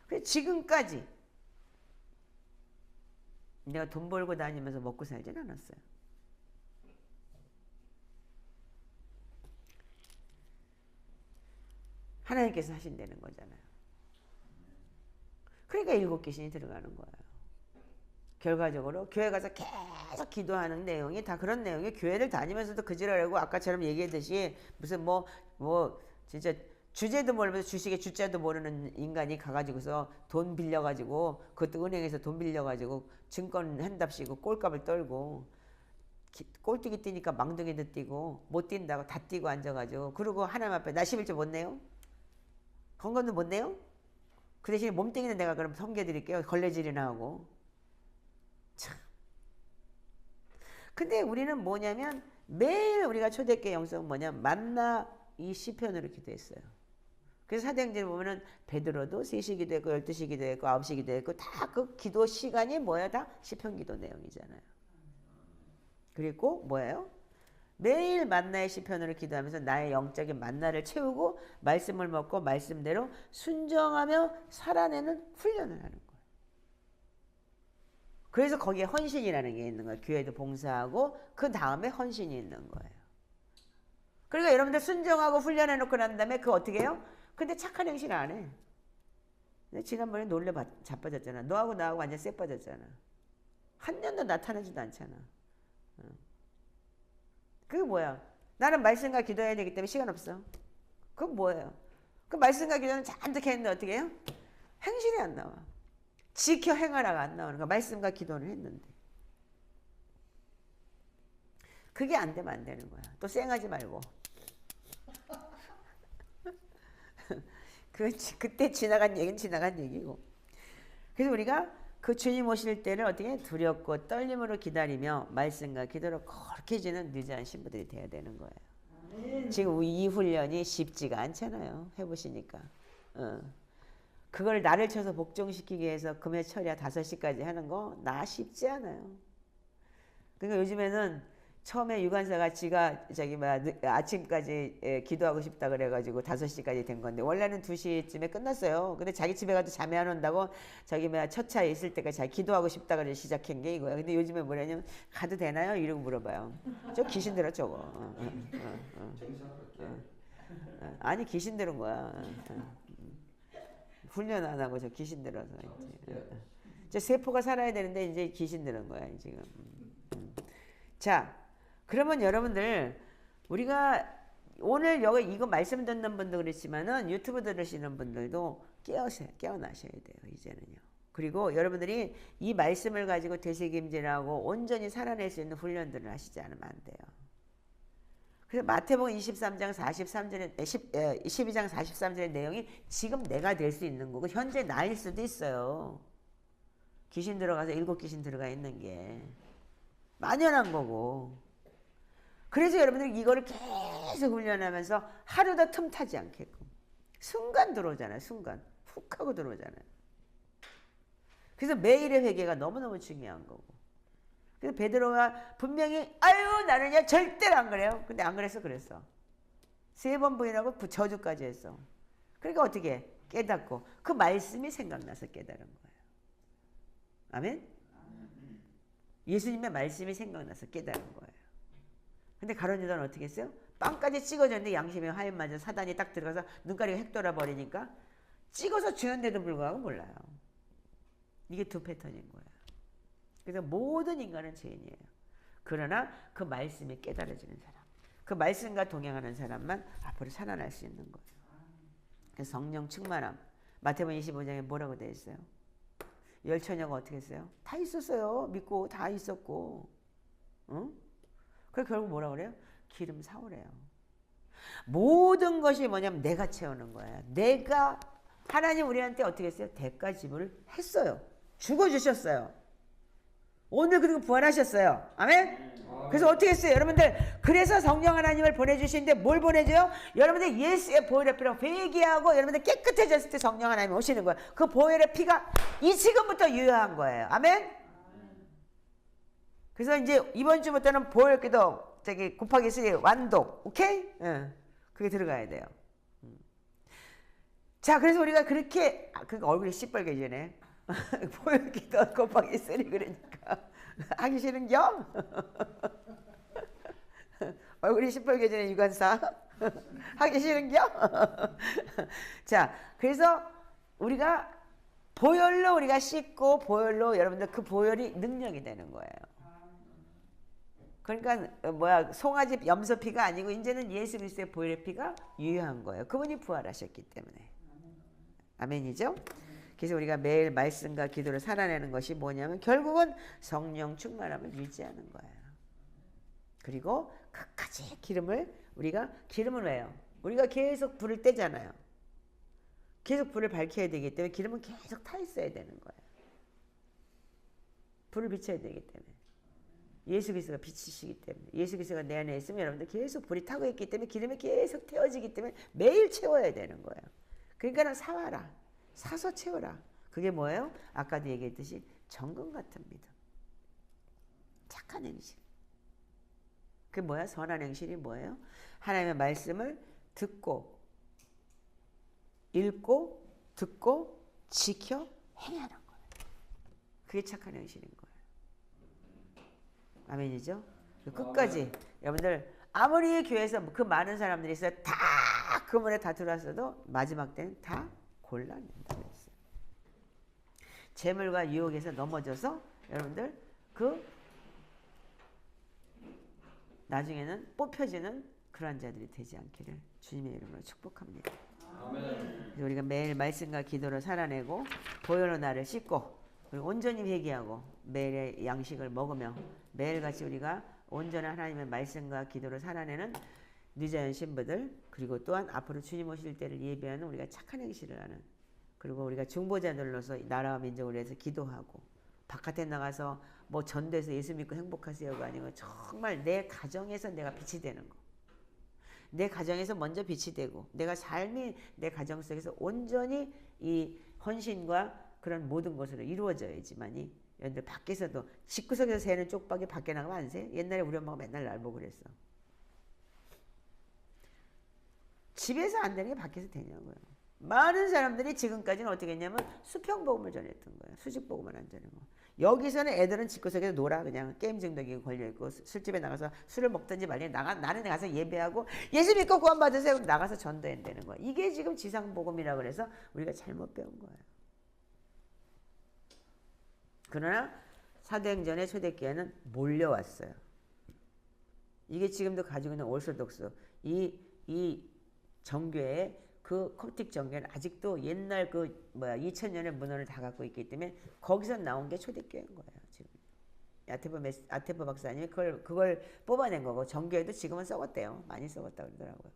그래서 지금까지 내가 돈 벌고 다니면서 먹고 살진 않았어요. 하나님께서 하신다는 거잖아요. 그러니까 7 귀신이 들어가는 거예요. 결과적으로 교회 가서 계속 기도하는 내용이 다 그런 내용이 교회를 다니면서도 그지랄하고 아까처럼 얘기했듯이 무슨 진짜 주제도 모르면서 주식의 주자도 모르는 인간이 가가지고서 돈 빌려가지고 그것도 은행에서 돈 빌려가지고 증권 한답시고 꼴값을 떨고 꼴뚜기 뛰니까 망둥이도 뛰고 못 뛴다고 다 뛰고 앉아가지고 그러고 하나님 앞에 나 11조 못 내요? 건강도 못 내요? 그 대신에 몸뚱이는 내가 그럼 섬겨드릴게요. 걸레질이나 하고 참 근데 우리는 뭐냐면 매일 우리가 초대교회 영성은 뭐냐 만나 이 시편으로 기도했어요. 그래서 사도행전에 보면은 베드로도 3시 기도했고 12시 기도했고 9시 기도했고 다 그 기도 시간이 뭐야? 다 시편 기도 내용이잖아요. 그리고 뭐예요? 매일 만나의 시편으로 기도하면서 나의 영적인 만나를 채우고 말씀을 먹고 말씀대로 순종하며 살아내는 훈련을 하는 거예요. 그래서 거기에 헌신이라는 게 있는 거예요. 교회도 봉사하고 그 다음에 헌신이 있는 거예요. 그러니까 여러분들 순종하고 훈련해놓고 난 다음에 그거 어떻게 해요? 근데 착한 행실 안 해. 지난번에 놀래 자빠졌잖아. 너하고 나하고 완전 쎄 빠졌잖아. 한 년도 나타나지도 않잖아. 그게 뭐야? 나는 말씀과 기도해야 되기 때문에 시간 없어. 그건 뭐예요? 그 말씀과 기도는 잔뜩 했는데 어떻게 해요? 행실이 안 나와. 지켜 행하라가 안 나오는 거야. 말씀과 기도는 했는데. 그게 안 되면 안 되는 거야. 또 쌩하지 말고. 그때 지나간 얘기는 지나간 얘기고. 그래서 우리가 그 주님 오실 때를 어떻게 두렵고 떨림으로 기다리며 말씀과 기도로 그렇게 지는 늦은 신부들이 돼야 되는 거예요. 지금 이 훈련이 쉽지가 않잖아요. 해보시니까. 그걸 나를 쳐서 복종시키기 위해서 금요 철야 5시까지 하는 거 나 쉽지 않아요. 그러니까 요즘에는 처음에 유관사가 지가 아침까지 기도하고 싶다 그래가지고 5시까지 된 건데 원래는 2시쯤에 끝났어요. 근데 자기 집에 가도 잠이 안 온다고 첫 차에 있을 때까지 자기 기도하고 싶다 그래 시작한 게 이거야. 근데 요즘에 뭐냐면 가도 되나요? 이러고 물어봐요. 저 귀신 들어 저거. 아니 귀신 들은 거야. 훈련 안 하고 저 귀신 들어서 이제 세포가 살아야 되는데 이제 귀신 들은 거야 지금. 자, 그러면 여러분들 우리가 오늘 여기 이거 말씀 듣는 분도 그렇지만은 유튜브 들으시는 분들도 깨어나셔야 돼요 이제는요. 그리고 여러분들이 이 말씀을 가지고 되새김질하고 온전히 살아낼 수 있는 훈련들을 하시지 않으면 안 돼요. 그래서 마태복음 23장 43절에 12장 43절의 내용이 지금 내가 될 수 있는 거고 현재 나일 수도 있어요. 귀신 들어가서 7귀신 들어가 있는 게 만연한 거고. 그래서 여러분들이 이거를 계속 훈련하면서 하루도 틈타지 않게끔 순간 들어오잖아요. 순간 훅 하고 들어오잖아요. 그래서 매일의 회개가 너무너무 중요한 거고. 그래서 베드로가 분명히 아유 나는야 절대로 안 그래요. 근데 안 그랬어. 3번 부인하고 저주까지 했어. 그러니까 어떻게 해? 깨닫고 그 말씀이 생각나서 깨달은 거예요. 아멘? 예수님의 말씀이 생각나서 깨달은 거예요. 근데 가룟 유다는 어떻게 했어요? 빵까지 찍어줬는데 양심에 화염 맞은 사단이 딱 들어가서 눈가리가 획 돌아버리니까 찍어서 주는데도 불구하고 몰라요. 이게 2 패턴인 거예요. 그래서 모든 인간은 죄인이에요. 그러나 그 말씀이 깨달아지는 사람, 그 말씀과 동행하는 사람만 앞으로 살아날 수 있는 거예요. 그래서 성령 충만함. 마태복음 25장에 뭐라고 되어 있어요? 열처녀가 어떻게 했어요? 다 있었어요. 믿고 다 있었고. 응? 그래서 결국 뭐라고 그래요? 기름 사오래요. 모든 것이 뭐냐면 내가 채우는 거예요. 하나님 우리한테 어떻게 했어요? 대가 지불을 했어요. 죽어주셨어요. 오늘 그리고 부활하셨어요. 아멘? 그래서 어떻게 했어요? 여러분들 그래서 성령 하나님을 보내주시는데 뭘 보내줘요? 여러분들 예수의 보혈의 피로 회개하고 여러분들 깨끗해졌을 때 성령 하나님이 오시는 거예요. 그 보혈의 피가 이 지금부터 유효한 거예요. 아멘? 그래서 이제 이번 주부터는 보혈기도 곱하기 3 완독. 오케이? 그게 들어가야 돼요. 자, 그래서 우리가 그렇게 얼굴이 시뻘개지네. 보혈기도 곱하기 3 그러니까 하기 싫은겨? 얼굴이 시뻘개지는 유관사 하기 싫은겨? 자, 그래서 우리가 보혈로 우리가 씻고 보혈로 여러분들 그 보혈이 능력이 되는 거예요. 그러니까 송아지 염소피가 아니고 이제는 예수 그리스도의 보혈의 피가 유효한 거예요. 그분이 부활하셨기 때문에. 아멘이죠? 그래서 우리가 매일 말씀과 기도를 살아내는 것이 뭐냐면 결국은 성령 충만함을 유지하는 거예요. 그리고 끝까지 기름을 왜요? 우리가 계속 불을 떼잖아요. 계속 불을 밝혀야 되기 때문에 기름은 계속 타 있어야 되는 거예요. 불을 비춰야 되기 때문에. 예수 그리스도가 빛이시기 때문에 예수 그리스도가 내 안에 있으면 여러분들 계속 불이 타고 있기 때문에 기름이 계속 태워지기 때문에 매일 채워야 되는 거예요. 그러니까 사와라. 사서 채워라. 그게 뭐예요? 아까도 얘기했듯이 정금 같은 믿음. 착한 행실. 그게 뭐야? 선한 행실이 뭐예요? 하나님의 말씀을 듣고 읽고 듣고 지켜 행하는 거예요. 그게 착한 행실인 거예요. 아멘이죠? 끝까지 여러분들 아무리 교회에서 그 많은 사람들이 있어요. 다 그 문에 다 들어왔어도 마지막 때는 다 골라낸다 그랬어요. 재물과 유혹에서 넘어져서 여러분들 그 나중에는 뽑혀지는 그러한 자들이 되지 않기를 주님의 이름으로 축복합니다. 아멘. 우리가 매일 말씀과 기도로 살아내고 보혈로 나를 씻고 그리고 온전히 회개하고 매일의 양식을 먹으며 매일같이 우리가 온전한 하나님의 말씀과 기도로 살아내는 뉴자연 신부들 그리고 또한 앞으로 주님 오실 때를 예비하는 우리가 착한 행실을 하는 그리고 우리가 중보자들로서 나라와 민족을 위해서 기도하고 바깥에 나가서 뭐 전도해서 예수 믿고 행복하세요가 아니고 정말 내 가정에서 내가 빛이 되는 거. 내 가정에서 먼저 빛이 되고 내가 삶이 내 가정 속에서 온전히 이 헌신과 그런 모든 것으로 이루어져야지만이 여러분들 밖에서도 집구석에서 새는 쪽박이 밖에 나가면 안 새? 옛날에 우리 엄마가 맨날 날 보고 그랬어. 집에서 안 되는 게 밖에서 되냐고요. 많은 사람들이 지금까지는 어떻게 했냐면 수평복음을 전했던 거예요. 수직복음을 안 전하고. 여기서는 애들은 집구석에서 놀아. 그냥 게임 중독에 걸려있고 술집에 나가서 술을 먹든지 말든지 나는 가서 예배하고 예수 믿고 구원받으세요. 나가서 전도한다는 거예요. 이게 지금 지상복음이라고 그래서 우리가 잘못 배운 거예요. 그러나 사도행전의 초대교회는 몰려왔어요. 이게 지금도 가지고 있는 오르소독스 이 정교회의 그 콥틱 정교회는 아직도 옛날 2000년의 문헌을 다 갖고 있기 때문에 거기서 나온 게 초대교회인 거예요. 지금 아테보 박사님이 그걸 뽑아낸 거고 정교회도 지금은 썩었대요. 많이 썩었다 그러더라고요.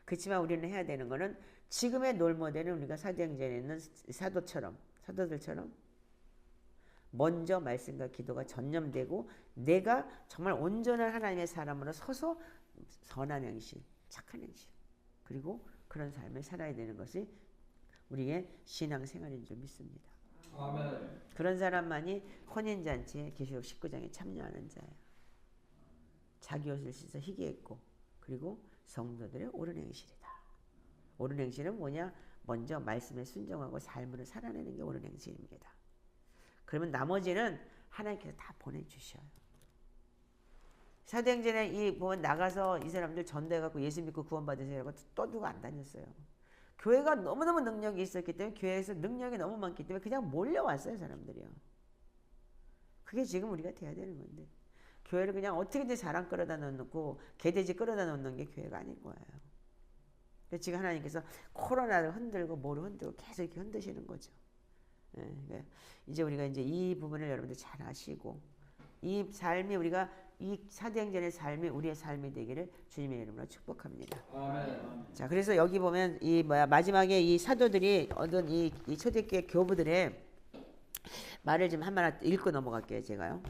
그렇지만 우리는 해야 되는 거는 지금의 롤모델은 우리가 사도행전에 있는 사도들처럼 먼저 말씀과 기도가 전념되고 내가 정말 온전한 하나님의 사람으로 서서 선한 행실, 착한 행실 그리고 그런 삶을 살아야 되는 것이 우리의 신앙생활인 줄 믿습니다. 아멘. 그런 사람만이 혼인잔치에 계시록 19장에 참여하는 자예요. 자기 옷을 씻어 희게 했고 그리고 성도들의 옳은 행실이다. 옳은 행실은 뭐냐? 먼저 말씀에 순종하고 삶으로 살아내는 게 옳은 행실입니다. 그러면 나머지는 하나님께서 다 보내주셔요. 사도행전에 보면 나가서 이 사람들 전도해갖고 예수 믿고 구원받으세요라고 또 누가 안 다녔어요. 교회가 너무너무 능력이 있었기 때문에 교회에서 능력이 너무 많기 때문에 그냥 몰려왔어요. 사람들이요. 그게 지금 우리가 돼야 되는 건데 교회를 그냥 어떻게든 자랑 끌어다 놓고 개돼지 끌어다 놓는 게 교회가 아닌 거예요. 그래서 지금 하나님께서 코로나를 흔들고 뭐를 흔들고 계속 이렇게 흔드시는 거죠. 네, 그러니까 이제 우리가 이제 이 부분을 여러분들 잘 아시고 이 삶이 우리가 이 사도행전의 삶이 우리의 삶이 되기를 주님의 이름으로 축복합니다. 아멘. 자, 그래서 여기 보면 마지막에 이 사도들이 얻은 이 초대교회 교부들의 말을 좀 한번 읽고 넘어갈게요. 제가요.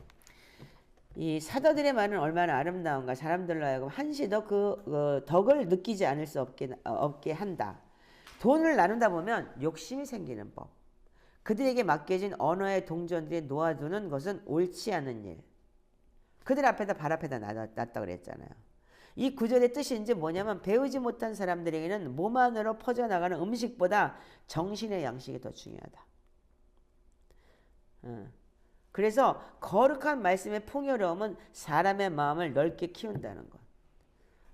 이 사도들의 말은 얼마나 아름다운가. 사람들로 하여금 한시도 그 덕을 느끼지 않을 수 없게 한다. 돈을 나누다 보면 욕심이 생기는 법. 그들에게 맡겨진 언어의 동전들이 놓아두는 것은 옳지 않은 일. 그들 앞에다 발 앞에다 놨다 그랬잖아요. 이 구절의 뜻이 이제 뭐냐면 배우지 못한 사람들에게는 몸 안으로 퍼져나가는 음식보다 정신의 양식이 더 중요하다. 그래서 거룩한 말씀의 풍요로움은 사람의 마음을 넓게 키운다는 것.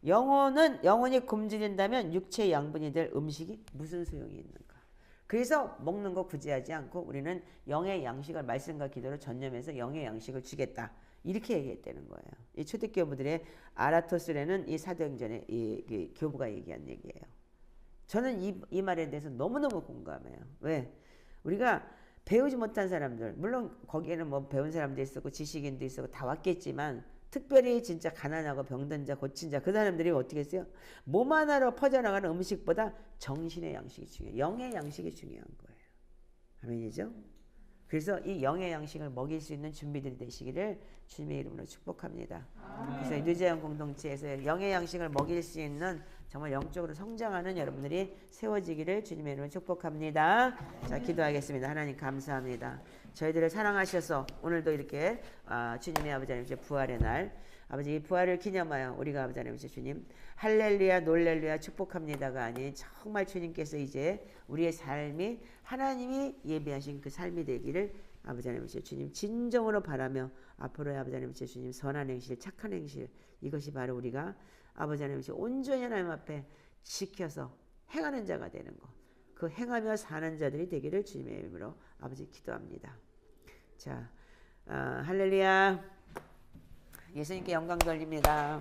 영혼이 굶주린다면 육체의 양분이 될 음식이 무슨 소용이 있는가. 그래서 먹는 거 구제하지 않고 우리는 영의 양식을 말씀과 기도로 전념해서 영의 양식을 주겠다. 이렇게 얘기했다는 거예요. 이 초대교부들의 아라토스라는 이 사도행전의 이 교부가 얘기한 얘기예요. 저는 이 말에 대해서 너무너무 공감해요. 왜? 우리가 배우지 못한 사람들, 물론 거기에는 뭐 배운 사람도 있었고 지식인도 있었고 다 왔겠지만 특별히 진짜 가난하고 병든 자, 고친 자 그 사람들이 어떻게 했어요? 몸 하나로 퍼져나가는 음식보다 정신의 양식이 중요해요. 영의 양식이 중요한 거예요. 아멘이죠? 그래서 이 영의 양식을 먹일 수 있는 준비들이 되시기를 주님의 이름으로 축복합니다. 그래서 이 누제형 공동체에서 영의 양식을 먹일 수 있는 정말 영적으로 성장하는 여러분들이 세워지기를 주님의 이름으로 축복합니다. 자, 기도하겠습니다. 하나님 감사합니다. 저희들을 사랑하셔서 오늘도 이렇게 주님의 아버지 하나님 부활의 날 아버지 이 부활을 기념하여 우리가 아버지 하나님 주님 할렐루야 놀렐루야 축복합니다가 아닌 정말 주님께서 이제 우리의 삶이 하나님이 예비하신 그 삶이 되기를 아버지 하나님 주님 진정으로 바라며 앞으로의 아버지 하나님 주님 선한 행실 착한 행실 이것이 바로 우리가 아버지 하나님 온전히 하나님 앞에 지켜서 행하는 자가 되는 것 그 행하며 사는 자들이 되기를 주님의 이름으로 아버지 기도합니다. 자 할렐루야 예수님께 영광 돌립니다.